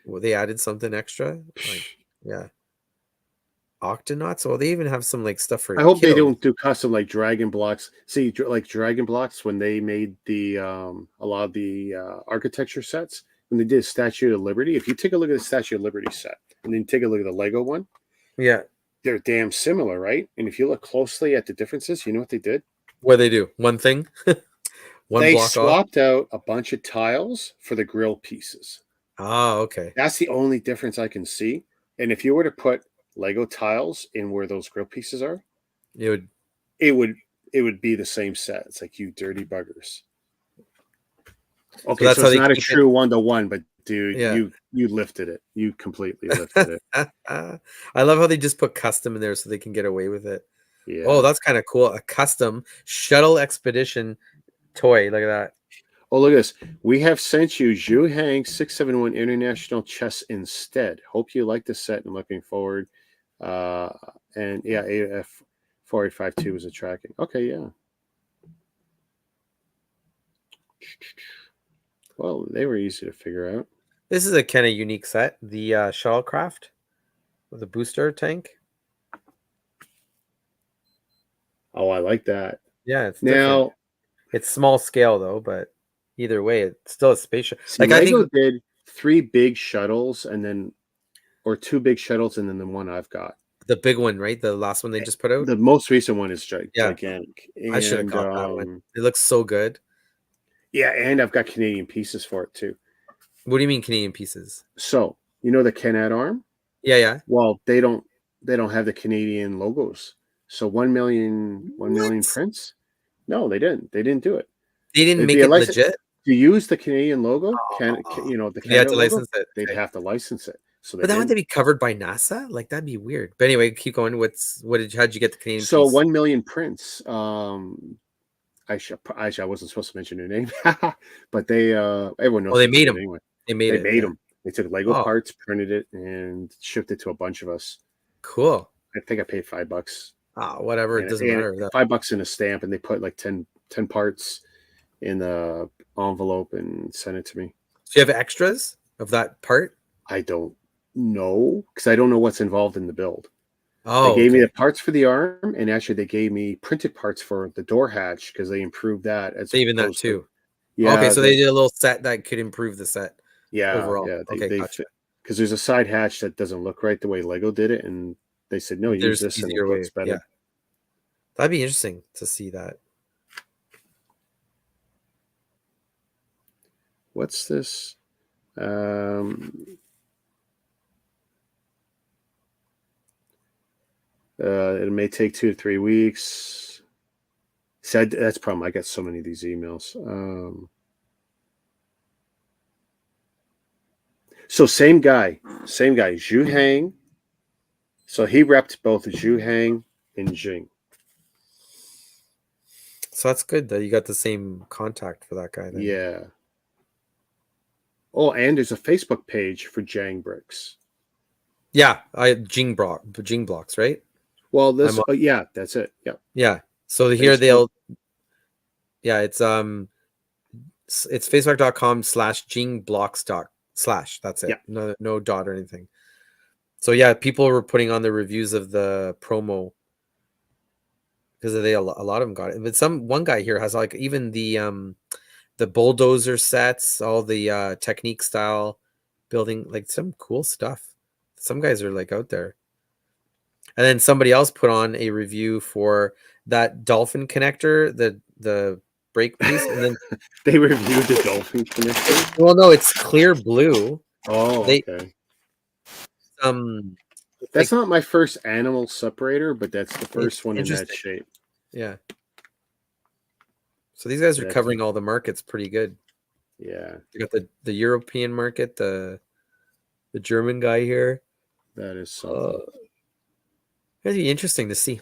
Well, they added something extra. Like, yeah. Octonauts. Well, they even have some like stuff for I hope they kiddos. don't do custom like Dragon Blocks. See, like Dragon Blocks when they made the a lot of the architecture sets when they did Statue of Liberty. If you take a look at the Statue of Liberty set and then take a look at the Lego one, Yeah. they're damn similar, right? And if you look closely at the differences, you know what they did? What they do? One thing, one They block off. swapped out a bunch of tiles for the grill pieces. Oh, okay. That's the only difference I can see. And if you were to put Lego tiles in where those grill pieces are, It would. it would be the same set. It's like, you dirty buggers. Okay, that's so how it's they not a keep it. true 1-to-1, but dude, Yeah. you lifted it. You completely lifted it. I love how they just put custom in there so they can get away with it. Yeah. Oh, that's kind of cool. A custom shuttle expedition toy. Look at that. Oh, look at this. We have sent you Zhu Hang 671 International Chess instead. Hope you like the set and looking forward. And yeah, AF 4852 is a tracking. Okay, yeah. Well, they were easy to figure out. This is a kind of unique set. The shuttlecraft with a booster tank. Oh, I like that. Yeah, it's Now, different. It's small scale though, but either way, it's still a spaceship. see, Like I Lego think did 3 big shuttles and then, or 2 big shuttles and then the one I've got. the big one, right? The last one they just put out. The most recent one is Yeah. gigantic. I should have And, got that one. It looks so good. yeah, and I've got Canadian pieces for it too. What do you mean Canadian pieces? So, you know the Canad arm? Yeah, yeah. Well, they don't have the Canadian logos. So 1 million What? prints? No, they didn't. They didn't do it. They didn't It'd make be a it license legit. to use the Canadian logo. Oh. You know the They had Canada to logo. license it. They'd Okay. have to license it. So they But that would didn't. be covered by NASA? Like that'd be weird. But anyway, keep going. How'd you get the Canadian So piece? 1 million prints. I wasn't supposed to mention their name, but they everyone knows. Oh, they who made did it them. anyway. They made They it. made Yeah. them. They took Lego Oh. parts, printed it, and shipped it to a bunch of us. Cool. I think I paid $5. Oh, whatever. It doesn't matter. $5 in a stamp, and they put like 10 parts in the envelope and sent it to me. So you have extras of that part? I don't know because I don't know what's involved in the build. Oh, they gave me okay. the parts for the arm, and actually they gave me printed parts for the door hatch because they improved that. As Even that opposed to- too. yeah. Okay, so they did a little set that could improve the set. Yeah, overall. yeah. Okay, gotcha. Because there's a side hatch that doesn't look right the way Lego did it, and they said no, use There's this and it easier looks way. better. Yeah. That'd be interesting to see that. What's this? It may take 2 to 3 weeks. Said that's the problem. I get so many of these emails. So same guy, Zhu Hang. So he repped both Zhu Hang and Jing. So that's good that you got the same contact for that guy then. Yeah. Oh, and there's a Facebook page for Jang Bricks. Yeah, Jing blocks, right? Well, this yeah, that's it. Yeah. Yeah. So here Facebook. it's facebook.com/jingblocks. That's it. Yeah. No dot or anything. So yeah, people were putting on the reviews of the promo because a lot of them got it. But one guy here has like even the bulldozer sets, all the technique style building, like some cool stuff. Some guys are like out there. And then somebody else put on a review for that dolphin connector, the brake piece, and then they reviewed the dolphin connector. Well, no, it's clear blue. Oh, okay. That's not my first animal separator, but that's the first one in that shape. Yeah. So these guys are covering all the markets pretty good. Yeah. You got the European market, the German guy here. That is something. It'd be interesting to see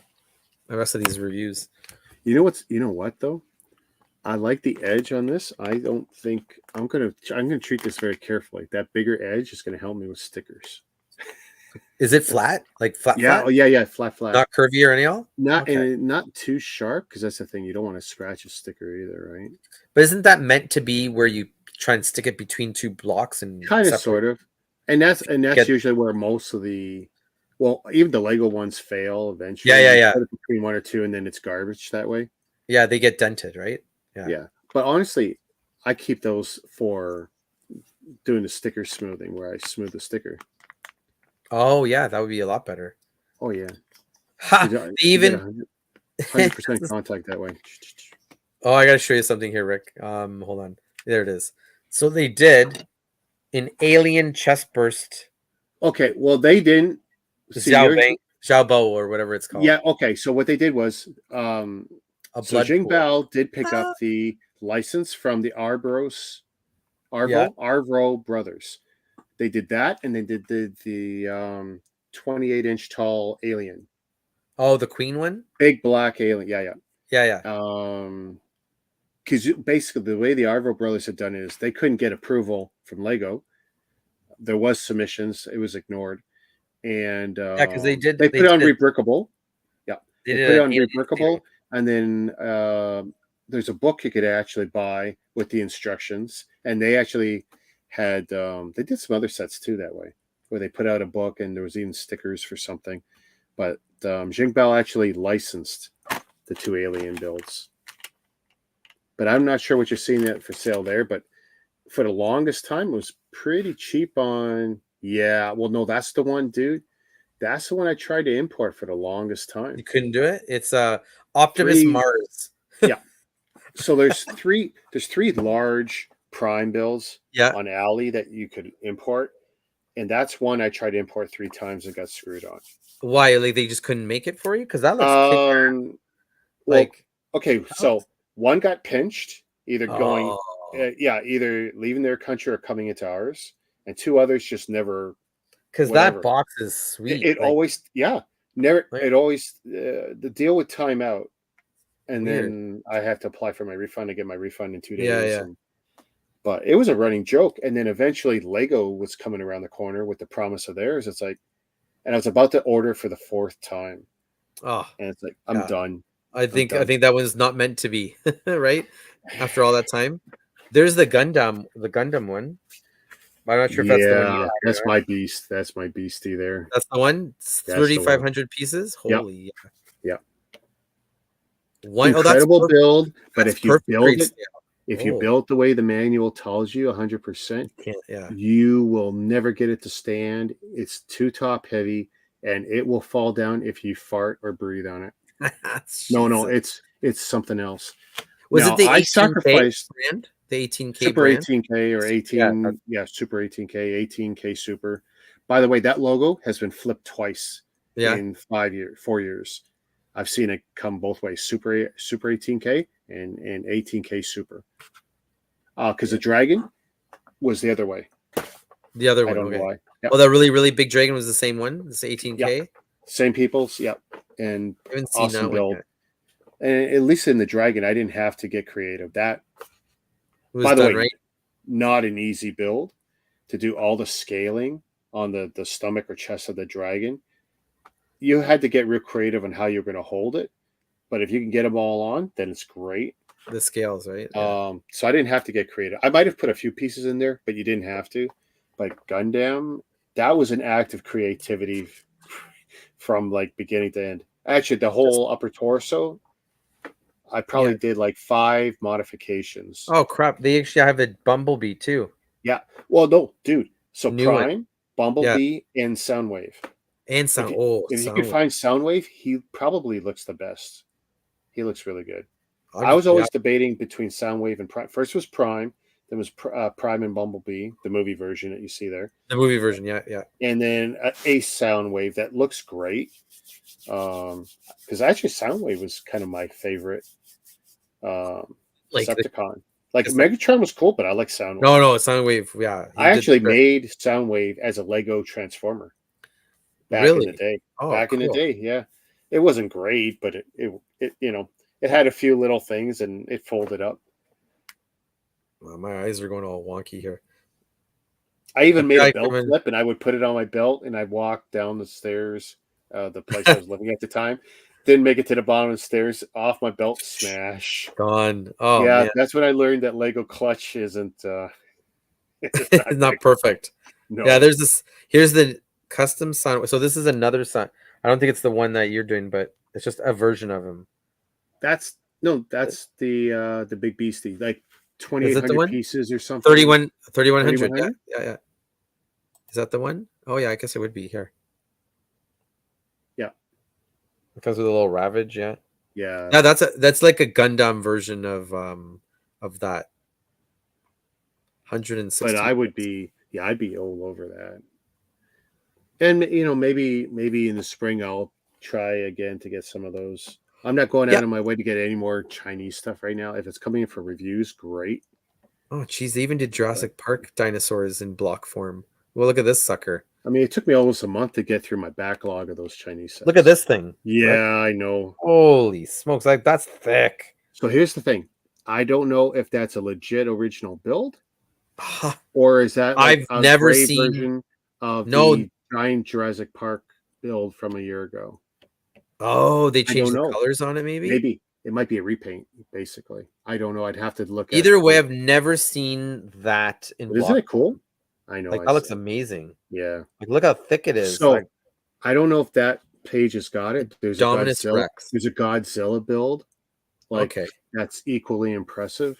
the rest of these reviews. You know what though? I like the edge on this. I don't think I'm gonna treat this very carefully. That bigger edge is gonna help me with stickers. Is it flat? Like flat? Yeah. Flat? Oh yeah. Flat. Not curvy or anything? Not and not too sharp because that's the thing. You don't want to scratch a sticker either, right? But isn't that meant to be where you try and stick it between two blocks and kind of sort of? And that's usually where most of the Well, even the Lego ones fail Yeah, eventually. yeah, You yeah. put it between one or two, and then it's garbage that way. Yeah, they get dented, right? Yeah. Yeah, but honestly, I keep those for doing the sticker smoothing, where I smooth the sticker. Oh yeah, that would be a lot better. Oh yeah, Ha! because They you get even 100% contact that way. Oh, I gotta show you something here, Rick. Hold on. There it is. So they did an alien chest burst Okay, well they didn't see yours. Xiaobo or whatever it's called. Yeah, okay. So what they did was, A so blood Jing pool. Bao did pick Ah. up the license from the Yeah. Arvo brothers. They did that, and they did the 28-inch tall alien, Oh, the queen one? big black alien. Yeah, Yeah, yeah. yeah. Because basically the way the Arvo brothers had done it is they couldn't get approval from Lego. There was submissions, it was ignored, and Yeah, because they they put it did on it. Rebrickable. Yeah, They they did put it an on alien Rebrickable, series. and then there's a book you could actually buy with the instructions, and they actually had they did some other sets too that way, where they put out a book and there was even stickers for something. But Jingbao actually licensed the two alien builds. But I'm not sure what you're seeing that for sale there. But for the longest time, it was pretty cheap on. Yeah, well, no, that's the one, dude. That's the one I tried to import for the longest time. You couldn't do it? It's Optimus Three, Mars. yeah. So there's three large prime builds Yeah. on Alley that you could import, and that's one I tried to import 3 times and got screwed on. Why? Like they just couldn't make it for you? Because that looks kick. Well, Like okay, that so looks. one got pinched, either going, Oh, either leaving their country or coming into ours, and two others just never, because that whatever. box is sweet. It Like, always, yeah, never. like It always the deal with timeout, and weird. then I have to apply for my refund. I get my refund in 2 Yeah, days, yeah. and but it was a running joke. And then eventually Lego was coming around the corner with the promise of theirs. It's like, and I was about to order for the fourth time, Oh, and it's like, I'm yeah. done. I I'm think done. that was not meant to be, right? After all that time. There's the Gundam one. I'm not sure if that's the one you Yeah, have that's here. my beast. That's my beastie there. That's the one. It's That's the one. 3,500 pieces. Yep. Holy Yep. one. Oh, that's Incredible perfect. build, but That's if you perfect build grade it, scale. if you Oh, build the way the manual tells you 100%, can't. Yeah. you will never get it to stand. It's too top heavy, and it will fall down if you fart or breathe on it. No, Jesus. it's something else. Was it Now the I 18K sacrificed brand? The 18K Super brand? 18K or Yeah. 18, yeah, Super 18K, 18K Super. By the way, that logo has been flipped twice Yeah. in 5 years, 4 years. I've seen it come both ways, Super 18K and 18K Super. Because the Dragon was the other way. The other I one. don't know Okay. why. Yep. Oh, that really, really big dragon was the same one. This 18K. Yep. Same people's. Yep. And I haven't seen awesome that one build. yet. And at least in the Dragon, I didn't have to get creative. That, It was by the done way, right. not an easy build to do all the scaling on the stomach or chest of the dragon. You had to get real creative on how you're going to hold it. But if you can get them all on, then it's great. The scales, right? Yeah. So I didn't have to get creative. I might have put a few pieces in there, but you didn't have to. But Gundam, that was an act of creativity from like beginning to end. Actually, the whole upper torso, I probably Yeah. did like 5 modifications. Oh crap! They actually have a Bumblebee too. Yeah. Well, no, dude. So New one. Prime, Yeah. Bumblebee, and Soundwave. And If sound. you, Oh, if you can sound. find Soundwave, he probably looks the best. He looks really good. I'll I just, was yeah. always debating between Soundwave and Prime. First was Prime, then was Prime and Bumblebee, the movie version that you see there, The movie version. Yeah, yeah. and then a Soundwave that looks great. Because actually, Soundwave was kind of my favorite Like the Decepticon. Like just like Megatron was cool, but I like Soundwave. no, Soundwave. Yeah, he I did the actually trick. made Soundwave as a Lego Transformer back in the Really? day. Oh, cool. Yeah. It wasn't great, but it it had a few little things and it folded up. Wow, my eyes are going all wonky here. I even made a I belt come in. flip and I would put it on my belt and I'd walk down the stairs, the place I was living at the time. Didn't make it to the bottom of the stairs, off my belt, smash. Gone. Oh Yeah, man, that's when I learned that Lego clutch isn't it's not it's not technical. perfect. Yeah, No. there's this. Here's the Custom sign. So this is another sign. I don't think it's the one that you're doing, but it's just a version of him. That's the big beastie, like Is it the 2,800 one? pieces or something. 3,100. Yeah, 3,100. yeah, yeah. Is that the one? Oh yeah, I guess it would be here. Yeah, It comes with a little Ravage, yeah. yeah. Yeah, that's like a Gundam version of that. But 116. I would be, yeah, I'd be all over that. And maybe in the spring I'll try again to get some of those. I'm not going Yeah. out of my way to get any more Chinese stuff right now. If it's coming in for reviews, great. Oh, geez, they even did But Jurassic Park dinosaurs in block form. Well, look at this sucker. I mean, it took me almost a month to get through my backlog of those Chinese sets. Look at this thing. Yeah, Rick. I know. Holy smokes, like that's thick. So here's the thing. I don't know if that's a legit original build Ah, or is that like I've a never gray seen version of no. the giant Jurassic Park build from a year ago. Oh, they I changed don't the know. colors on it, maybe. Maybe it might be a repaint, basically. I don't know. I'd have to look at. Either way, I've never seen that in But isn't block it cool? form. I know. Like I that looks said, amazing. yeah. Like look how thick it is. So Like I don't know if that page has got it. There's a Dominus Godzilla. Rex. There's a Godzilla build. Like Okay, that's equally impressive.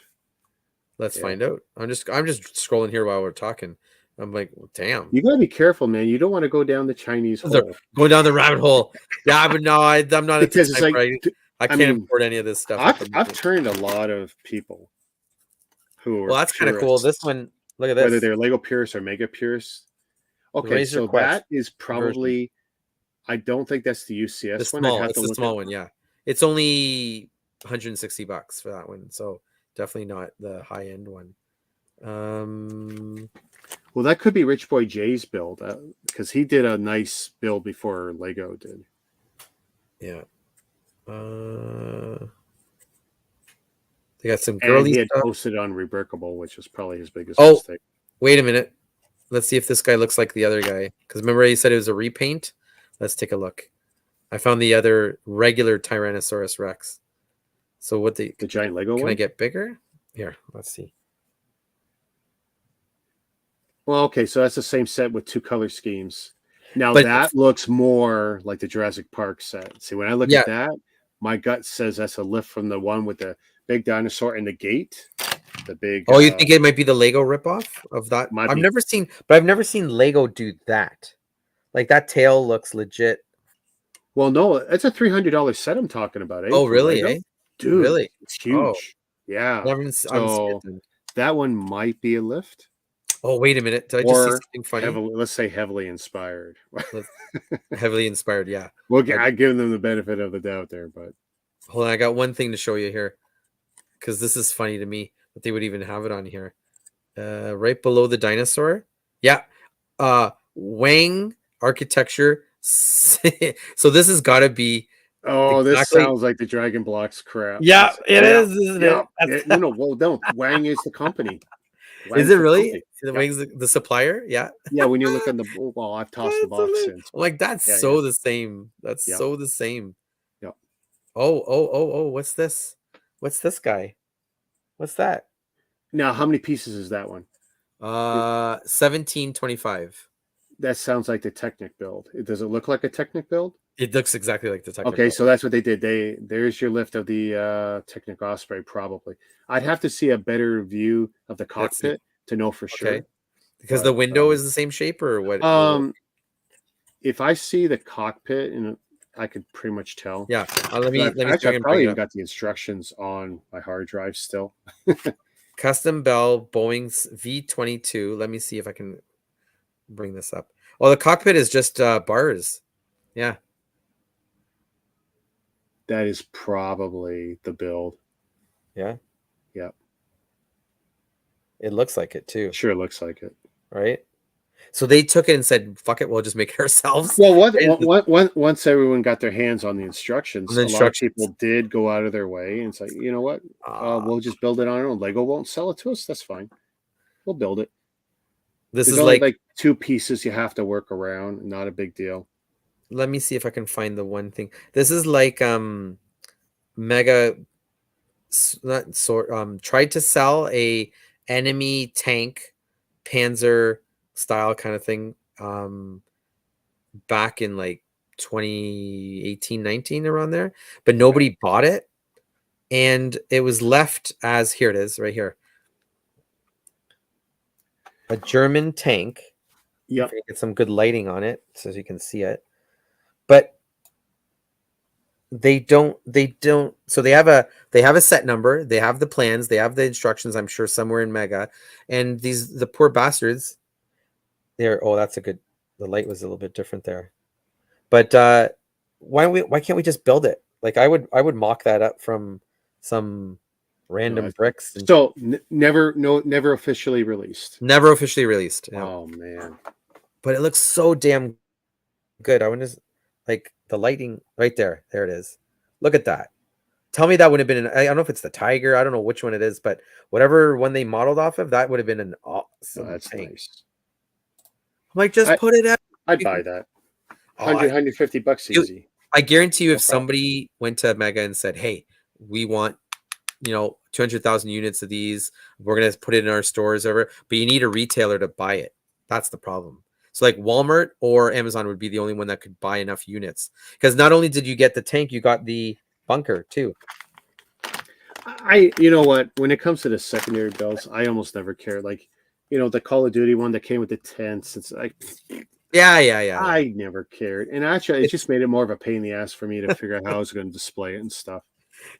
let's Yeah. find out. I'm just scrolling here while we're talking. I'm like, well, damn. You gotta be careful, man. You don't want to go down the Chinese They're hole going down the rabbit hole. Yeah, but no, I'm not at the because it's time like, where I I can't mean, import any of this stuff at the I've moment. turned a lot of people who Well, are that's kind of cool. This purists, one, look at whether this. they're Lego purists or Mega purists. The Okay, Razor so Quest that is version. probably. I don't think that's the UCS one. I'd have It's to the look at. small one, yeah. It's only $160 for that one, so definitely not the high end one. Well, that could be Rich Boy Jay's build because he did a nice build before Lego did. Yeah. They got some And girly he had stuff. posted on Rebrickable, which is probably his biggest Oh, mistake. wait a minute. Let's see if this guy looks like the other guy. Because remember, he said it was a repaint. Let's take a look. I found the other regular Tyrannosaurus Rex. So what the giant Lego can one? I get bigger? Here, let's see. Well, okay, so that's the same set with two color schemes. Now But that looks more like the Jurassic Park set. See, when I look yeah, at that, my gut says that's a lift from the one with the big dinosaur and the gate. The big. oh, you think it might be the Lego ripoff of that? Might I've be. never seen, but I've never seen Lego do that. Like that tail looks legit. Well, no, it's a $300 set I'm talking about, eh? Oh, From really? Lego, Eh? dude, Really? it's Oh, huge. Yeah, I haven't seen it so then. that one might be a lift, Oh, wait a minute. Did I just see or something funny? heavily, let's say heavily inspired. Heavily inspired, yeah. I give them the benefit of the doubt there, but Hold on, I got one thing to show you here because this is funny to me that they would even have it on here. Right below the dinosaur, yeah. Wang architecture. So this has got to be oh, this exactly. sounds like the Dragon Blocks crap. Yeah, it is, isn't Yeah, it? no, well, don't. Wang is the company. Is Wang's it the really? company. The Yeah. Wang's the supplier? Yeah. Yeah, when you look on the well, I've tossed the That's box hilarious. in. I'm like, that's Yeah, so the same. That's yeah, so the same. yeah. Oh, what's this? What's this guy? What's that? Now, how many pieces is that one? 1725. That sounds like the Technic build. Does it look like a Technic build? It looks exactly like the technical. Okay, so that's what they did. There's your lift of the Technic Osprey, probably. I'd have to see a better view of the cockpit to know for sure. Because the window is the same shape, or what? If I see the cockpit, and I could pretty much tell. Yeah, let me. Actually, I probably even got the instructions on my hard drive still. Custom Bell Boeing's V-22. Let me see if I can bring this up. Oh, the cockpit is just bars. Yeah. That is probably the build. Yeah. Yeah. It looks like it too. Sure looks like it. Right? So they took it and said, fuck it, we'll just make it ourselves. Well, once everyone got their hands on the instructions, a lot of people did go out of their way and say, you know what, we'll just build it on our own. Lego won't sell it to us. That's fine. We'll build it. This There's is only like two pieces you have to work around. Not a big deal. Let me see if I can find the one thing. This is like Mega tried to sell a enemy tank Panzer style kind of thing. back in like 2018, 19, around there, but nobody bought it. And it was left as, here it is right here, a German tank. Yep. Get some good lighting on it so you can see it. But they don't so they have a set number, they have the plans, they have the instructions, I'm sure somewhere in Mega, and the poor bastards, they're, oh, that's a good, the light was a little bit different there. But why can't we just build it? Like I would mock that up from some random bricks. And so never officially released. Never officially released. Yeah. Oh man. But it looks so damn good. I wonder, like, the lighting right there. There it is. Look at that. Tell me that would have been I don't know if it's the Tiger. I don't know which one it is, but whatever one they modeled off of, that would have been an awesome That's tank. nice. I'm like, just put it out. I'd buy that. 150 bucks easy. I guarantee you, if somebody went to Mega and said, hey, we want, 200,000 units of these, we're going to put it in our stores over, but you need a retailer to buy it. That's the problem. So like Walmart or Amazon would be the only one that could buy enough units, because not only did you get the tank, you got the bunker too. You know what, when it comes to the secondary builds, I almost never care. Like, the Call of Duty one that came with the tents, it's like, yeah. I never cared. And actually, it just made it more of a pain in the ass for me to figure out how I was going to display it and stuff.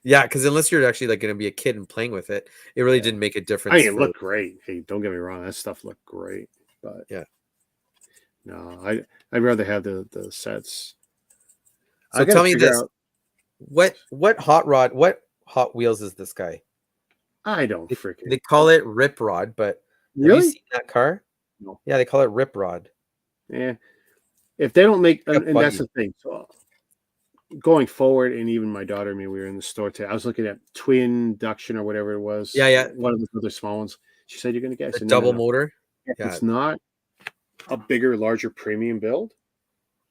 Yeah, because unless you're actually like going to be a kid and playing with it, it really didn't make a difference. I mean, it looked great. Hey, don't get me wrong, that stuff looked great. But yeah, no, I'd rather have the sets. So tell me this: what Hot Wheels is this guy? I don't freaking. They call it Rip Rod, but really? Have you seen that car? No. Yeah, they call it Rip Rod. Yeah. If they don't make, and that's the thing. So going forward, and even my daughter and me, we were in the store today. I was looking at Twin Induction or whatever it was. Yeah. One of the other small ones. She said, "You're going to get a double motor." It's not a bigger, larger premium build.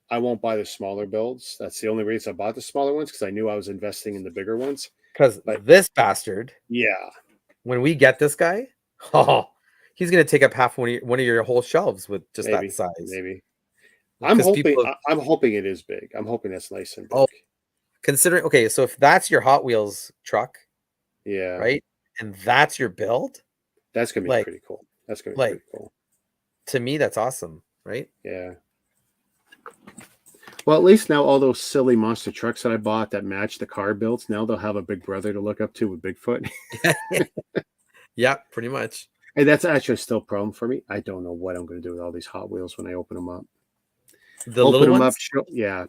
I won't buy the smaller builds. That's the only reason I bought the smaller ones, because I knew I was investing in the bigger ones. Because this bastard, when we get this guy, he's going to take up half one of your whole shelves with just that size. Maybe. I'm hoping it is big. I'm hoping that's nice and big. Oh, considering, okay, so if that's your Hot Wheels truck, right, and that's your build, that's gonna be pretty cool. That's gonna be pretty cool. To me, that's awesome, right? Yeah. Well, at least now all those silly monster trucks that I bought that match the car builds, now they'll have a big brother to look up to with Bigfoot. Yeah, pretty much. And that's actually still a problem for me. I don't know what I'm going to do with all these Hot Wheels when I open them up. The little ones? Yeah.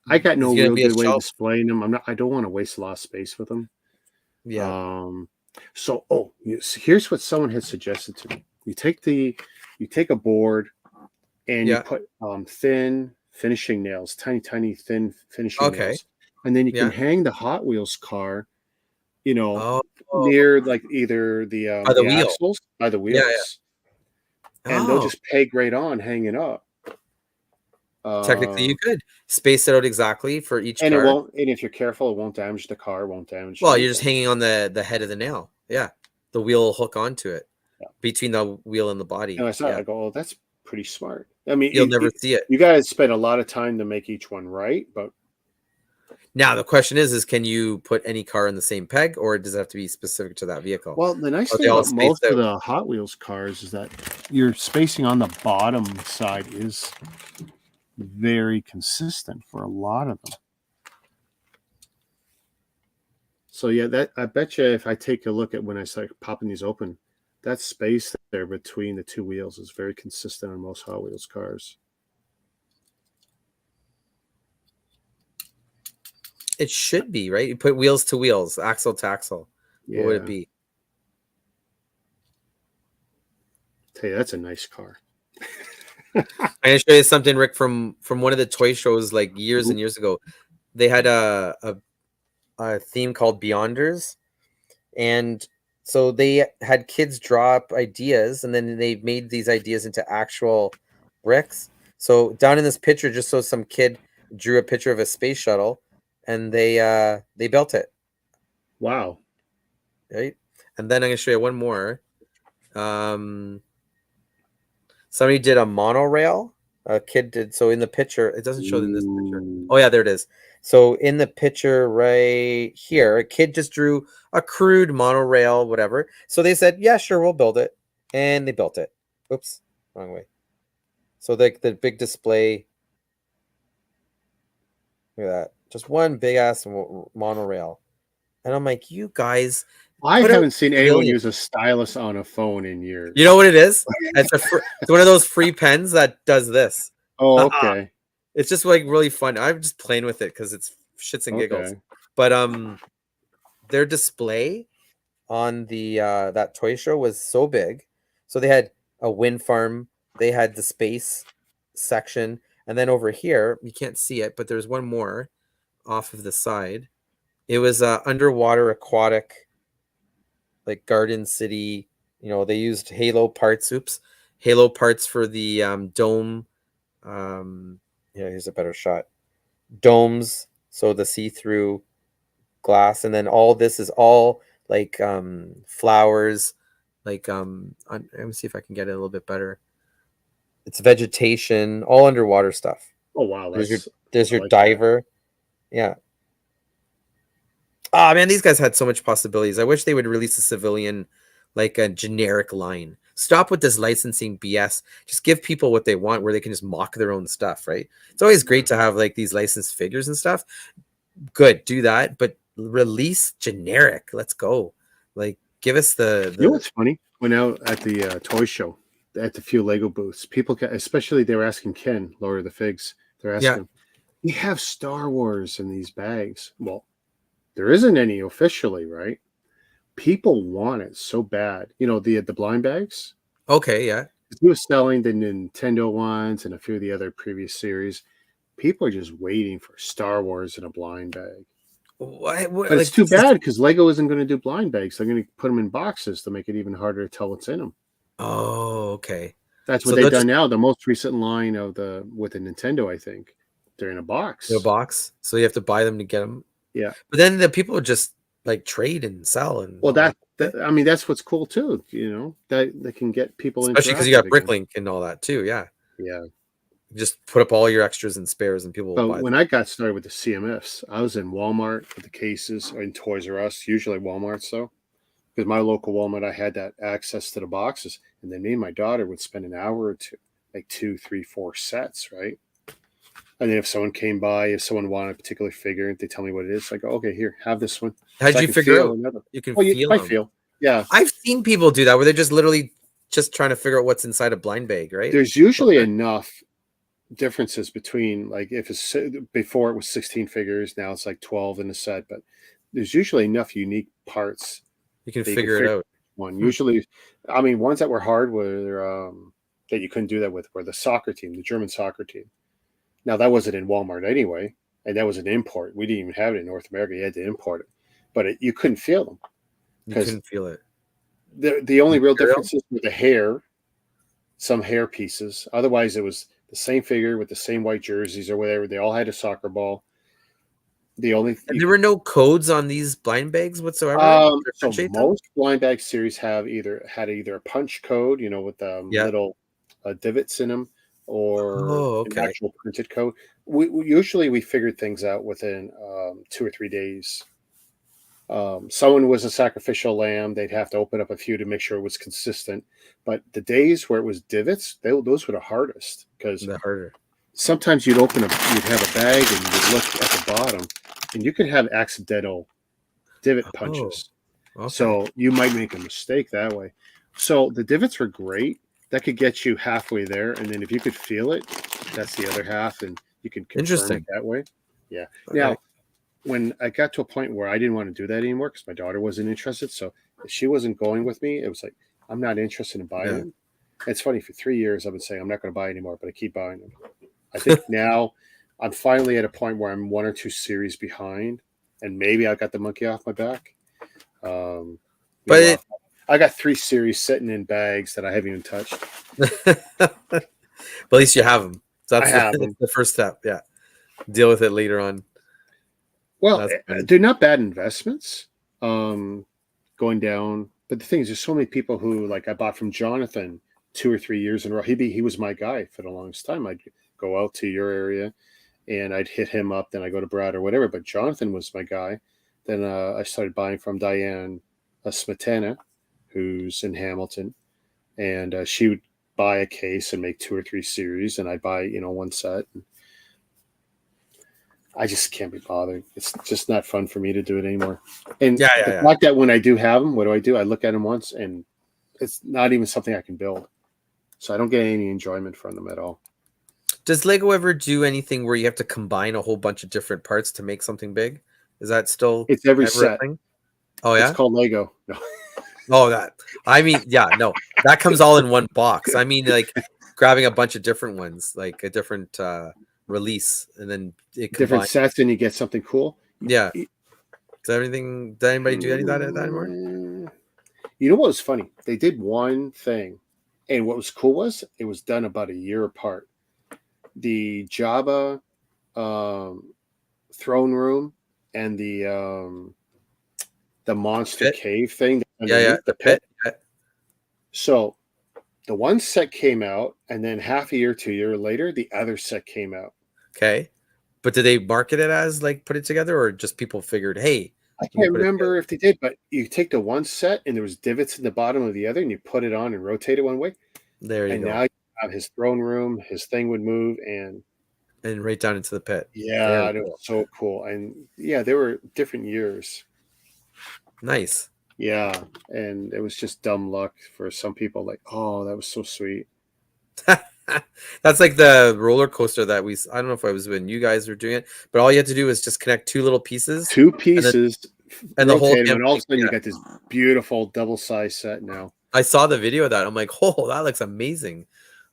I got no real good way of displaying them. I don't want to waste a lot of space with them. Yeah. So here's what someone had suggested to me. You take a board and you put thin finishing nails, tiny thin finishing nails, and then you can hang the Hot Wheels car, near like either the axles, by the wheels, and they'll just peg right on hanging up. Technically, you could space it out exactly for each car. It won't. And if you're careful, it won't damage the car. Won't damage. Well, you're just hanging on the head of the nail. Yeah, the wheel will hook onto it between the wheel and the body. And I saw it. I go, "Oh, that's pretty smart." I mean, you'll never see it. You guys spend a lot of time to make each one right, but now the question is can you put any car in the same peg, or does it have to be specific to that vehicle? Well, the nice thing about most of the Hot Wheels cars is that your spacing on the bottom side is very consistent for a lot of them. So yeah, I bet you if I take a look at when I start popping these open, that space there between the two wheels is very consistent on most Hot Wheels cars. It should be, right? You put wheels to wheels, axle to axle. Yeah. What would it be? Tell you, that's a nice car. I'm gonna show you something, Rick, from one of the toy shows like years and years ago. They had a theme called Beyonders, and so they had kids draw up ideas, and then they made these ideas into actual bricks. So down in this picture, just so some kid drew a picture of a space shuttle, and they built it. Wow! Right, and then I'm gonna show you one more. Somebody did a monorail, A kid did. So in the picture, it doesn't show in this picture. Ooh. Oh yeah, there it is. So in the picture right here, a kid just drew a crude monorail, whatever. So they said, "Yeah, sure, we'll build it," and they built it. Oops, wrong way. So the big display. Look at that. Just one big ass monorail. And I'm like, you guys I put out haven't seen anyone civilian. use a stylus on a phone in You know years. what it is? It's one of those free pens that does this. Oh, okay. It's just like really fun. I'm just playing with it because it's shits and giggles. Okay. But their display on the that toy show was so big. So they had a wind farm, they had the space section, and then over here, you can't see it, but there's one more off of the side. It was underwater aquatic, like Garden City. You know, they used Halo parts. Oops, Halo parts for the dome. Yeah, here's a better shot. Domes, so the see-through glass, and then all this is all like flowers. Like let me see if I can get it a little bit better. It's vegetation, all underwater stuff. Oh wow, There's your that's there's I your like that. diver. Yeah. Oh man, these guys had so much possibilities. I wish they would release a civilian, like a generic line. Stop with this licensing BS. Just give people what they want, where they can just mock their own stuff, right? It's always great to have like these licensed figures and stuff. Good, do that, but release generic. Let's go. Like, give us You know the what's funny? Went out at the toy show at the few Lego booths. People, especially they were asking Ken, Lord of the Figs. They're yeah. asking, "We have Star Wars in these bags." Well, there isn't any officially, right? People want it so bad. You know the blind bags. Okay, yeah. He was selling the Nintendo ones and a few of the other previous series. People are just waiting for Star Wars in a blind bag. What But it's like too this is bad because Lego isn't going to do blind bags. They're going to put them in boxes to make it even harder to tell what's in them. oh, okay. That's what So they've they'll done just now. The most recent line of the with the Nintendo, I think, they're in a in a box. box. So you have to buy them to get them. Yeah. But then the people would just like trade and sell and Well, all that. that I mean, that's what's cool too. You know that they can get people Especially because you interactive got again. BrickLink and all that too. Yeah. Yeah. Just put up all your extras and spares and people will But buy when them. I got started with the CMFs, I was in Walmart with the cases or in Toys R Us, usually Walmart. So because my local Walmart, I had that access to the boxes, and then me and my daughter would spend an hour or two, like two, three, four sets, right? And then if someone came by, if someone wanted a particular figure, they tell me what it is. I go, okay, here, have this one, How so did I you can figure feel out another. you can Well, feel I them? feel, yeah. I've seen people do that where they're just literally just trying to figure out what's inside a blind bag, right? There's usually enough differences between like if it's before it was 16 figures, now it's like 12 in a set, but there's usually enough unique parts You can that you can figure it figure out. one. Hmm. Usually, I mean, ones that were hard were that you couldn't do that with were the soccer team, the German soccer team. Now that wasn't in Walmart anyway, and that was an import. We didn't even have it in North America. You had to import it, but you couldn't feel them You because couldn't feel it. the only real Material? differences were the hair, some hair pieces. Otherwise, it was the same figure with the same white jerseys or whatever. They all had a soccer ball. The only And you there could were no codes on these blind bags whatsoever to so differentiate them? most blind bag series have either a punch code, you know, with Yeah. little divots in them, or Oh, an okay. actual printed code. We usually we figured things out within 2 or 3 days. Someone was a sacrificial lamb; they'd have to open up a few to make sure it was consistent. But the days where it was divots, those were the hardest because The harder. sometimes you'd have a bag and you'd look at the bottom, and you could have accidental divot Oh, punches. okay. So you might make a mistake that way. So the divots are great. That could get you halfway there. And then if you could feel it, that's the other half, and you can confirm it Interesting. that way. Yeah. All right. Now, when I got to a point where I didn't want to do that anymore because my daughter wasn't interested. So if she wasn't going with me, it was like, I'm not interested in buying Yeah. them. It's funny, for 3 years, I've been saying I'm not going to buy anymore, but I keep buying them. I think now I'm finally at a point where I'm one or two series behind, and maybe I got the monkey off my back. But Meanwhile, I got 3 series sitting in bags that I haven't even touched. but at least you have them. So I that's have the, them. the first step. Yeah. Deal with it later on. Well, That's funny. they're not bad investments. Going down, but the thing is, there's so many people who like I bought from Jonathan 2 or 3 years in a row. He was my guy for the longest time. I'd go out to your area and I'd hit him up. Then I go to Brad or whatever. But Jonathan was my guy. Then I started buying from Diane Smetana, who's in Hamilton, and she would buy a case and make 2 or 3 series, and I'd buy one set. I just can't be bothered. It's just not fun for me to do it anymore. And the fact that when I do have them, what do? I look at them once, and it's not even something I can build. So I don't get any enjoyment from them at all. Does Lego ever do anything where you have to combine a whole bunch of different parts to make something big? Is that still It's every set? Thing? Oh yeah, it's called Lego. No. Oh, that. I mean, yeah, no, that comes all in one box. I mean, like grabbing a bunch of different ones, like a different release, and then different sets, and you get something cool. Yeah. Does anybody do any of that anymore? You know what was funny? They did one thing, and what was cool was it was done about a year apart. The Jabba throne room and the monster cave thing. Yeah, the pit. Yeah. So the one set came out, and then half a year to a year later, the other set came out. Okay. But did they market it as like put it together, or just people figured, hey? I can't remember if they did, but you take the one set and there was divots in the bottom of the other, and you put it on and rotate it one way. There you go. And now you have his throne room, his thing would move and right down into the pit. Yeah, it was so cool. And yeah, there were different years. Nice. Yeah, and it was just dumb luck for some people. Like, oh, that was so sweet. That's like the roller coaster that I don't know if I was when you guys were doing it, but all you had to do was just connect two little pieces. And the whole and all of a sudden you got this beautiful double-sized set now. I saw the video of that. I'm like, oh, that looks amazing.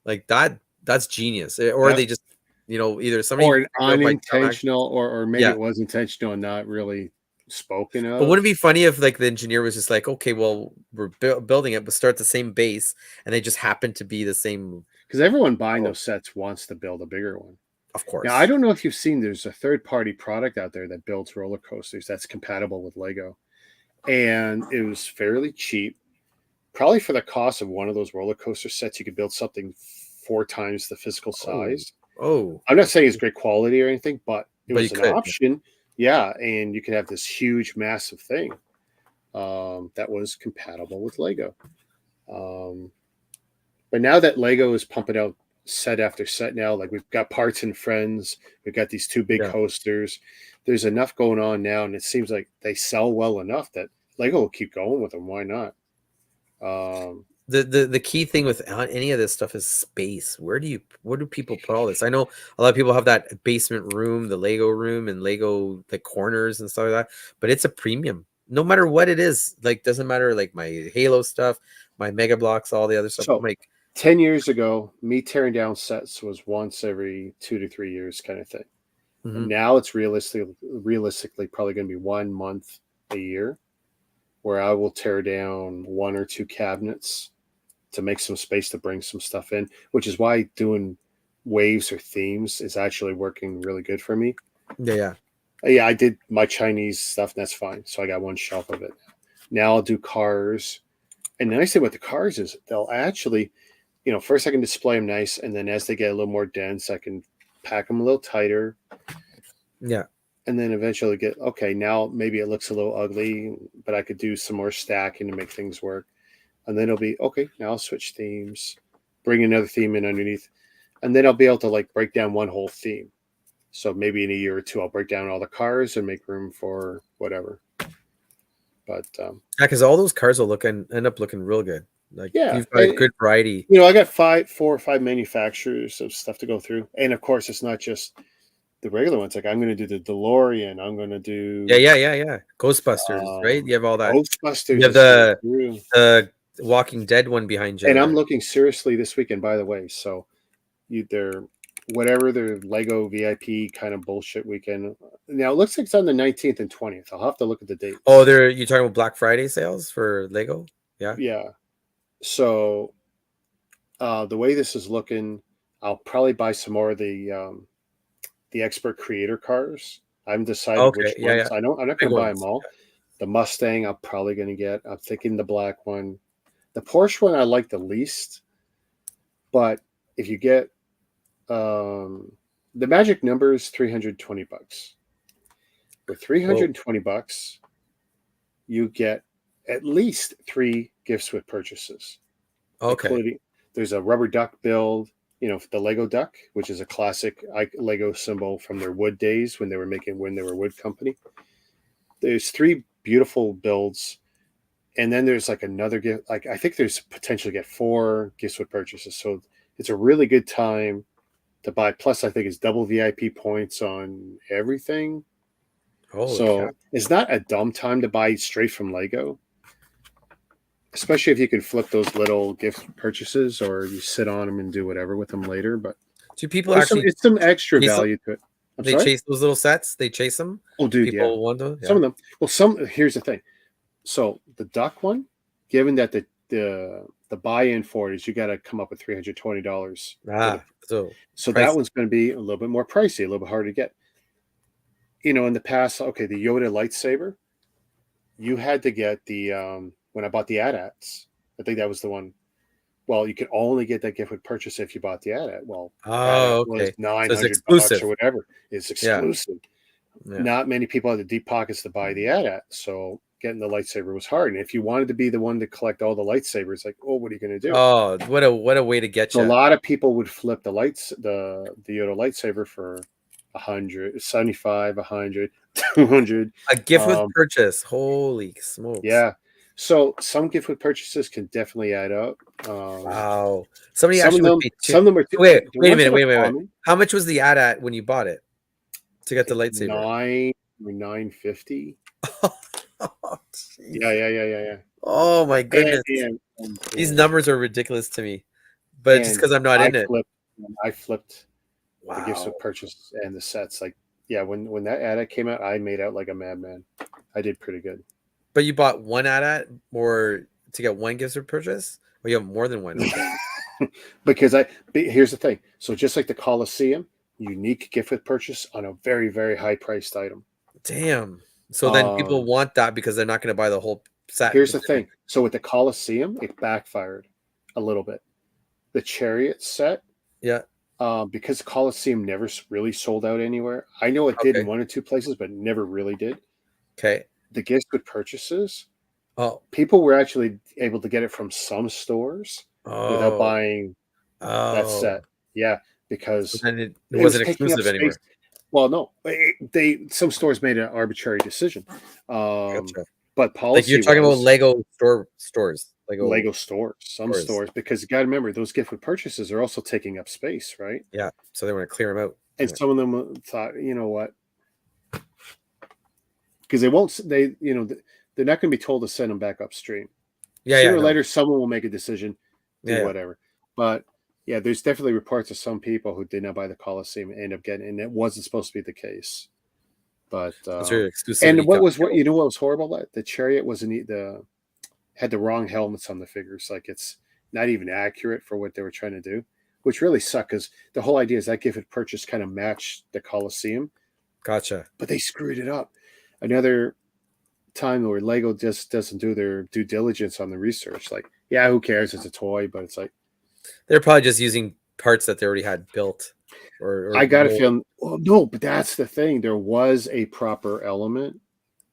Like that's genius. Or they just, either somebody or unintentional or maybe it was intentional and not really spoken of. But wouldn't it be funny if like the engineer was just like, okay, well, we're building it, but start the same base, and they just happen to be the same. Because everyone buying those sets wants to build a bigger one. Of course. Now, I don't know if you've seen, there's a third-party product out there that builds roller coasters that's compatible with Lego. And it was fairly cheap. Probably for the cost of one of those roller coaster sets, you could build something 4 times the physical size. Oh. I'm not saying it's great quality or anything, but it was an option. Yeah, and you could have this huge, massive thing that was compatible with Lego. But now that Lego is pumping out set after set now, like we've got Parts and Friends, we've got these 2 big coasters. There's enough going on now, and it seems like they sell well enough that Lego will keep going with them. Why not? The key thing with any of this stuff is space. Where do people put all this? I know a lot of people have that basement room, the Lego room, and Lego the corners and stuff like that, but it's a premium. No matter what it is, like doesn't matter. Like my Halo stuff, my Mega Blocks, all the other stuff. So, 10 years ago, me tearing down sets was once every 2 to 3 years kind of thing. Mm-hmm. And now it's realistically probably going to be 1 month a year where I will tear down 1 or 2 cabinets to make some space to bring some stuff in, which is why doing waves or themes is actually working really good for me. Yeah. Yeah, I did my Chinese stuff, and that's fine. So I got 1 shelf of it. Now I'll do cars. And the nice thing with the cars is they'll actually, first I can display them nice, and then as they get a little more dense, I can pack them a little tighter. Yeah. And then eventually now maybe it looks a little ugly, but I could do some more stacking to make things work. And then it'll be, now I'll switch themes, bring another theme in underneath. And then I'll be able to break down one whole theme. So maybe in a year or 2, I'll break down all the cars and make room for whatever. But because all those cars will end up looking real good. You've got a good variety. I got 4 or 5 manufacturers of stuff to go through. And of course, it's not just the regular ones. Like I'm going to do the DeLorean. I'm going to do Ghostbusters, right? You have all that. Ghostbusters. You have the Walking Dead one behind you. And I'm looking seriously this weekend, by the way. So they're whatever their Lego VIP kind of bullshit weekend. Now it looks like it's on the 19th and 20th. I'll have to look at the date. Oh, you're talking about Black Friday sales for Lego? Yeah. Yeah. So the way this is looking, I'll probably buy some more of the expert creator cars. I haven't decided which ones. Yeah. I'm not going to buy them all. The Mustang, I'm probably going to get. I'm thinking the black one. The Porsche one I like the least. But if you get the magic number is $320. For Whoa. $320, you get at least 3 gifts with purchases, Okay. including there's a rubber duck build, the Lego duck, which is a classic Lego symbol from their wood days when they were wood company. There's 3 beautiful builds, and then there's like another gift. Like I think there's potential to get 4 gifts with purchases. So it's a really good time to buy. Plus, I think it's double VIP points on everything. Holy cow. So it's not a dumb time to buy straight from Lego, especially if you can flip those little gift purchases or you sit on them and do whatever with them later. But Do people actually it's some extra chase them? value to it. I'm They sorry. chase those little sets? They chase them? Oh, dude, yeah. People want them? Some Yeah. of them. Well, here's the thing. So the duck one, given that the buy-in for it is you got to come up with $320. So that pricey. one's going to be a little bit more pricey, a little bit harder to get. In the past, okay, the Yoda lightsaber, you had to get the when I bought the AT-ATs, I think that was the one. Well, you could only get that gift with purchase if you bought the AT-AT. Well, AT-AT Oh, was okay. So it's $900 exclusive. or whatever. It's Yeah. exclusive. Yeah. Not many people had the deep pockets to buy the AT-AT, so getting the lightsaber was hard. And if you wanted to be the one to collect all the lightsabers, like, oh, what are you going to do? Oh, what a way to get So a you. lot of people would flip the Yoda lightsaber for 100, 75, 100, 200. A gift with purchase. Holy smokes. Yeah. So some gift with purchases can definitely add up. Wow. Somebody Some actually of them, would pay some of them are. Wait The a ones minute. that are Wait a minute. common, How much was the AT-AT when you bought it to get the like lightsaber? $9 or $9.50. Oh, jeez. Yeah. Oh my goodness. These numbers are ridiculous to me. But just because I'm not in it. I flipped the gifts Wow. with purchase and the sets. Like, yeah, when that AT-AT came out, I made out like a madman. I did pretty good. But you bought one AT-AT or to get one gift with purchase? Or you have more than one? Because here's the thing. So just like the Coliseum, unique gift with purchase on a very, very high priced item. Damn. So then people want that because they're not going to buy the whole set. Here's the thing. So with the Coliseum, it backfired a little bit. The Chariot set, yeah, because Coliseum never really sold out anywhere. I know it did in 1 or 2 places, but never really did. Okay. The gifts with purchases, oh, people were actually able to get it from some stores without buying that set. Yeah, because then it wasn't exclusive anymore. Well, no, some stores made an arbitrary decision. Gotcha. But policy, like you're talking about Lego stores, Lego stores, some stores, because you got to remember those gift with purchases are also taking up space, right? Yeah, so they want to clear them out. And some of them thought, you know what? Because they're not going to be told to send them back upstream. Yeah, Sooner or later, someone will make a decision, do whatever. But yeah, there's definitely reports of some people who did not buy the Coliseum and end up getting, and it wasn't supposed to be the case. But and what was horrible? The Chariot had the wrong helmets on the figures. Like it's not even accurate for what they were trying to do, which really sucked because the whole idea is that gift with purchase kind of matched the Coliseum. Gotcha. But they screwed it up. Another time where Lego just doesn't do their due diligence on the research. Like, yeah, who cares? It's a toy, but it's like they're probably just using parts that they already had built. Or I got to feel. Well, no, but that's the thing. There was a proper element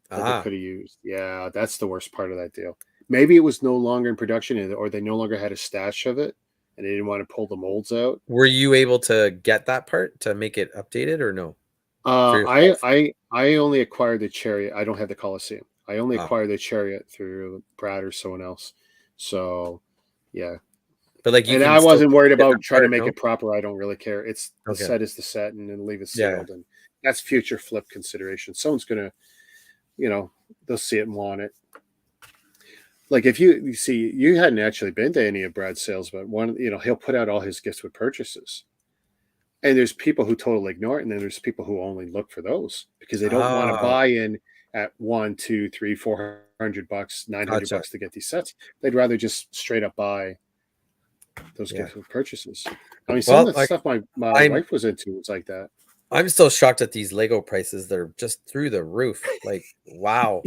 that they could have used. Yeah, that's the worst part of that deal. Maybe it was no longer in production, or they no longer had a stash of it, and they didn't want to pull the molds out. Were you able to get that part to make it updated, or no? I only acquired the Chariot. I don't have the Coliseum. I only acquired the Chariot through Brad or someone else. So, yeah. But like, I wasn't worried about trying to make it proper. I don't really care. It's the set is the set, and then leave it sealed, and that's future flip consideration. Someone's gonna, they'll see it and want it. Like if you see, you hadn't actually been to any of Brad's sales, but he'll put out all his gifts with purchases. And there's people who totally ignore it, and then there's people who only look for those because they don't want to buy in at $100, $200, $300, $400, $900 to get these sets. They'd rather just straight up buy those gift with purchases. I mean, some of the stuff my wife was into was like that. I'm still shocked at these Lego prices. They're just through the roof. Like, wow.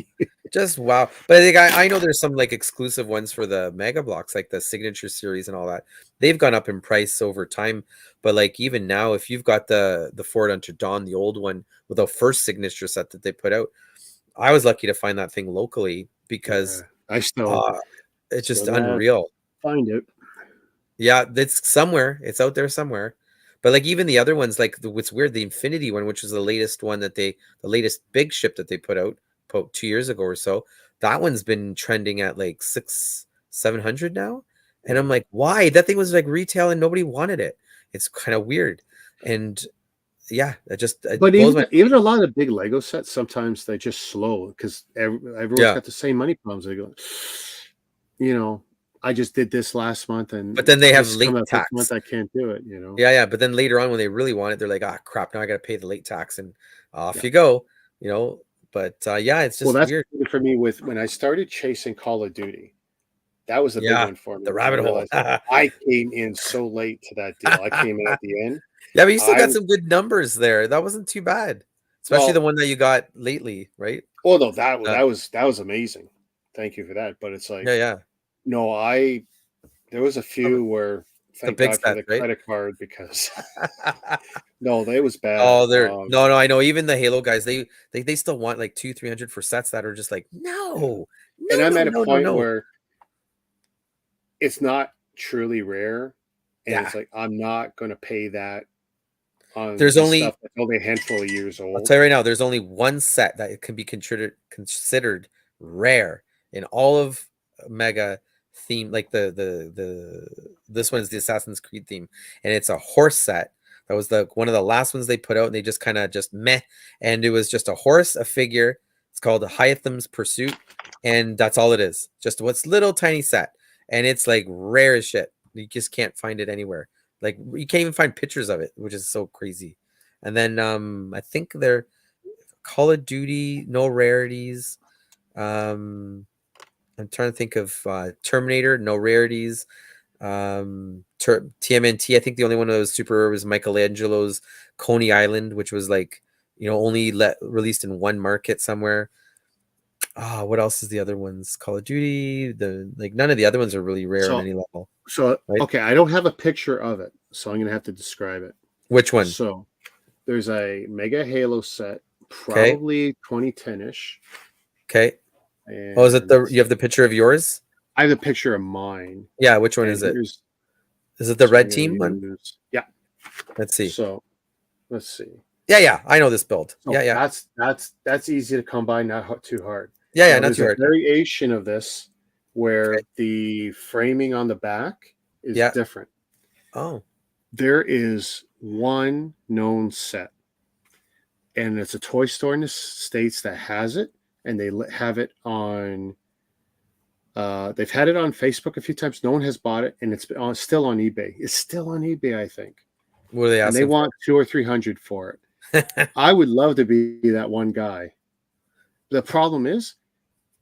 Just wow. But I think I know there's some like exclusive ones for the Mega Blocks, like the Signature series and all that. They've gone up in price over time. But like even now, if you've got the Ford Unto Dawn, the old one with the first Signature set that they put out, I was lucky to find that thing locally Yeah, because I uh it's still just gotta unreal. find it. Yeah, it's somewhere. It's out there somewhere. But like even the other ones, like what's weird, the Infinity one, which was the latest one the latest big ship that they put out 2 years ago or so, that one's been trending at like 700 now. And I'm Yeah. like, why? That thing was like retail and nobody wanted it. It's kind of weird. And yeah, it But blows my even a lot of big Lego sets, sometimes they just slow because everyone's yeah. got the same money problems. They go, you know, I just did this last month, But and then they have this late coming up this month, tax. I can't do it. You know. Yeah, yeah. But then later on when they really want it, they're like, ah crap, now I gotta pay the late tax and off Yeah. you go, you know. But yeah, it's Well, just that's weird. for me with when I started chasing Call of Duty. That was a big Yeah, one for me the when I rabbit hole. realized I came in so late to that deal. I came in at the end. Yeah, but you still I got some good numbers there. That wasn't too bad, especially the well, one that you got lately, right? well, no, Uh, that was amazing. Thank you for that. But it's yeah, like, yeah. no, I there was a Um, few where the thank big God for sets, the right? credit card because no, it was bad. Oh, they're no, no. I know. Even the Halo guys, they still want like 200-300 for sets that are just like Yeah. no, And no, I'm no, at a no, no, point no. where it's not truly rare, and Yeah, it's like I'm not going to pay that on there's the stuff only. that's only a handful of years I'll old. tell you right now. There's only one set that it can be considered rare in all of Mega theme. Like this one is the Assassin's Creed theme, and it's a horse set. That was the one of the last ones they put out, and they just kind of just meh, and it was just a horse, a figure. It's called Hyatham's Pursuit, and that's all it is. Just what's little tiny set, and it's like rare as shit. You just can't find it anywhere. Like you can't even find pictures of it, which is so crazy. And then I think they're Call of Duty, no rarities. Um, I'm trying to think of Terminator, no rarities. TMNT, I think the only one of those super rare was Michelangelo's Coney Island, which was like, only released in one market somewhere. What else is the other ones? Call of Duty, none of the other ones are really rare on So any level, so right? okay, I don't have a picture of it, so I'm going to have to describe it. Which one? So there's a Mega Halo set, Okay, probably 2010ish, okay. Oh, is it and you have the picture of yours? I have a picture of mine. Yeah, which one And is it? here's Is it the so I'm red going to team one? use yeah. Let's see. So let's see. Yeah, yeah, I know this build. So Yeah, yeah, that's easy to come by, not too hard. yeah, yeah. Now Not there's too a hard. variation of this Okay. where the framing on the back is Yeah. different. Oh, There is one known set, and it's a toy store in the states that has it, and they have it on. They've had it on Facebook a few times. No one has bought it, and still on eBay. It's still on eBay, I think, what are they and they asking want 200 or 300 for it. for? I would love to be that one guy. The problem is,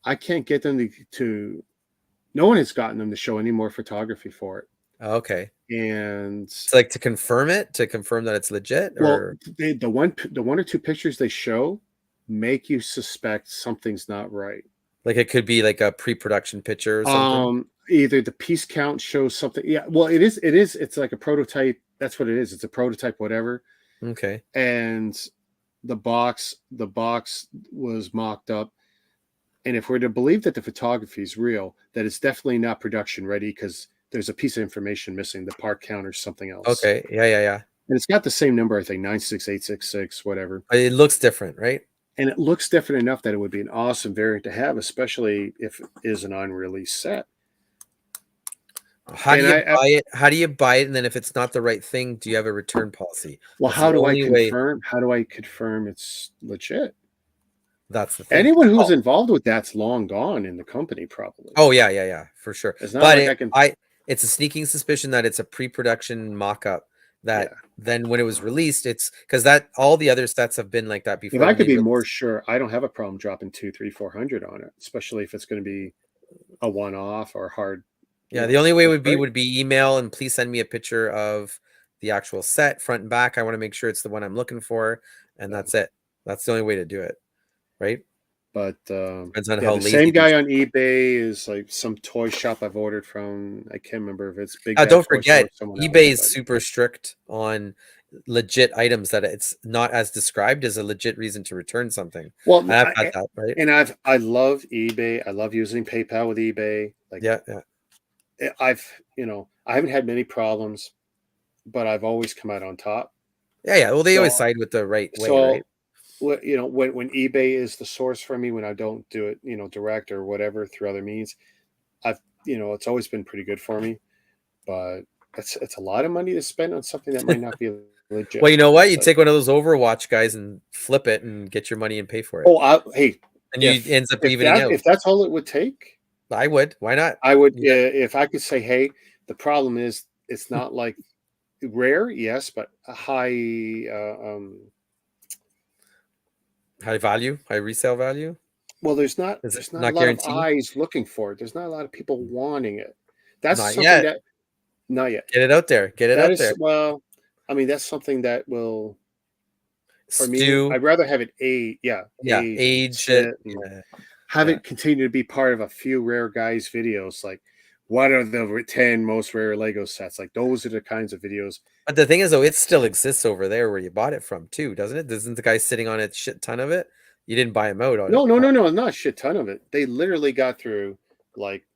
I can't get them to. No one has gotten them to show any more photography for it, Okay. and It's like to confirm it, to confirm that it's legit, well, or the one or two pictures they show make you suspect something's not right. like it could be like a pre-production picture or something. Either the piece count shows something. Yeah, well, it's like a prototype. That's what it is. It's a prototype, whatever. Okay. And the box was mocked up. And if we're to believe that the photography is real, that it's definitely not production ready because there's a piece of information missing, the part count or something else. Okay. Yeah, yeah, yeah. And it's got the same number, I think, 96866, whatever. It looks different, right? And it looks different enough that it would be an awesome variant to have, especially if it is an unreleased set. How do And you buy it? How do you buy it? And then if it's not the right thing, do you have a return policy? well, That's the only way. how do I confirm it's legit? That's the thing. Anyone who's Oh, involved with that's long gone in the company, probably. oh yeah, yeah, yeah, for sure. It's not But like I can, it's a sneaking suspicion that it's a pre-production mock-up that yeah. then when it was released, it's because that all the other sets have been like that If before I when could they be more released. sure, I don't have a problem dropping 2, 3, 400 on it, especially if it's going to be a one-off or hard, Yeah, the only way that's would be great. email and please send me a picture of the actual set front and back. I want to make sure it's the one I'm looking for, and Yeah. that's it. That's the only way to do it, right? But Depends on yeah, how the lazy same guy these. on eBay is like some toy shop I've ordered from. I can't remember if it's Big Bad Don't Toy Store or forget, someone else. eBay is But super strict on legit items that it's not as described as a legit reason to return something. well, I've had that, right? and I love eBay. I love using PayPal with eBay. Like Yeah, yeah, I haven't had many problems, but I've always come out on top. yeah. Well, they always So side with the right way, right? so when eBay is the source for me, when I don't do it, direct or whatever through other means, I've it's always been pretty good for me. But it's a lot of money to spend on something that might not be Well, legit. you know what? It's You like, take one of those Overwatch guys and flip it and get your money and pay for it, hey, and you if ends up if evening that out. if that's all it would take, I would. Why not? I would. You got If I could say, hey, the problem is it's not like rare, yes, but a high. high value, high resale value. Well, there's not Is it there's not a not lot of guaranteed? eyes looking for it. There's not a lot of people wanting it. That's Not something yet. that not yet. Get it out there. Get it That out is there. well, I mean, that's something that will for me. Stew. I'd rather have it age, yeah, Yeah. age and Age it. sit and Yeah. have Yeah. it continue to be part of a few rare guys videos. Like, what are the 10 most rare Lego sets? Like, those are the kinds of videos. But the thing is, though, it still exists over there where you bought it from, too, doesn't it? Doesn't the guy sitting on a shit ton of it? You didn't buy him out on No, it. no, no, no, not a shit ton of it. They literally got through like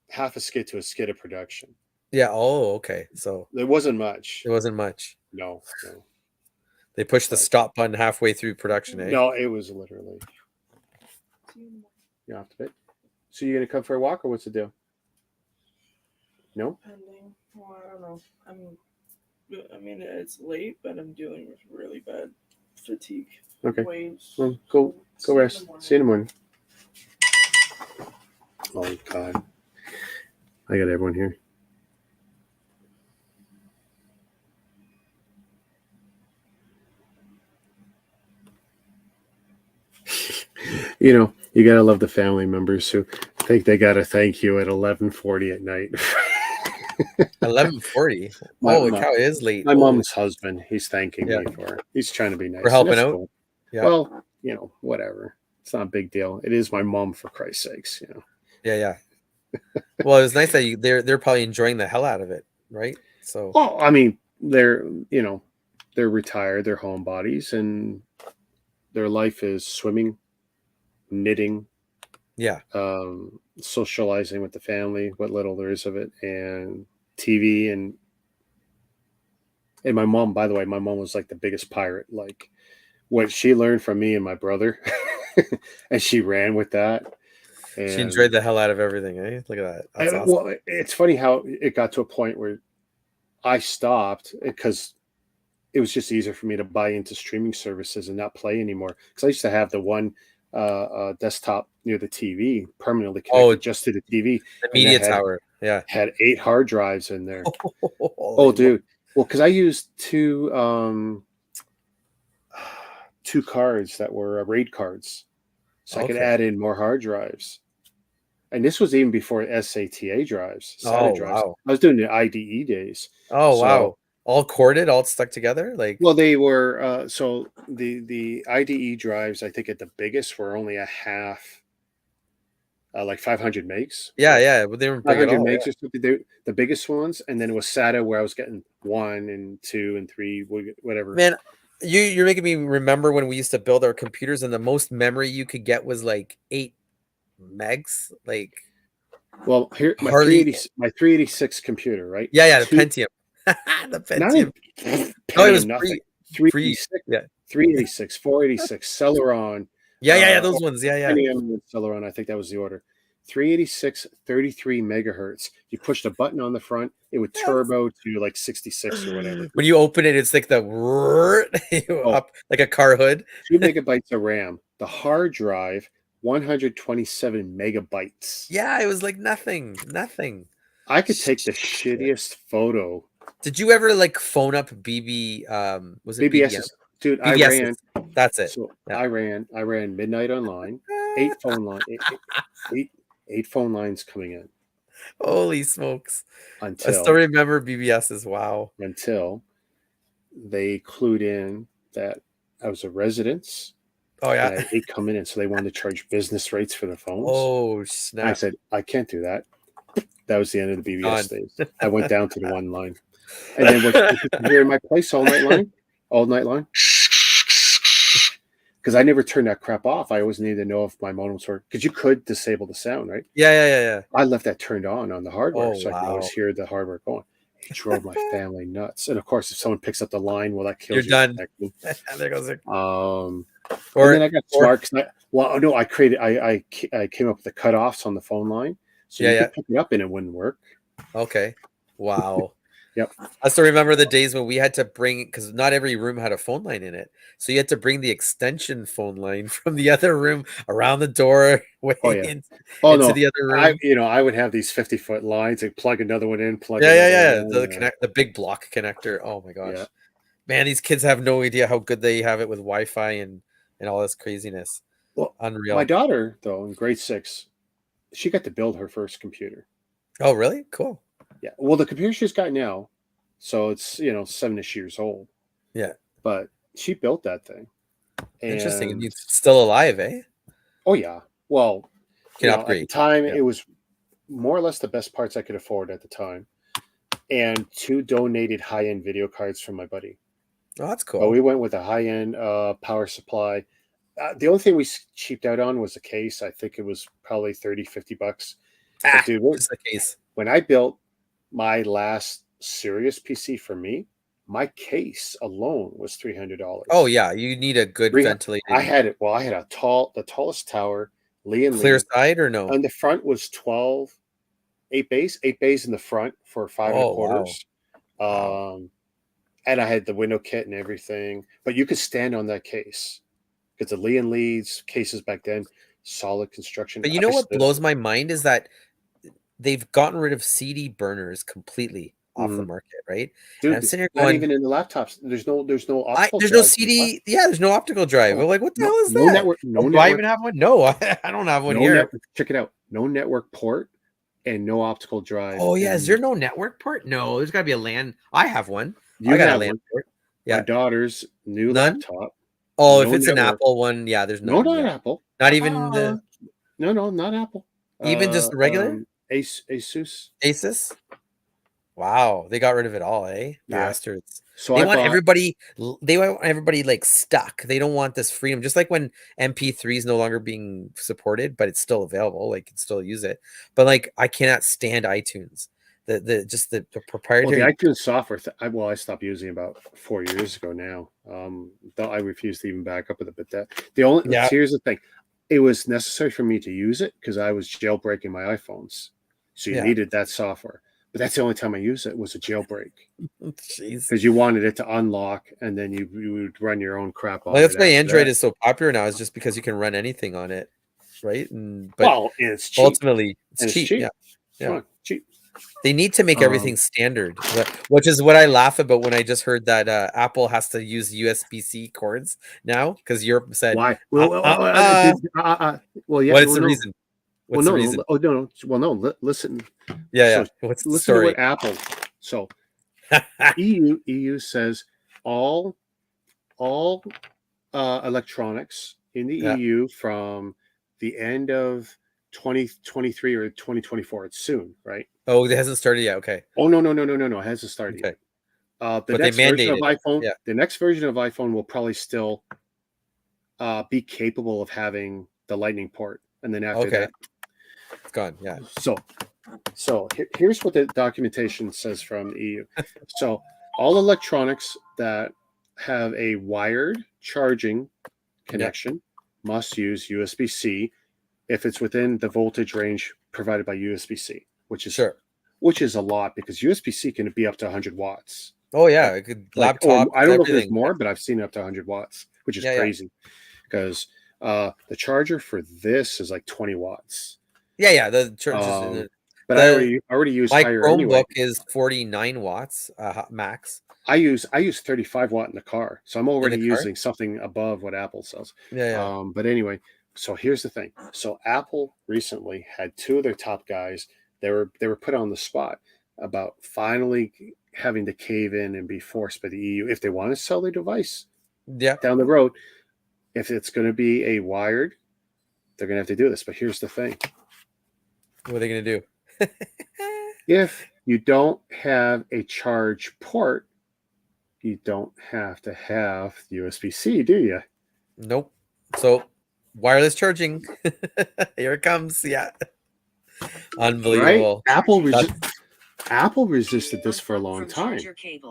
half a skid to a skid of production. Yeah. Oh, okay. So There wasn't much. it wasn't much. No, no. They pushed the But stop button halfway through production, eh? no, it was literally off the bit. So you gonna come for a walk or what's the deal? No? Pending. Well, I don't know. I mean, it's late, but I'm dealing with really bad fatigue Okay. waves. Well, go See you in the rest. morning. See you in the morning. Oh God. I got everyone here. You gotta love the family members who think they gotta thank you at 11:40 at night. 11:40. My- Holy my- cow! It is late. My Holy- mom's husband, he's thanking Yeah. me for it. He's trying to be nice. For helping and that's out? cool. Yeah. Well, whatever. It's not a big deal. It is my mom, for Christ's sakes. Yeah, yeah. Well, it was nice that they're probably enjoying the hell out of it, right? So Well, I mean, they're retired, they're homebodies, and their life is swimming, knitting, yeah. socializing with the family, what little there is of it, and TV and my mom. By the way, my mom was like the biggest pirate. Like what she learned from me and my brother, and she ran with that. And She enjoyed the hell out of everything, eh? Look at that. That's awesome. Well, it's funny how it got to a point where I stopped because it was just easier for me to buy into streaming services and not play anymore. Because I used to have the one desktop near the TV permanently connected just to the TV. The and media that tower. Yeah. had 8 hard drives in there. Holy Oh, dude. Well, because I used two cards that were RAID cards, so I could Okay. add in more hard drives. And this was even before SATA drives, SATA Oh, drives. wow. I was doing the IDE days. Oh, So- wow. All corded, all stuck together? Like, Well, they were so the IDE drives, I think at the biggest were only a half, like 500 megs. yeah, yeah. But they weren't big at 500 all. megs or something. The biggest ones, and then it was SATA where I was getting 1 and 2 and 3, whatever. Man, you're making me remember when we used to build our computers and the most memory you could get was like 8 megs. Like, Well, here my Hardly- 386 computer, right? yeah, the Two- Pentium. The Not Pentium. even No, it was nothing. free. 386, Yeah. 386, 486, Celeron. Yeah, those ones. Yeah. Pentium Celeron, I think that was the order. 386, 33 megahertz. You pushed a button on the front, it would turbo to like 66 or whatever. When you open it, it's like the up like a car hood. 2 megabytes of RAM. The hard drive, 127 megabytes. Yeah, it was like nothing. I could take the shittiest photo. Did you ever like phone up BB? Was it BBS? BBS? Dude, I BBS. ran. That's it. So Yeah. I ran midnight online. 8 phone line, eight phone lines coming in Holy smokes! I until still remember BBS's. Wow. they clued in that I was a residence Oh yeah. that I hate coming in, so they wanted to charge business rates for the phones. Oh I snap! said, I can't do that. That was the end of the BBS Gone. days. I went down to the one line. And then what you could hear in my place all night long. Because I never turned that crap off. I always needed to know if my modems were, because you could disable the sound, right? Yeah. I left that turned on the hardware, Oh so I could always wow! hear the hardware going. It drove my family nuts. And of course, if someone picks up the line, well, that You're kills your done. connection. There goes it. And Or then I got smart because I came up with the cutoffs on the phone line, so you could pick it up and it wouldn't work. Okay. Wow. Yep. I still remember the days when we had to bring, because not every room had a phone line in it, so you had to bring the extension phone line from the other room around the doorway into the other room. I would have these 50-foot lines and plug another one in. The big block connector. Oh my gosh, Yeah. man, these kids have no idea how good they have it with Wi-Fi and all this craziness. Well, unreal. My daughter, though, in grade 6, she got to build her first computer. Oh, really? Cool. Yeah. Well, the computer she's got now, so it's 7-ish years old. Yeah. But she built that thing. Interesting. And it's still alive, eh? Oh yeah. Well, at the time, it was more or less the best parts I could afford at the time, and 2 donated high-end video cards from my buddy. Oh, that's cool. But we went with a high-end power supply. The only thing we cheaped out on was a case. I think it was probably $30-$50. But dude, just a case. When I built my last serious PC for me, my case alone was $300. Oh yeah, you need a good ventilated. I had it. Well, I had the tallest tower, clear side or no? On the front was 8 bays in the front for 5 1/4. Wow. And I had the window kit and everything. But you could stand on that case because the Lee and Leeds cases back then, solid construction. But you know what blows my mind is that they've gotten rid of CD burners completely off the market, right? Dude, and I'm sitting here not even in the laptops. There's no optical. There's no CD. Yeah, there's no optical drive. I'm like, what the hell is that? Network. No network. Do I even have one? No, I don't have one here. Check it out. No network port and no optical drive. Oh yeah, is there no network port? No, there's got to be a LAN. I have one. I got a LAN port. Yeah, my daughter's new laptop. Oh, if it's an Apple one, yeah, there's no, not Apple. Not even the. No, not Apple. Even just the regular. Asus. Wow, they got rid of it all, eh? Yeah. Bastards. So they want everybody like stuck. They don't want this freedom. Just like when MP3 is no longer being supported, but it's still available. Like, you can still use it. But like, I cannot stand iTunes. The proprietary. Well, the iTunes software. I stopped using about 4 years ago now. I refuse to even back up with it. But here's the thing. It was necessary for me to use it because I was jailbreaking my iPhones. So you needed that software. But that's the only time I used it was a jailbreak. Because you wanted it to unlock and then you would run your own crap on it. That's why Android is so popular now, is just because you can run anything on it. Right? But it's cheap. Ultimately, it's cheap. Yeah. Cheap. They need to make everything standard, which is what I laugh about when I just heard that Apple has to use USB-C cords now because Europe said, why? What is the reason? What's the reason? Oh, no. Well, no. Listen. Yeah. What's the story? To what Apple. So EU says all electronics in the EU from the end of 2023 or 2024. It's soon, right? Oh, it hasn't started yet. Okay. Oh no! It hasn't started yet. The next version of iPhone. The next version of iPhone will probably still be capable of having the Lightning port, and then after that, it's gone. Yeah. So here's what the documentation says from the EU. So all electronics that have a wired charging connection must use USB-C if it's within the voltage range provided by USB-C, which is a lot because USB-C can be up to 100 watts. Oh yeah, it could laptop. I don't know if there's more, but I've seen it up to 100 watts, which is crazy because the charger for this is like 20 watts. Yeah. The charger. But I already use my higher Chromebook anyway. Is 49 watts max. I use 35 watt in the car, so I'm already using something above what Apple sells. Yeah. But anyway, so here's the thing. So Apple recently had 2 of their top guys. They were put on the spot about finally having to cave in and be forced by the EU if they want to sell their device down the road. if it's going to be a wired, they're going to have to do this. But here's the thing. What are they going to do? If you don't have a charge port, you don't have to have USB-C, do you? Nope. So wireless charging. Here it comes. Yeah. Unbelievable. Right? Apple resisted this for a long time.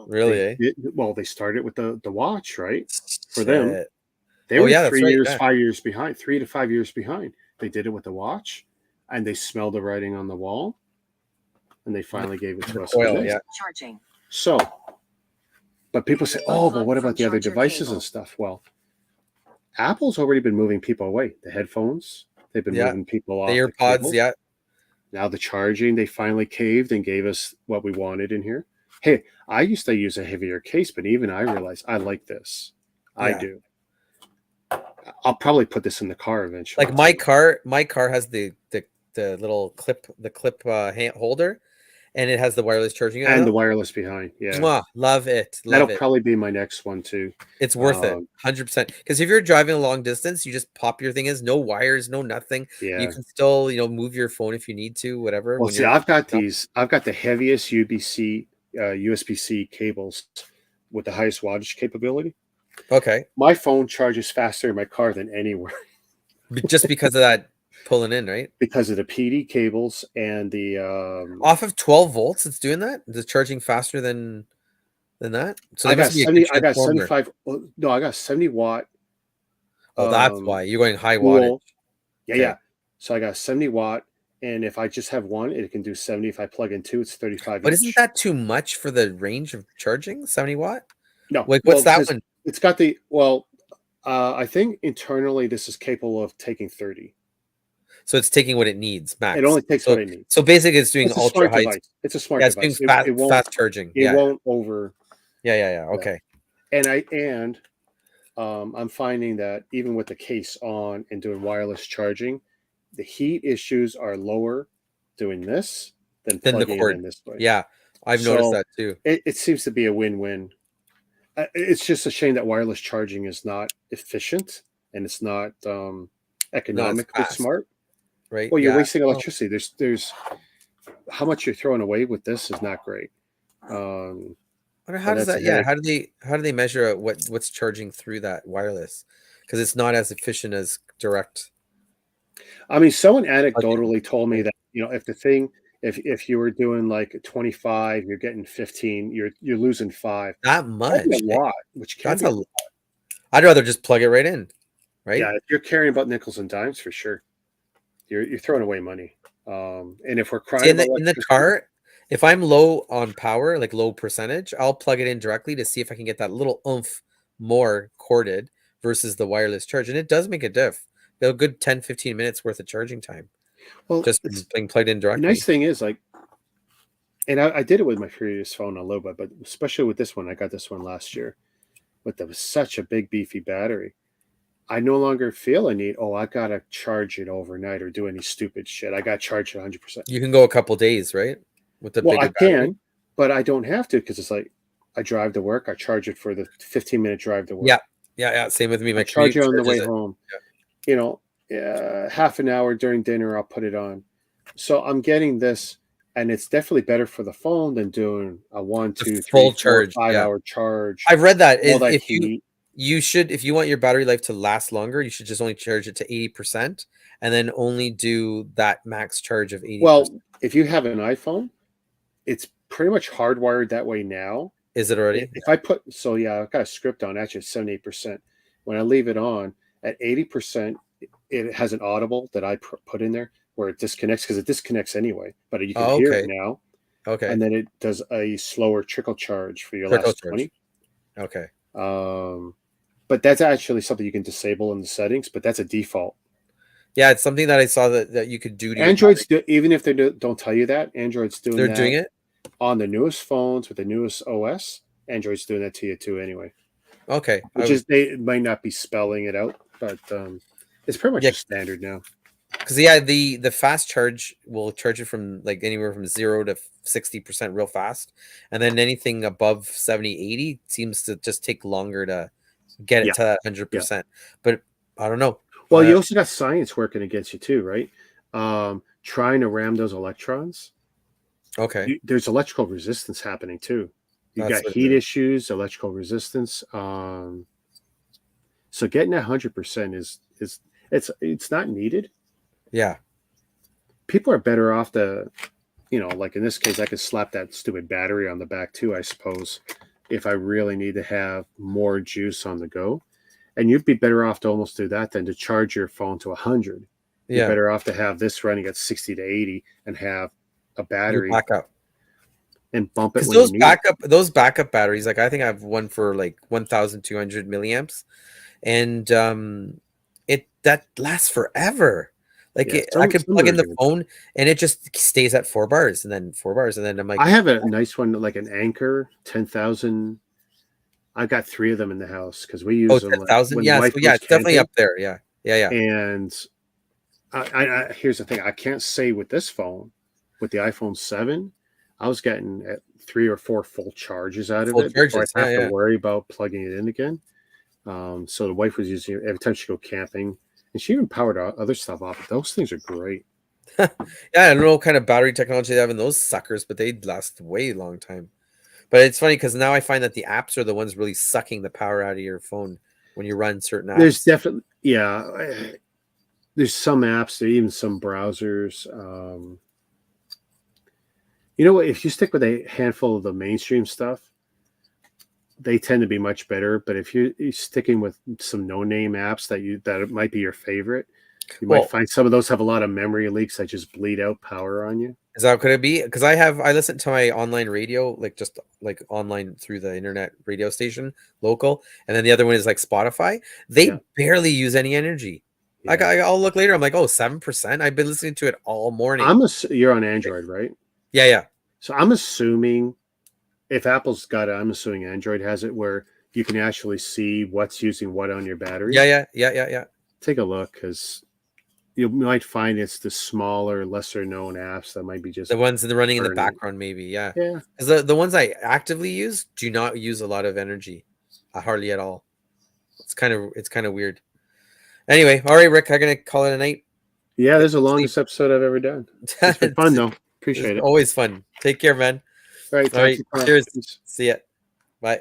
Really? They started with the watch, right? For Shit. them, they were 5 years behind, 3 to 5 years behind. They did it with the watch, and they smelled the writing on the wall, and they finally gave it to us. Coil, yeah. Charging. So, but people say, oh, but what about the other devices and stuff? Well, Apple's already been moving people away. The headphones, they've been moving people off. The AirPods, yeah. Now the charging, they finally caved and gave us what we wanted in here. Hey, I used to use a heavier case, but even I realized I like this. I do. I'll probably put this in the car eventually. Like my car has the little clip, hand holder, and it has the wireless charging and the wireless behind. Yeah, Mwah, love it. That'll probably be my next one too. It's worth it, 100%. Because if you're driving a long distance, you just pop your thing. Is no wires, no nothing. Yeah, you can still move your phone if you need to, whatever. Well, see, I've got these. I've got the heaviest USB-C cables with the highest wattage capability. Okay, my phone charges faster in my car than anywhere. Just because of that pulling in, right? Because of the PD cables and the off of 12 volts, it's doing that. It's charging faster than that. So I got 70. I got 75. No, I got 70 watt. Oh, that's why you're going high wattage. Yeah. So I got 70 watt, and if I just have one, it can do 70. If I plug in two, it's 35. But isn't that too much for the range of charging? 70 watt? No. Like, what's that one? It's got the I think internally this is capable of taking 30. So it's taking what it needs max. It only takes what it needs. So basically, it's doing ultra high. It's a smart device. It's doing fast charging. It won't over. Yeah. Okay. And I'm finding that even with the case on and doing wireless charging, the heat issues are lower doing this than plugging the cord in this way. Yeah, I've noticed that too. It seems to be a win-win. It's just a shame that wireless charging is not efficient and it's not economically smart. Right. Well, you're wasting electricity. There's how much you're throwing away with this is not great. How does that? Yeah. How do they measure what's charging through that wireless? Because it's not as efficient as direct. I mean, someone anecdotally told me that if you were doing like 25, you're getting 15. You're losing 5. That much? That's a lot. Which can be a lot. I'd rather just plug it right in. Right. Yeah, if you're caring about nickels and dimes, for sure. You're throwing away money. And if we're crying in the car, if I'm low on power, like low percentage, I'll plug it in directly to see if I can get that little oomph more corded versus the wireless charge. And it does make a diff. A good 10-15 minutes worth of charging time. Well, just being plugged in directly. The nice thing is, like, and I did it with my previous phone a little bit, but especially with this one, I got this one last year, but there was such a big beefy battery. I no longer feel a need. I gotta charge it overnight or do any stupid shit. I got to charge it 100%. You can go a couple days, right? With the I can, but I don't have to because it's like I drive to work. I charge it for the 15-minute drive to work. Yeah. Same with me. I charge it on the way home. Half an hour during dinner, I'll put it on. So I'm getting this, and it's definitely better for the phone than doing a 1, 2, 3, full 4, charge, 5 hour charge. I've read that. If You you want your battery life to last longer, you should just only charge it to 80% and then only do that max charge of 80%. Well, if you have an iPhone, it's pretty much hardwired that way now. Is it already? If I put, I've got a script on actually 78%. When I leave it on at 80%, it has an audible that I put in there where it disconnects because it disconnects anyway, but you can hear it now. Okay. And then it does a slower trickle charge for your last 20. Okay. But that's actually something you can disable in the settings, but that's a default. Yeah, it's something that I saw that you could do. Androids do, even if they don't tell you that, Android's doing They're doing it on the newest phones with the newest OS. Android's doing that to you too, anyway. Okay, they might not be spelling it out, but it's pretty much standard now. Because the fast charge will charge it from like anywhere from 0 to 60% real fast, and then anything above 70-80 seems to just take longer to get it to that 100%. But I don't know. Well, you also got science working against you too, right? Trying to ram those electrons. Okay. There's electrical resistance happening too. You've That's got what it heat is. issues, electrical resistance. So getting 100% is it's not needed. Yeah. People are better off to, like in this case, I could slap that stupid battery on the back too, I suppose, if I really need to have more juice on the go. And you'd be better off to almost do that than to charge your phone to 100. You're Yeah. better off to have this running at 60 to 80 and have a You battery back up. and bump it Because when you need it. those backup batteries, like I think I have one for like 1,200 milliamps, and it that lasts forever. Like Yeah, I can some plug are in the good. phone and it just stays at 4 bars, and then 4 bars, and then I'm like, I have a nice one, like an Anchor 10,000. I've got 3 of them in the house because we oh, use them like 10,000. when the Yeah, so wife yeah, goes it's definitely camping. up there. Yeah, yeah, yeah. And here's the thing: I can't say with this phone, with the iPhone 7, I was getting at 3 or 4 full charges out of Full it before I'd charges. Yeah, have to yeah. worry about plugging it in again. So the wife was using it every time she go camping, and she even powered other stuff off. Those things are great. Yeah, I don't know what kind of battery technology they have in those suckers, but they last way long time. But it's funny because now I find that the apps are the ones really sucking the power out of your phone when you run certain apps. There's definitely, there's some apps, even some browsers. You know what? If you stick with a handful of the mainstream stuff, they tend to be much better. But if you're sticking with some no-name apps that it might be your favorite, you Well, might find some of those have a lot of memory leaks that just bleed out power on you. is that could it be? Because I listen to my online radio, like just like online through the internet radio station, local, and then the other one is like Spotify. They Yeah. barely use any energy. Like Yeah. I'll look later. I'm like, oh, 7%. I've been listening to it all morning. You're on Android, right? Yeah, yeah. So I'm assuming if Apple's got it, I'm assuming Android has it where you can actually see what's using what on your battery. Yeah. Take a look because you might find it's the smaller, lesser known apps that might be just The ones that are running in the burning. background, maybe. Yeah. Yeah. Because the ones I actively use do not use a lot of energy, hardly at all. It's kind of weird. Anyway, all right, Rick, I'm gonna call it a night. Yeah, this is the longest episode I've ever done. It's been fun though. Appreciate It's it. always fun. Take care, man. All right, All right, talk to you tomorrow. cheers. Peace. See ya. Bye.